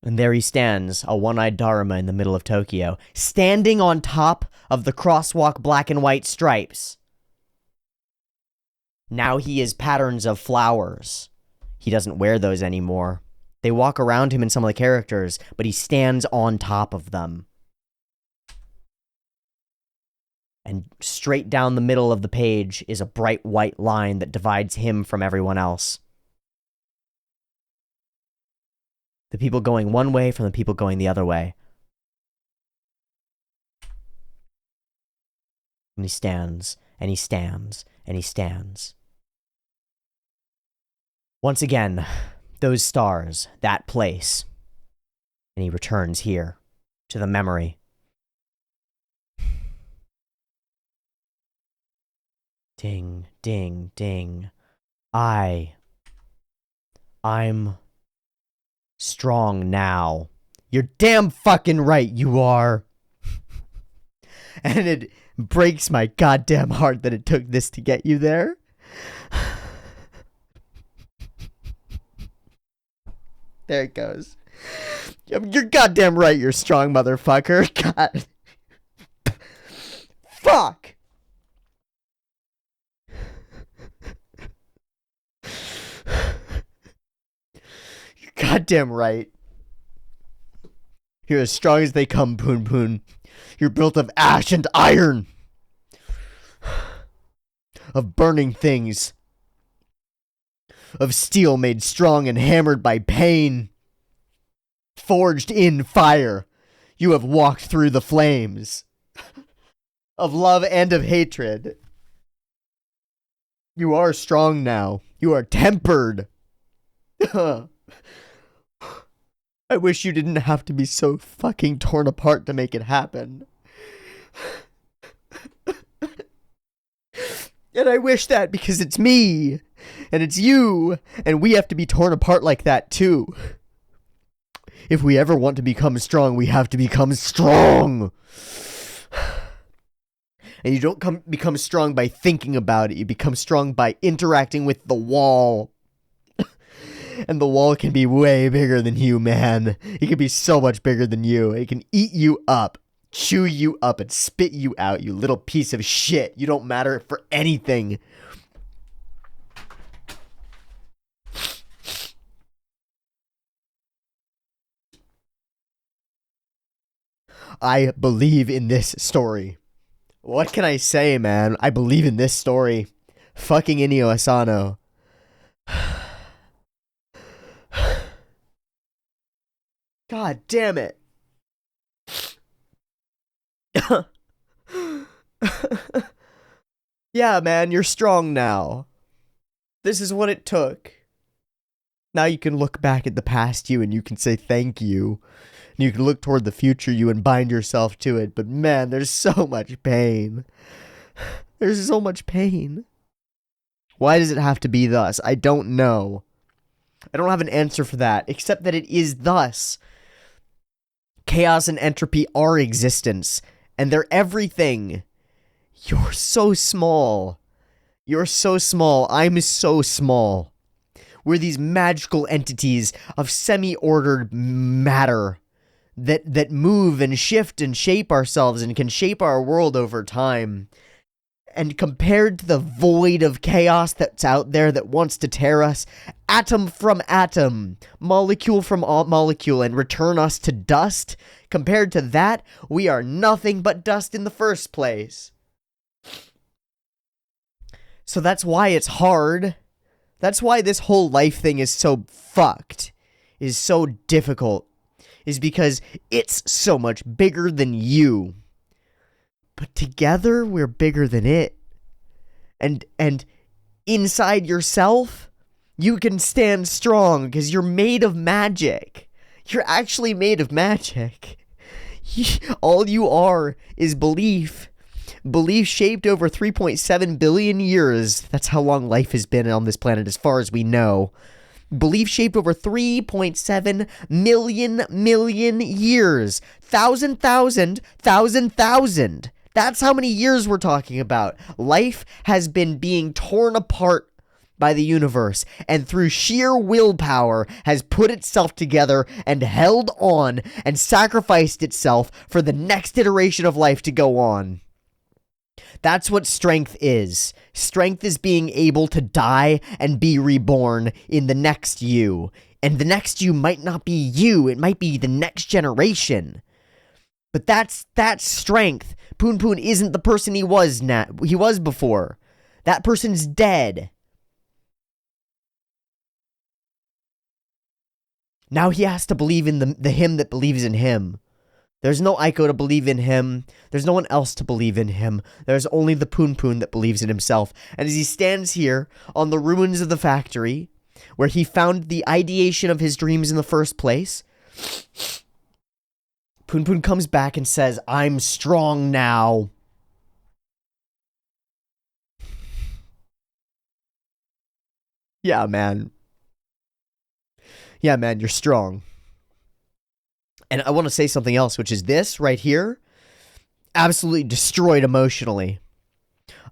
And there he stands, a one-eyed Dharma in the middle of Tokyo, standing on top of the crosswalk black and white stripes. Now he is patterns of flowers. He doesn't wear those anymore. They walk around him in some of the characters, but he stands on top of them. And straight down the middle of the page is a bright white line that divides him from everyone else. The people going one way from the people going the other way. And he stands, and he stands, and he stands. Once again, those stars, that place. And he returns here, to the memory. Ding, ding, ding. I'm strong now. You're damn fucking right you are. And it breaks my goddamn heart that it took this to get you there. There it goes. You're goddamn right you're strong, motherfucker. God. Fuck. Goddamn right. You're as strong as they come, Punpun. You're built of ash and iron. Of burning things. Of steel made strong and hammered by pain. Forged in fire. You have walked through the flames. Of love and of hatred. You are strong now. You are tempered. I wish you didn't have to be so fucking torn apart to make it happen. And I wish that because it's me, and it's you, and we have to be torn apart like that too. If we ever want to become strong, we have to become strong. And you don't become strong by thinking about it, you become strong by interacting with the wall. And the wall can be way bigger than you, man. It can be so much bigger than you. It can eat you up, chew you up, and spit you out, you little piece of shit. You don't matter for anything. I believe in this story. What can I say, man? I believe in this story. Fucking Inio Asano. God damn it. Yeah, man, you're strong now. This is what it took. Now you can look back at the past you and you can say thank you. And you can look toward the future you and bind yourself to it. But man, there's so much pain. There's so much pain. Why does it have to be thus? I don't know. I don't have an answer for that, except that it is thus. Chaos and entropy are existence, and they're everything. You're so small. You're so small. I'm so small. We're these magical entities of semi-ordered matter that move and shift and shape ourselves and can shape our world over time. And compared to the void of chaos that's out there that wants to tear us atom from atom, molecule from molecule, and return us to dust, compared to that, we are nothing but dust in the first place. So that's why it's hard. That's why this whole life thing is so fucked, is so difficult, is because it's so much bigger than you. But together, we're bigger than it. And inside yourself, you can stand strong because you're made of magic. You're actually made of magic. All you are is belief. Belief shaped over 3.7 billion years. That's how long life has been on this planet as far as we know. Belief shaped over 3.7 million years. Thousand. That's how many years we're talking about. Life has been being torn apart by the universe, and through sheer willpower has put itself together and held on and sacrificed itself for the next iteration of life to go on. That's what strength is. Strength is being able to die and be reborn in the next you. And the next you might not be you, it might be the next generation. But that's strength. Punpun isn't the person he was before. That person's dead. Now he has to believe in the him that believes in him. There's no Aiko to believe in him. There's no one else to believe in him. There's only the Punpun that believes in himself. And as he stands here on the ruins of the factory, where he found the ideation of his dreams in the first place, Punpun comes back and says, I'm strong now. Yeah, man. Yeah, man, you're strong. And I want to say something else, which is this right here. Absolutely destroyed emotionally.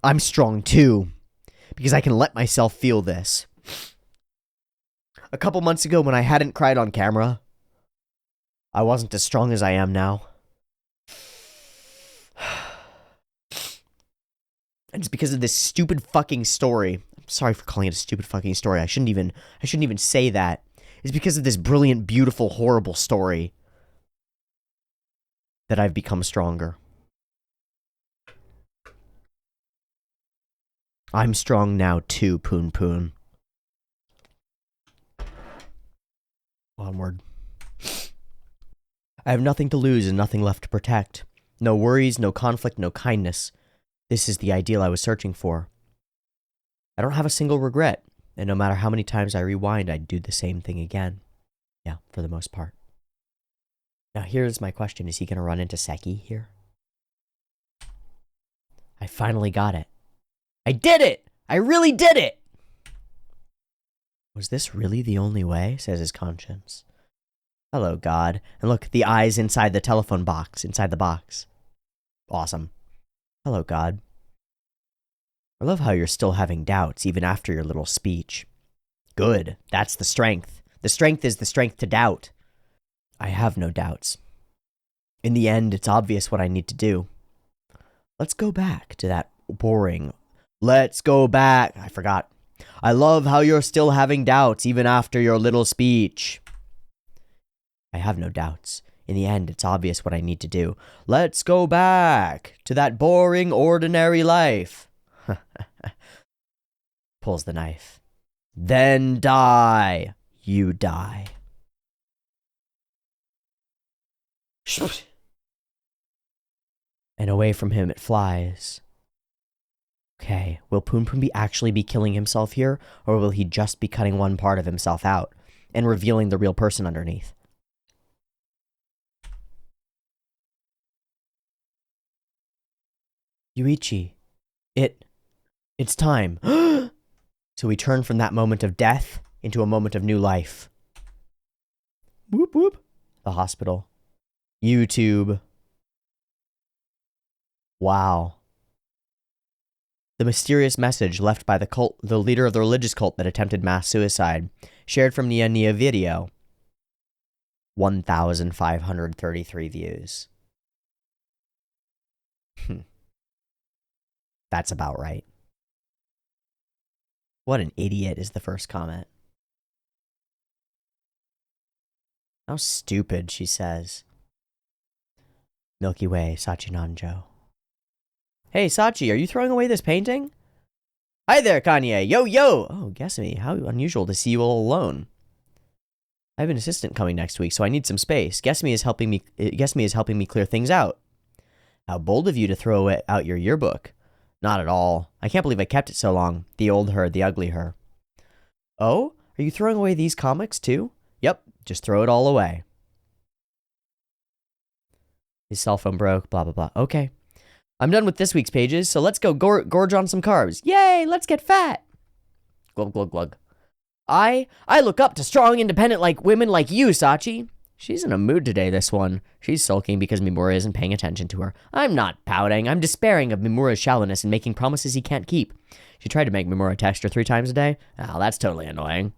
I'm strong too, because I can let myself feel this. A couple months ago when I hadn't cried on camera, I wasn't as strong as I am now. And it's because of this stupid fucking story. I'm sorry for calling it a stupid fucking story. I shouldn't even say that. It's because of this brilliant, beautiful, horrible story that I've become stronger. I'm strong now too, Punpun. Onward. I have nothing to lose and nothing left to protect. No worries, no conflict, no kindness. This is the ideal I was searching for. I don't have a single regret, and no matter how many times I rewind, I'd do the same thing again. Yeah, for the most part. Now here's my question. Is he going to run into Seki here? I finally got it. I did it! I really did it! Was this really the only way? Says his conscience. Hello, God. And look, the eyes inside the telephone box, inside the box. Awesome. Hello, God. I love how you're still having doubts, even after your little speech. Good. That's the strength. The strength is the strength to doubt. I have no doubts. In the end, it's obvious what I need to do. Let's go back to that boring... Let's go back. I forgot. I love how you're still having doubts, even after your little speech. I have no doubts. In the end, it's obvious what I need to do. Let's go back to that boring, ordinary life. Pulls the knife. Then die. You die. And away from him it flies. Okay, will Punpun actually be killing himself here, or will he just be cutting one part of himself out and revealing the real person underneath? Yuichi, it's time. So we turn from that moment of death into a moment of new life. Whoop whoop. The hospital. YouTube. Wow. The mysterious message left by the leader of the religious cult that attempted mass suicide, shared from Nia Nia video. 1,533 views. That's about right. What an idiot is the first comment. How stupid, she says. Milky Way, Sachinanjo. Hey, Sachi, are you throwing away this painting? Hi there, Kanye. Yo, yo. Oh, guess me. How unusual to see you all alone. I have an assistant coming next week, so I need some space. Guess me is helping me clear things out. How bold of you to throw out your yearbook. Not at all. I can't believe I kept it so long. The old her, the ugly her. Oh? Are you throwing away these comics, too? Yep, just throw it all away. His cell phone broke, blah, blah, blah. Okay. I'm done with this week's pages, so let's go gorge on some carbs. Yay, let's get fat. Glug, glug, glug. I look up to strong, independent women like you, Sachi. She's in a mood today, this one. She's sulking because Mimura isn't paying attention to her. I'm not pouting. I'm despairing of Mimura's shallowness and making promises he can't keep. She tried to make Mimura text her 3 times a day. Oh, that's totally annoying.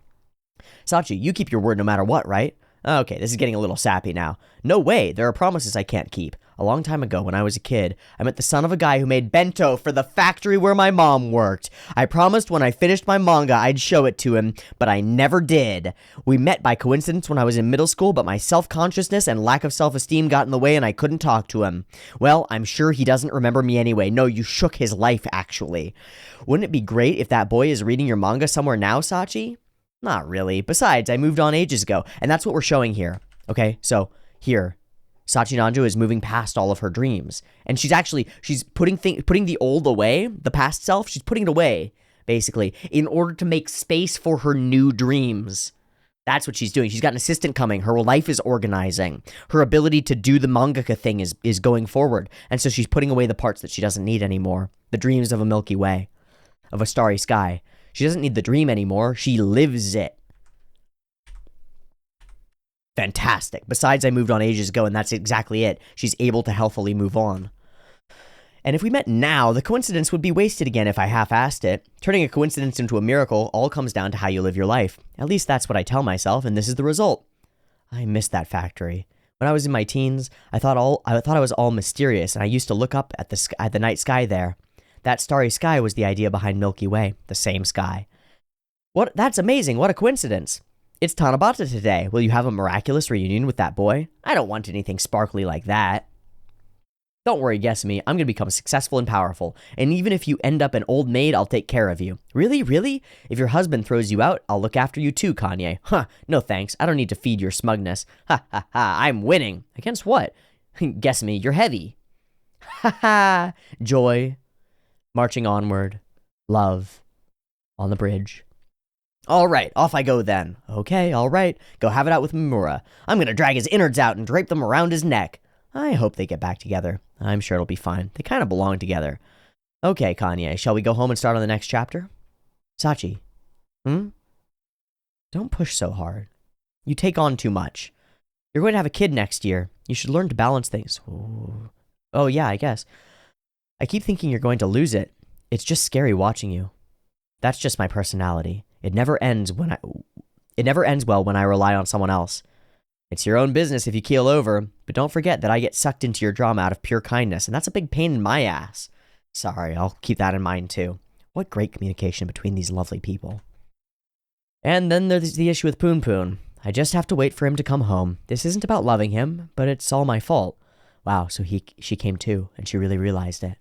Sachi, you keep your word no matter what, right? Okay, this is getting a little sappy now. No way, there are promises I can't keep. A long time ago, when I was a kid, I met the son of a guy who made bento for the factory where my mom worked. I promised when I finished my manga I'd show it to him, but I never did. We met by coincidence when I was in middle school, but my self-consciousness and lack of self-esteem got in the way and I couldn't talk to him. Well, I'm sure he doesn't remember me anyway. No, you shook his life, actually. Wouldn't it be great if that boy is reading your manga somewhere now, Sachi? Not really. Besides, I moved on ages ago, and that's what we're showing here. Okay, so here, Sachinanjo is moving past all of her dreams, and she's putting the old away, the past self. She's putting it away, basically, in order to make space for her new dreams. That's what she's doing. She's got an assistant coming. Her life is organizing. Her ability to do the mangaka thing is going forward, and so she's putting away the parts that she doesn't need anymore. The dreams of a Milky Way, of a starry sky. She doesn't need the dream anymore. She lives it. Fantastic. Besides, I moved on ages ago, and that's exactly it. She's able to healthily move on. And if we met now, the coincidence would be wasted again if I half-assed it. Turning a coincidence into a miracle all comes down to how you live your life. At least that's what I tell myself, and this is the result. I miss that factory. When I was in my teens, I thought I was all mysterious, and I used to look up at the night sky there. That starry sky was the idea behind Milky Way, the same sky. What? That's amazing. What a coincidence. It's Tanabata today. Will you have a miraculous reunion with that boy? I don't want anything sparkly like that. Don't worry, guess me. I'm going to become successful and powerful. And even if you end up an old maid, I'll take care of you. Really? Really? If your husband throws you out, I'll look after you too, Kanye. Huh. No thanks. I don't need to feed your smugness. Ha ha ha. I'm winning. Against what? Guess me. You're heavy. Ha ha. Joy. Marching onward. Love. On the bridge. All right, off I go then. Okay, all right. Go have it out with Mimura. I'm going to drag his innards out and drape them around his neck. I hope they get back together. I'm sure it'll be fine. They kind of belong together. Okay, Kanye, shall we go home and start on the next chapter? Sachi. Don't push so hard. You take on too much. You're going to have a kid next year. You should learn to balance things. Ooh. Oh, yeah, I guess. I keep thinking you're going to lose it. It's just scary watching you. That's just my personality. It never ends well when I rely on someone else. It's your own business if you keel over, but don't forget that I get sucked into your drama out of pure kindness, and that's a big pain in my ass. Sorry, I'll keep that in mind too. What great communication between these lovely people. And then there's the issue with Punpun. I just have to wait for him to come home. This isn't about loving him, but it's all my fault. Wow, so she came too, and she really realized it.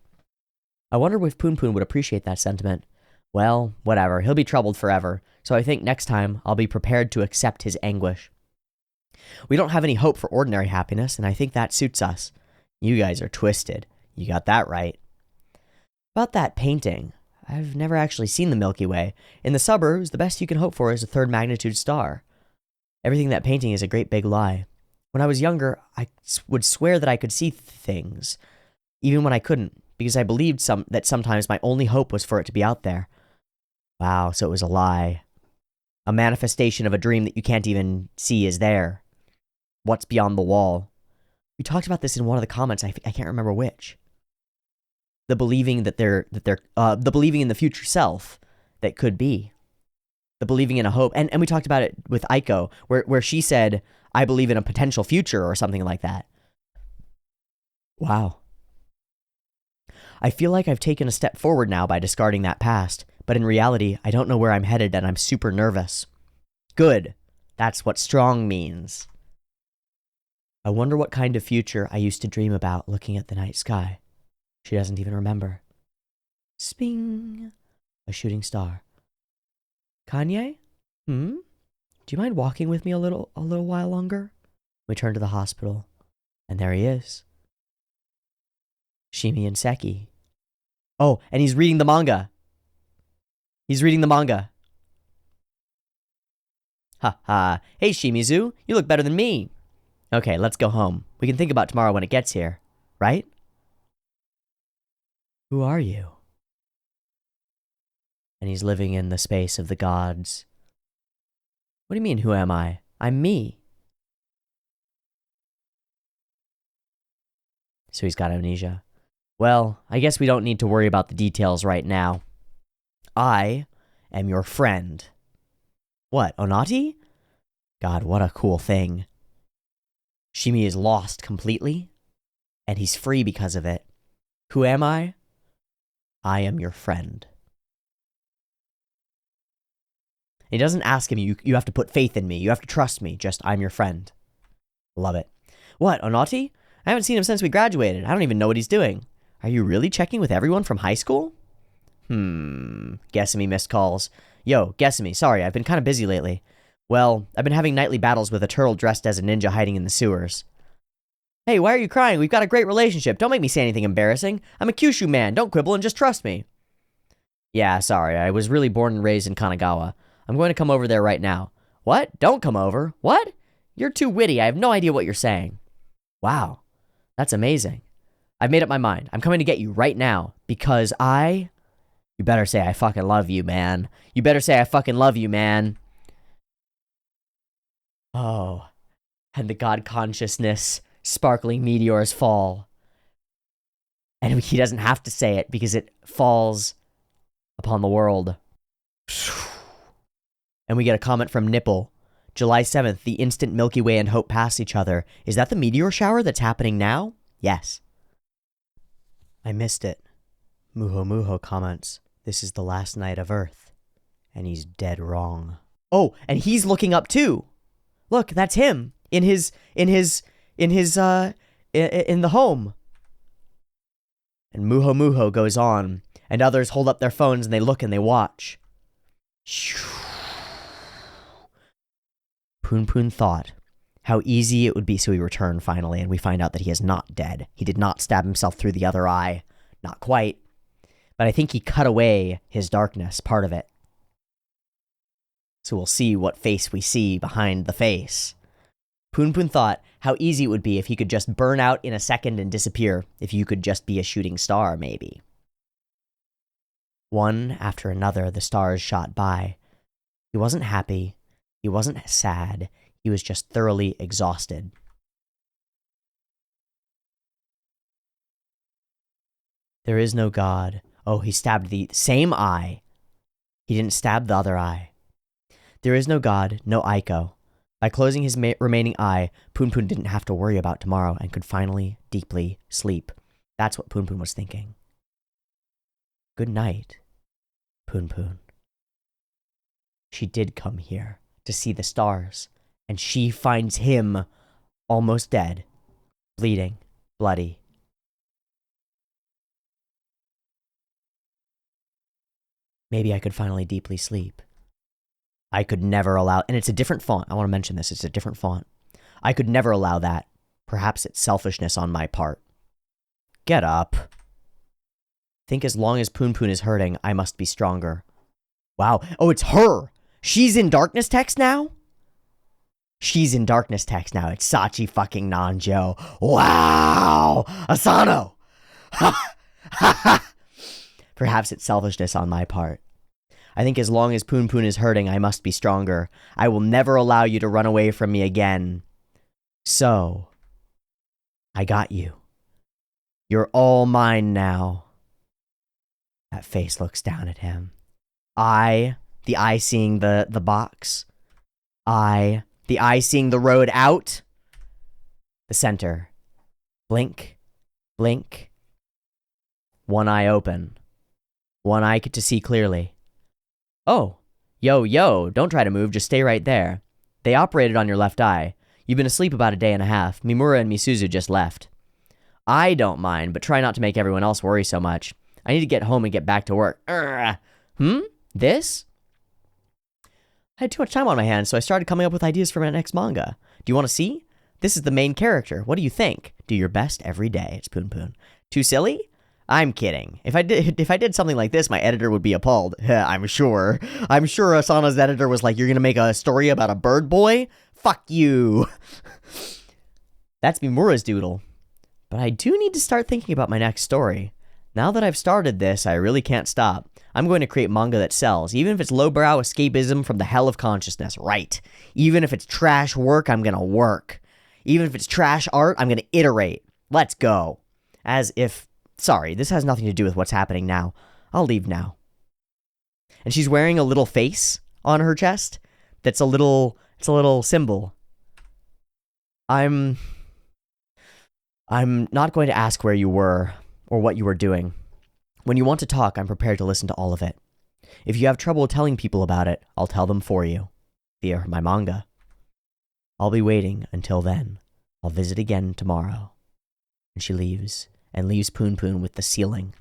I wonder if Punpun would appreciate that sentiment. Well, whatever, he'll be troubled forever, so I think next time I'll be prepared to accept his anguish. We don't have any hope for ordinary happiness, and I think that suits us. You guys are twisted. You got that right. About that painting, I've never actually seen the Milky Way. In the suburbs, the best you can hope for is a third magnitude star. Everything in that painting is a great big lie. When I was younger, I would swear that I could see things, even when I couldn't, because I believed that sometimes my only hope was for it to be out there. Wow, so it was a lie. A manifestation of a dream that you can't even see is there. What's beyond the wall? We talked about this in one of the comments. I can't remember which. The believing the believing in the future self that could be. The believing in a hope. And we talked about it with Aiko, where she said, I believe in a potential future or something like that. Wow. I feel like I've taken a step forward now by discarding that past, but in reality, I don't know where I'm headed and I'm super nervous. Good. That's what strong means. I wonder what kind of future I used to dream about looking at the night sky. She doesn't even remember. Sping. A shooting star. Kanye? Do you mind walking with me a little while longer? We turn to the hospital, and there he is. Shimi and Seki. Oh, and he's reading the manga. Ha ha. Hey, Shimizu, you look better than me. Okay, let's go home. We can think about tomorrow when it gets here, right? Who are you? And he's living in the space of the gods. What do you mean, who am I? I'm me. So he's got amnesia. Well, I guess we don't need to worry about the details right now. I am your friend. What, Onati? God, what a cool thing. Shimi is lost completely, and he's free because of it. Who am I? I am your friend. He doesn't ask him, you have to put faith in me, you have to trust me, just I'm your friend. Love it. What, Onati? I haven't seen him since we graduated. I don't even know what he's doing. Are you really checking with everyone from high school? Guessamy missed calls. Yo, Guessamy, sorry, I've been kind of busy lately. Well, I've been having nightly battles with a turtle dressed as a ninja hiding in the sewers. Hey, why are you crying? We've got a great relationship. Don't make me say anything embarrassing. I'm a Kyushu man. Don't quibble and just trust me. Yeah, sorry. I was really born and raised in Kanagawa. I'm going to come over there right now. What? Don't come over. What? You're too witty. I have no idea what you're saying. Wow. That's amazing. I've made up my mind. I'm coming to get you right now because You better say I fucking love you, man. You better say I fucking love you, man. Oh. And the god consciousness sparkling meteors fall. And he doesn't have to say it because it falls upon the world. And we get a comment from Nipple. July 7th, the instant Milky Way and Hope pass each other. Is that the meteor shower that's happening now? Yes. I missed it. Muho Muho comments, this is the last night of Earth. And he's dead wrong. Oh, and he's looking up too. Look, that's him in the home. And Muho Muho goes on, and others hold up their phones and they look and they watch. Punpun thought how easy it would be, so we return finally, and we find out that he is not dead. He did not stab himself through the other eye. Not quite. But I think he cut away his darkness, part of it. So we'll see what face we see behind the face. Punpun thought how easy it would be if he could just burn out in a second and disappear, if you could just be a shooting star, maybe. One after another, the stars shot by. He wasn't happy. He wasn't sad. He was just thoroughly exhausted. There is no God. Oh, he stabbed the same eye. He didn't stab the other eye. There is no God, no Aiko. By closing his remaining eye, Punpun didn't have to worry about tomorrow and could finally, deeply sleep. That's what Punpun was thinking. Good night, Punpun. She did come here to see the stars, and she finds him almost dead, bleeding, bloody. Maybe I could finally deeply sleep. I could never allow, and it's a different font. I want to mention this. It's a different font. I could never allow that. Perhaps it's selfishness on my part. Get up. Think as long as Punpun is hurting, I must be stronger. Wow. Oh, it's her. She's in darkness text now? She's in darkness text now. It's Sachi fucking Nanjo. Wow. Asano. Ha ha. Perhaps it's selfishness on my part. I think as long as Punpun is hurting, I must be stronger. I will never allow you to run away from me again. So, I got you. You're all mine now. That face looks down at him. The eye seeing the box. The eye seeing the road out. The center. Blink, blink. One eye open. One eye to see clearly. Oh, yo, don't try to move, just stay right there. They operated on your left eye. You've been asleep about a day and a half. Mimura and Misuzu just left. I don't mind, but try not to make everyone else worry so much. I need to get home and get back to work. This? I had too much time on my hands, so I started coming up with ideas for my next manga. Do you want to see? This is the main character. What do you think? Do your best every day. It's Punpun. Too silly? I'm kidding. If I did something like this, my editor would be appalled. I'm sure. I'm sure Asana's editor was like, you're going to make a story about a bird boy? Fuck you. That's Mimura's doodle. But I do need to start thinking about my next story. Now that I've started this, I really can't stop. I'm going to create manga that sells, even if it's lowbrow escapism from the hell of consciousness, right? Even if it's trash work, I'm gonna work. Even if it's trash art, I'm gonna iterate. Let's go. As if, sorry, this has nothing to do with what's happening now. I'll leave now. And she's wearing a little face on her chest that's it's a little symbol. I'm not going to ask where you were or what you were doing. When you want to talk, I'm prepared to listen to all of it. If you have trouble telling people about it, I'll tell them for you, via my manga. I'll be waiting until then. I'll visit again tomorrow. And she leaves, and leaves Punpun with the ceiling.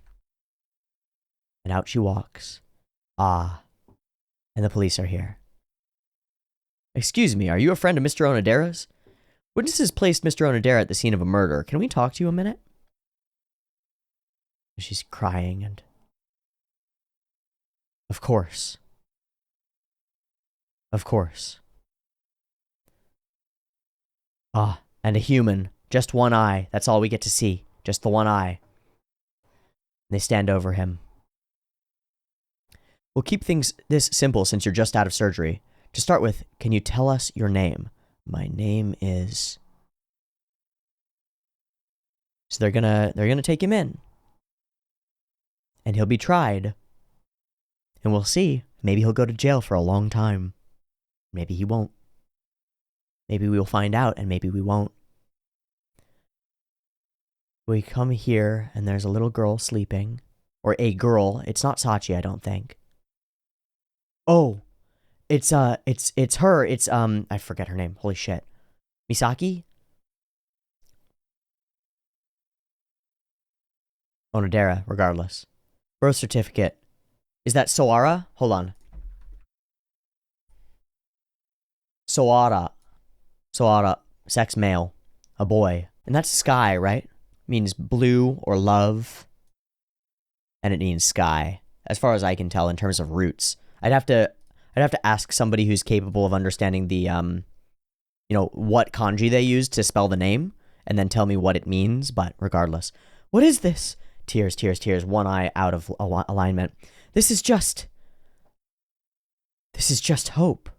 And out she walks. Ah, and the police are here. Excuse me, are you a friend of Mr. Onodera's? Witnesses placed Mr. Onodera at the scene of a murder. Can we talk to you a minute? She's crying and... Of course. Of course. Ah, and a human. Just one eye. That's all we get to see. Just the one eye. They stand over him. We'll keep things this simple since you're just out of surgery. To start with, can you tell us your name? My name is... So they're gonna take him in. And he'll be tried. And we'll see. Maybe he'll go to jail for a long time. Maybe he won't. Maybe we'll find out, and maybe we won't. We come here, and there's a little girl sleeping. Or a girl. It's not Sachi, I don't think. Oh! It's her. It's, I forget her name. Holy shit. Misaki? Onodera, regardless. Birth certificate. Is that Soara? Hold on. Soara. Sex male. A boy. And that's sky, right? Means blue or love. And it means sky. As far as I can tell in terms of roots. I'd have to ask somebody who's capable of understanding the, what kanji they use to spell the name. And then tell me what it means. But regardless. What is this? Tears. One eye out of alignment. This is just hope.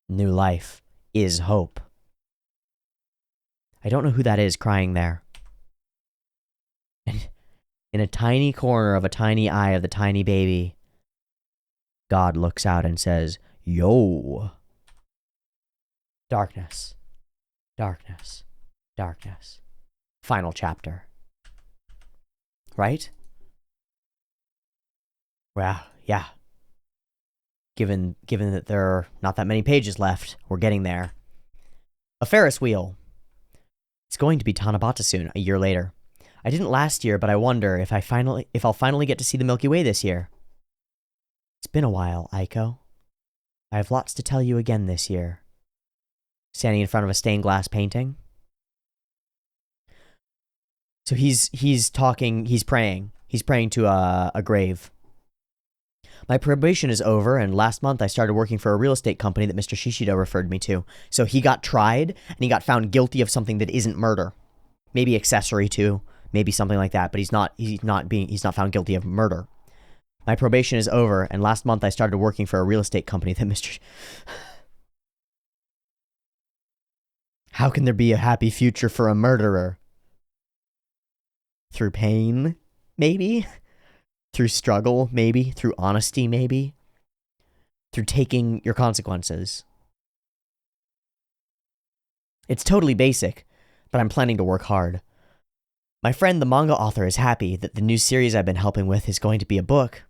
New life is hope. I don't know who that is crying there. And in a tiny corner of a tiny eye of the tiny baby, God looks out and says, Yo. Darkness. Darkness. Darkness. Final chapter. Right? Well, yeah. Given that there are not that many pages left, we're getting there. A Ferris wheel. It's going to be Tanabata soon, a year later. I didn't last year, but I wonder if I'll finally get to see the Milky Way this year. It's been a while, Aiko. I have lots to tell you again this year. Standing in front of a stained glass painting. So he's talking, he's praying. He's praying to a grave. My probation is over, and last month I started working for a real estate company that Mr. Shishido referred me to. So he got tried, and he got found guilty of something that isn't murder. Maybe accessory to, maybe something like that, but he's not found guilty of murder. My probation is over, and last month I started working for a real estate company that How can there be a happy future for a murderer? Through pain, maybe? Through struggle, maybe? Through honesty, maybe? Through taking your consequences. It's totally basic, but I'm planning to work hard. My friend, the manga author, is happy that the new series I've been helping with is going to be a book.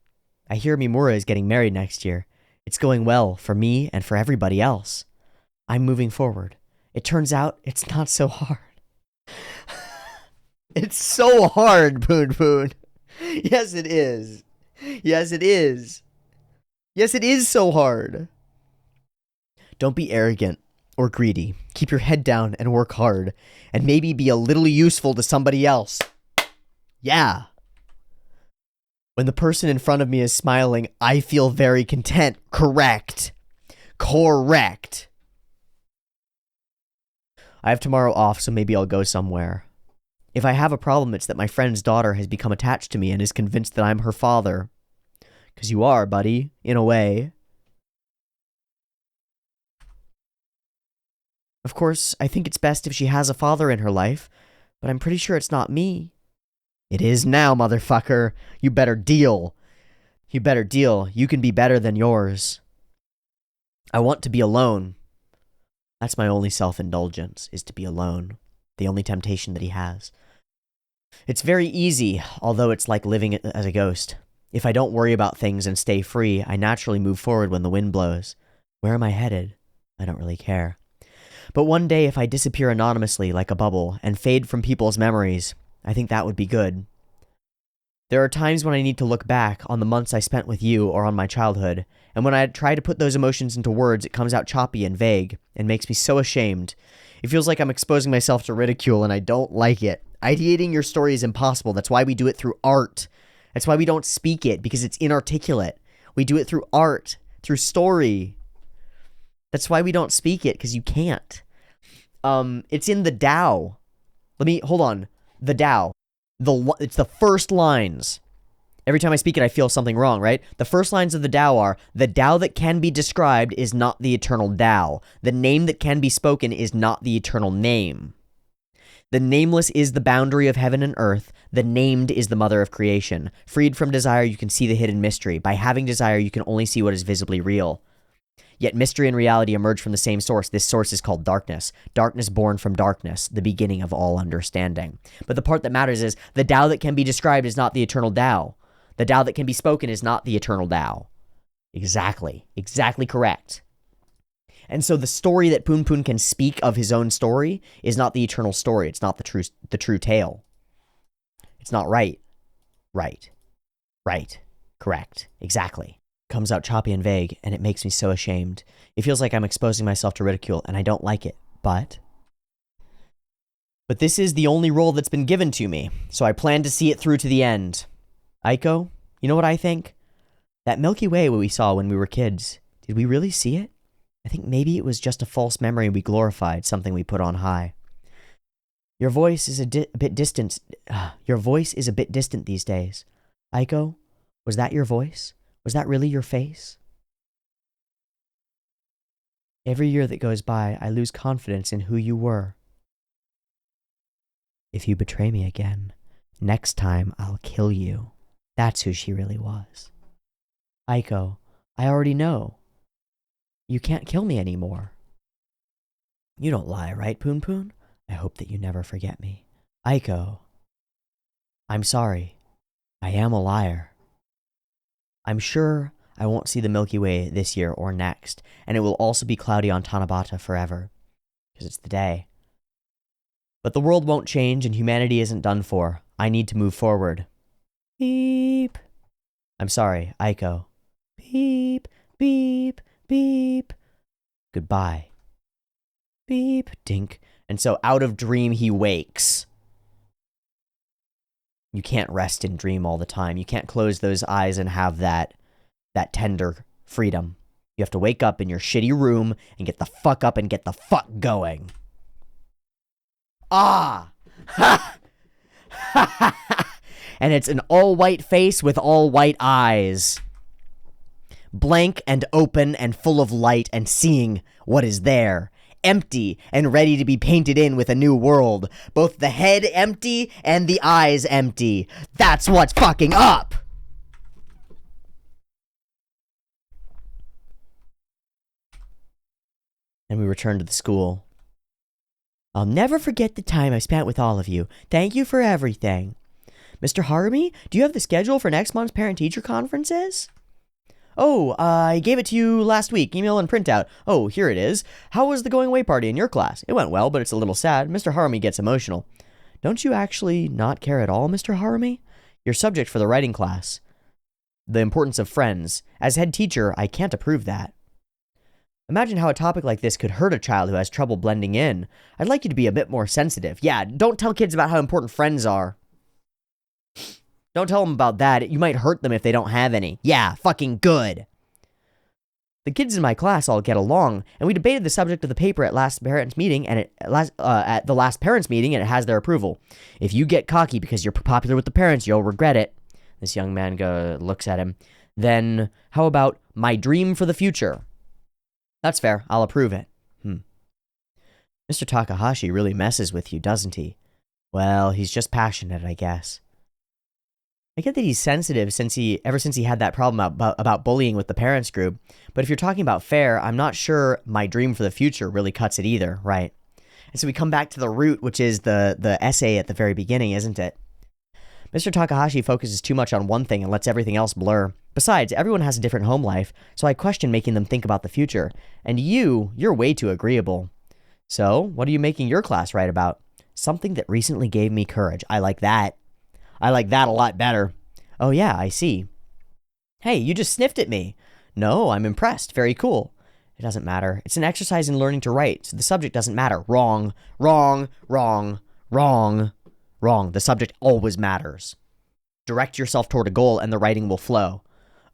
I hear Mimura is getting married next year. It's going well for me and for everybody else. I'm moving forward. It turns out it's not so hard. It's so hard, Punpun. Yes, it is. Yes, it is. Yes, it is so hard. Don't be arrogant or greedy. Keep your head down and work hard, and maybe be a little useful to somebody else. Yeah. When the person in front of me is smiling, I feel very content. Correct. Correct. I have tomorrow off, so maybe I'll go somewhere. If I have a problem, it's that my friend's daughter has become attached to me and is convinced that I'm her father. 'Cause you are, buddy, in a way. Of course, I think it's best if she has a father in her life, but I'm pretty sure it's not me. It is now, motherfucker. You better deal. You better deal. You can be better than yours. I want to be alone. That's my only self-indulgence, is to be alone. The only temptation that he has. It's very easy, although it's like living as a ghost. If I don't worry about things and stay free, I naturally move forward when the wind blows. Where am I headed? I don't really care. But one day, if I disappear anonymously like a bubble and fade from people's memories, I think that would be good. There are times when I need to look back on the months I spent with you or on my childhood, and when I try to put those emotions into words, it comes out choppy and vague, and makes me so ashamed. It feels like I'm exposing myself to ridicule, and I don't like it. Ideating your story is impossible. That's why we do it through art. That's why we don't speak it, because it's inarticulate. We do it through art, through story. That's why we don't speak it, because you can't. It's in the Tao. Hold on. The Tao. It's the first lines. Every time I speak it, I feel something wrong, right? The first lines of the Tao are, the Tao that can be described is not the eternal Tao. The name that can be spoken is not the eternal name. The nameless is the boundary of heaven and earth. The named is the mother of creation. Freed from desire, you can see the hidden mystery. By having desire, you can only see what is visibly real. Yet mystery and reality emerge from the same source. This source is called darkness. Darkness born from darkness, the beginning of all understanding. But the part that matters is, the Tao that can be described is not the eternal Tao. The Tao that can be spoken is not the eternal Tao. Exactly. Exactly correct. And so the story that Punpun can speak of his own story is not the eternal story. It's not the true tale. It's not right. Right. Right. Correct. Exactly. Comes out choppy and vague, and it makes me so ashamed. It feels like I'm exposing myself to ridicule, and I don't like it. But this is the only role that's been given to me, so I plan to see it through to the end. Aiko, you know what I think? That Milky Way we saw when we were kids, did we really see it? I think maybe it was just a false memory we glorified, something we put on high. Your voice is a bit distant. Your voice is a bit distant these days. Aiko, was that your voice? Was that really your face? Every year that goes by, I lose confidence in who you were. If you betray me again, next time I'll kill you. That's who she really was. Aiko, I already know. You can't kill me anymore. You don't lie, right, Punpun? I hope that you never forget me. Aiko, I'm sorry. I am a liar. I'm sure I won't see the Milky Way this year or next, and it will also be cloudy on Tanabata forever, because it's the day. But the world won't change, and humanity isn't done for. I need to move forward. Beep. I'm sorry, Aiko. Beep, beep, beep. Goodbye. Beep, dink. And so out of dream he wakes. You can't rest in dream all the time. You can't close those eyes and have that tender freedom. You have to wake up in your shitty room and get the fuck up and get the fuck going. Ah! Ha! And it's an all-white face with all-white eyes. Blank and open and full of light and seeing what is there. empty and ready to be painted in with a new world. Both the head empty and the eyes empty. That's what's fucking up! And we returned to the school. I'll never forget the time I spent with all of you. Thank you for everything. Mr. Harumi, do you have the schedule for next month's parent-teacher conferences? Oh, I gave it to you last week, email and printout. Oh, here it is. How was the going-away party in your class? It went well, but it's a little sad. Mr. Harumi gets emotional. Don't you actually not care at all, Mr. Harumi? Your subject for the writing class. The importance of friends. As head teacher, I can't approve that. Imagine how a topic like this could hurt a child who has trouble blending in. I'd like you to be a bit more sensitive. Yeah, don't tell kids about how important friends are. Don't tell them about that. You might hurt them if they don't have any. Yeah, fucking good. The kids in my class all get along, and we debated the subject of the paper at last parents meeting, and at the last parents meeting, and it has their approval. If you get cocky because you're popular with the parents, you'll regret it. This young man looks at him. Then, how about my dream for the future? That's fair. I'll approve it. Mr. Takahashi really messes with you, doesn't he? Well, he's just passionate, I guess. I get that he's sensitive ever since he had that problem about bullying with the parents group, but if you're talking about fair, I'm not sure my dream for the future really cuts it either, right? And so we come back to the root, which is the essay at the very beginning, isn't it? Mr. Takahashi focuses too much on one thing and lets everything else blur. Besides, everyone has a different home life, so I question making them think about the future. And you're way too agreeable. So, what are you making your class write about? Something that recently gave me courage. I like that. I like that a lot better. Oh yeah, I see. Hey, you just sniffed at me. No, I'm impressed. Very cool. It doesn't matter. It's an exercise in learning to write, so the subject doesn't matter. Wrong, wrong, wrong, wrong, wrong. The subject always matters. Direct yourself toward a goal and the writing will flow.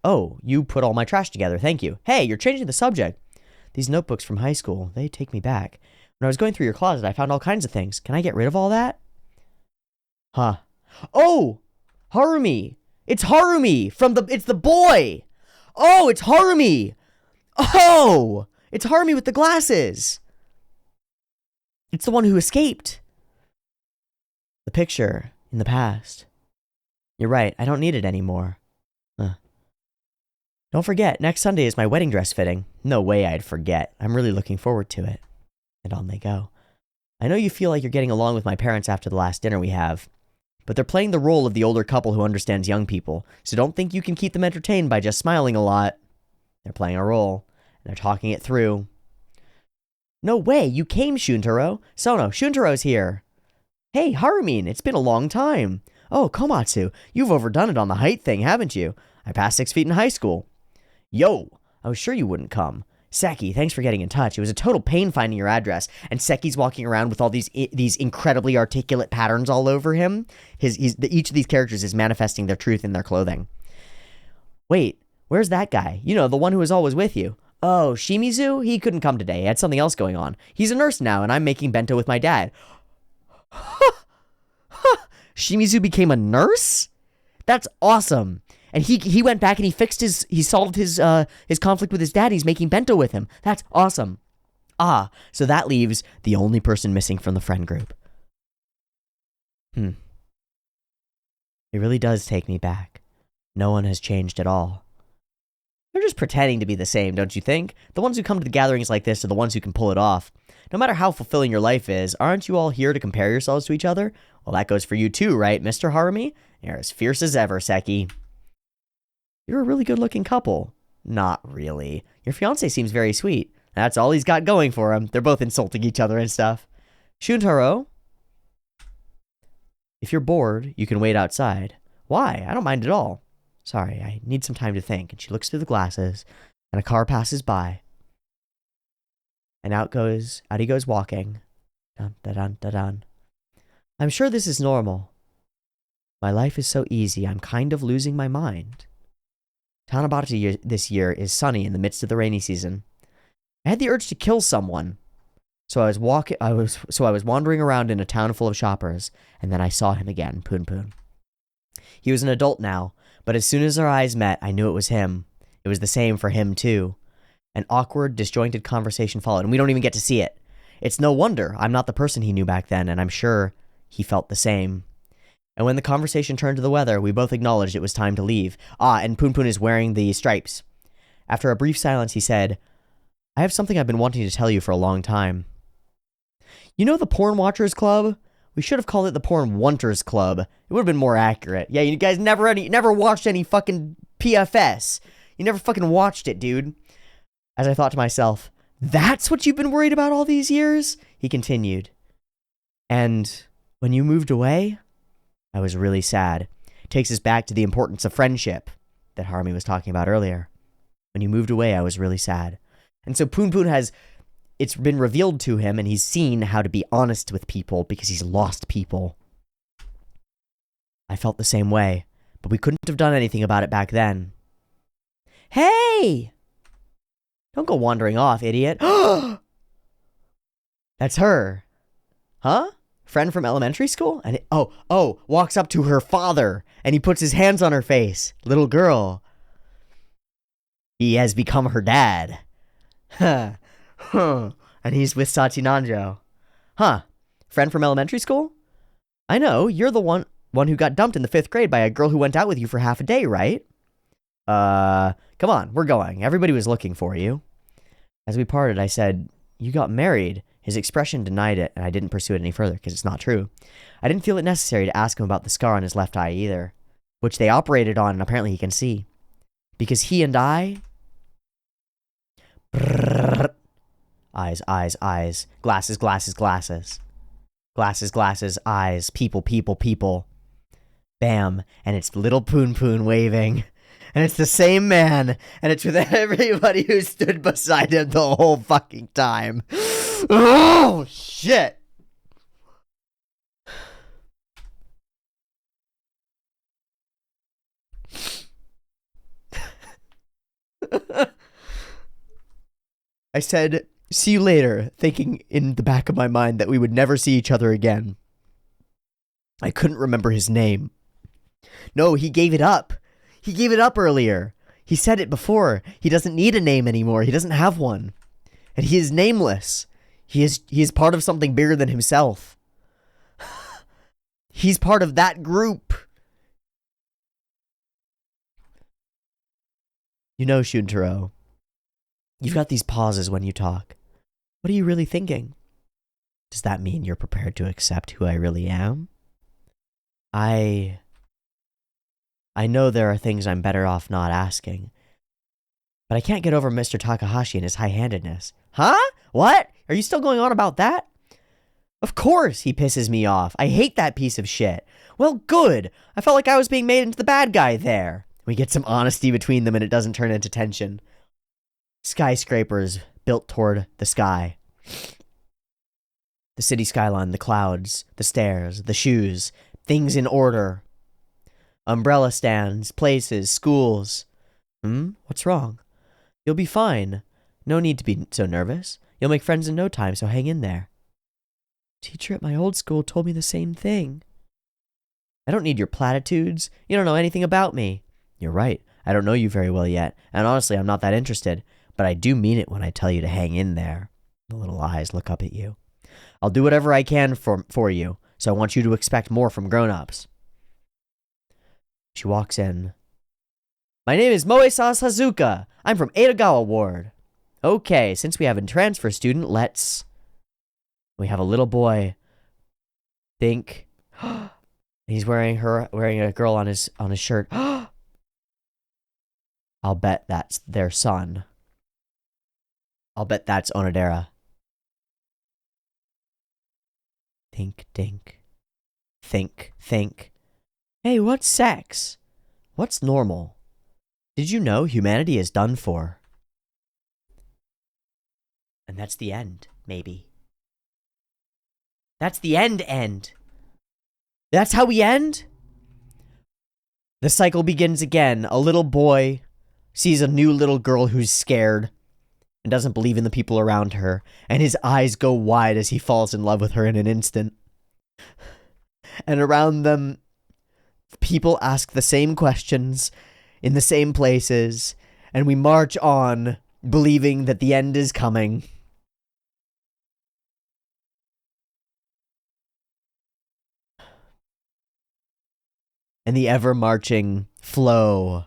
Oh, you put all my trash together. Thank you. Hey, you're changing the subject. These notebooks from high school, they take me back. When I was going through your closet, I found all kinds of things. Can I get rid of all that? Huh. Oh! Harumi! It's Harumi! It's the boy! Oh, it's Harumi! Oh! It's Harumi with the glasses! It's the one who escaped. The picture in the past. You're right, I don't need it anymore. Don't forget, next Sunday is my wedding dress fitting. No way I'd forget. I'm really looking forward to it. And on they go. I know you feel like you're getting along with my parents after the last dinner we have, but they're playing the role of the older couple who understands young people, so don't think you can keep them entertained by just smiling a lot. They're playing a role, and they're talking it through. No way, you came, Shuntaro. Sono, Shuntaro's here. Hey, Harumin, it's been a long time. Oh, Komatsu, you've overdone it on the height thing, haven't you? I passed 6 feet in high school. Yo, I was sure you wouldn't come. Seki, thanks for getting in touch. It was a total pain finding your address, and Seki's walking around with all these incredibly articulate patterns all over him. Each of these characters is manifesting their truth in their clothing. Wait, where's that guy? You know, the one who was always with you. Oh, Shimizu? He couldn't come today. He had something else going on. He's a nurse now, and I'm making bento with my dad. Shimizu became a nurse? That's awesome. And he went back and he solved his conflict with his dad. He's making bento with him. That's awesome. Ah, so that leaves the only person missing from the friend group. It really does take me back. No one has changed at all. They're just pretending to be the same, don't you think? The ones who come to the gatherings like this are the ones who can pull it off. No matter how fulfilling your life is, aren't you all here to compare yourselves to each other? Well, that goes for you too, right, Mr. Harumi? You're as fierce as ever, Seki. You're a really good-looking couple. Not really. Your fiancé seems very sweet. That's all he's got going for him. They're both insulting each other and stuff. Shuntaro? If you're bored, you can wait outside. Why? I don't mind at all. Sorry, I need some time to think. And she looks through the glasses, and a car passes by. And out he goes walking. Dun, da, dun, da, dun. I'm sure this is normal. My life is so easy, I'm kind of losing my mind. Tanabata this year is sunny in the midst of the rainy season. I had the urge to kill someone. So I was wandering around in a town full of shoppers, and then I saw him again, Punpun. He was an adult now, but as soon as our eyes met, I knew it was him. It was the same for him, too. An awkward, disjointed conversation followed, and we don't even get to see it. It's no wonder I'm not the person he knew back then, and I'm sure he felt the same. And when the conversation turned to the weather, we both acknowledged it was time to leave. And Punpun is wearing the stripes. After a brief silence, he said, I have something I've been wanting to tell you for a long time. You know the Porn Watchers Club? We should have called it the Porn Wanters Club. It would have been more accurate. Yeah, you guys never watched any fucking PFS. You never fucking watched it, dude. As I thought to myself, that's what you've been worried about all these years? He continued. And when you moved away, I was really sad. It takes us back to the importance of friendship that Harmy was talking about earlier. When you moved away, I was really sad. And so Punpun it's been revealed to him, and he's seen how to be honest with people because he's lost people. I felt the same way, but we couldn't have done anything about it back then. Hey! Don't go wandering off, idiot. That's her. Huh? Friend from elementary school? And walks up to her father, and he puts his hands on her face. Little girl. He has become her dad. And he's with Satinanjo. Huh. Friend from elementary school? I know, you're the one who got dumped in the 5th grade by a girl who went out with you for half a day, right? Come on, we're going. Everybody was looking for you. As we parted, I said, you got married. His expression denied it, and I didn't pursue it any further because it's not true. I didn't feel it necessary to ask him about the scar on his left eye either, which they operated on and apparently he can see. Because he and I... Brrr. Eyes, eyes, eyes. Glasses, glasses, glasses. Glasses, glasses, eyes. People, people, people. Bam. And it's little Punpun waving. And it's the same man. And it's with everybody who stood beside him the whole fucking time. Oh, shit. I said, see you later, thinking in the back of my mind that we would never see each other again. I couldn't remember his name. No, he gave it up. He gave it up earlier. He said it before. He doesn't need a name anymore. He doesn't have one. And he is nameless. He is part of something bigger than himself. He's part of that group. You know, Shuntaro, you've got these pauses when you talk. What are you really thinking? Does that mean you're prepared to accept who I really am? I know there are things I'm better off not asking. But I can't get over Mr. Takahashi and his high-handedness. Huh? What? Are you still going on about that? Of course he pisses me off. I hate that piece of shit. Well, good. I felt like I was being made into the bad guy there. We get some honesty between them and it doesn't turn into tension. Skyscrapers built toward the sky. The city skyline, the clouds, the stairs, the shoes, things in order. Umbrella stands, places, schools. What's wrong? You'll be fine. No need to be so nervous. You'll make friends in no time, so hang in there. Teacher at my old school told me the same thing. I don't need your platitudes. You don't know anything about me. You're right. I don't know you very well yet, and honestly, I'm not that interested. But I do mean it when I tell you to hang in there. The little eyes look up at you. I'll do whatever I can for you, so I want you to expect more from grown-ups. She walks in. My name is Moe-sa Sazuka. I'm from Edogawa Ward. Okay, since we have a transfer student, we have a little boy. Think. He's wearing a girl on his shirt. I'll bet that's their son. I'll bet that's Onodera. Think, dink. Think, think. Hey, what's sex? What's normal? Did you know humanity is done for? And that's the end, maybe. That's the end. That's how we end? The cycle begins again. A little boy sees a new little girl who's scared and doesn't believe in the people around her, and his eyes go wide as he falls in love with her in an instant. And around them, people ask the same questions in the same places, and we march on, believing that the end is coming. and the ever-marching flow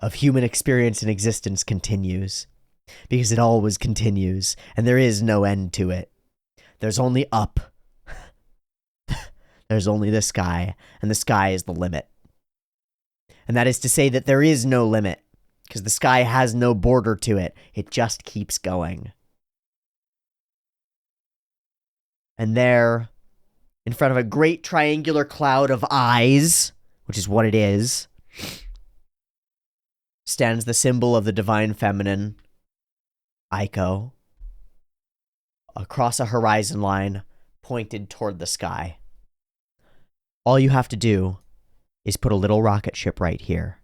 of human experience and existence continues. Because it always continues, and there is no end to it. There's only up. There's only the sky, and the sky is the limit. And that is to say that there is no limit, because the sky has no border to it. It just keeps going. And there, in front of a great triangular cloud of eyes, which is what it is, stands the symbol of the divine feminine, Aiko, across a horizon line pointed toward the sky. All you have to do is put a little rocket ship right here,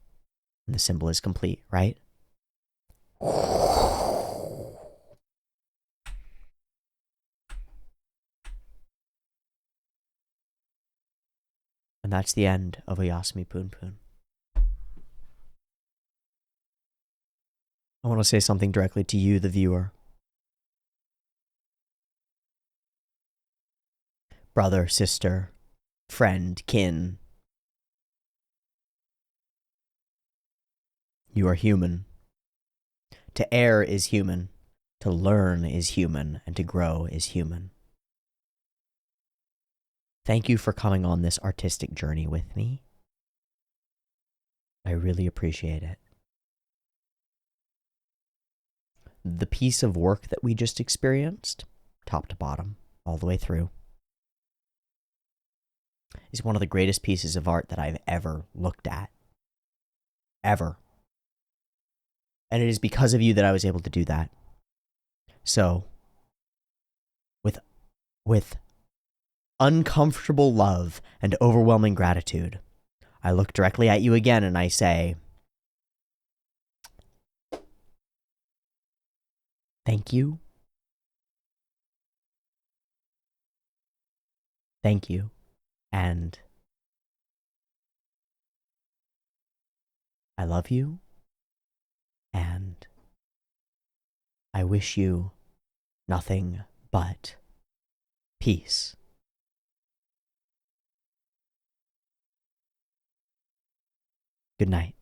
and the symbol is complete, right? And that's the end of Oyasumi Punpun. I want to say something directly to you, the viewer. Brother, sister, friend, kin. You are human. To err is human. To learn is human. And to grow is human. Thank you for coming on this artistic journey with me. I really appreciate it. The piece of work that we just experienced, top to bottom, all the way through, is one of the greatest pieces of art that I've ever looked at. Ever. And it is because of you that I was able to do that. So, with uncomfortable love and overwhelming gratitude, I look directly at you again and I say, thank you. Thank you. And I love you. And I wish you nothing but peace. Good night.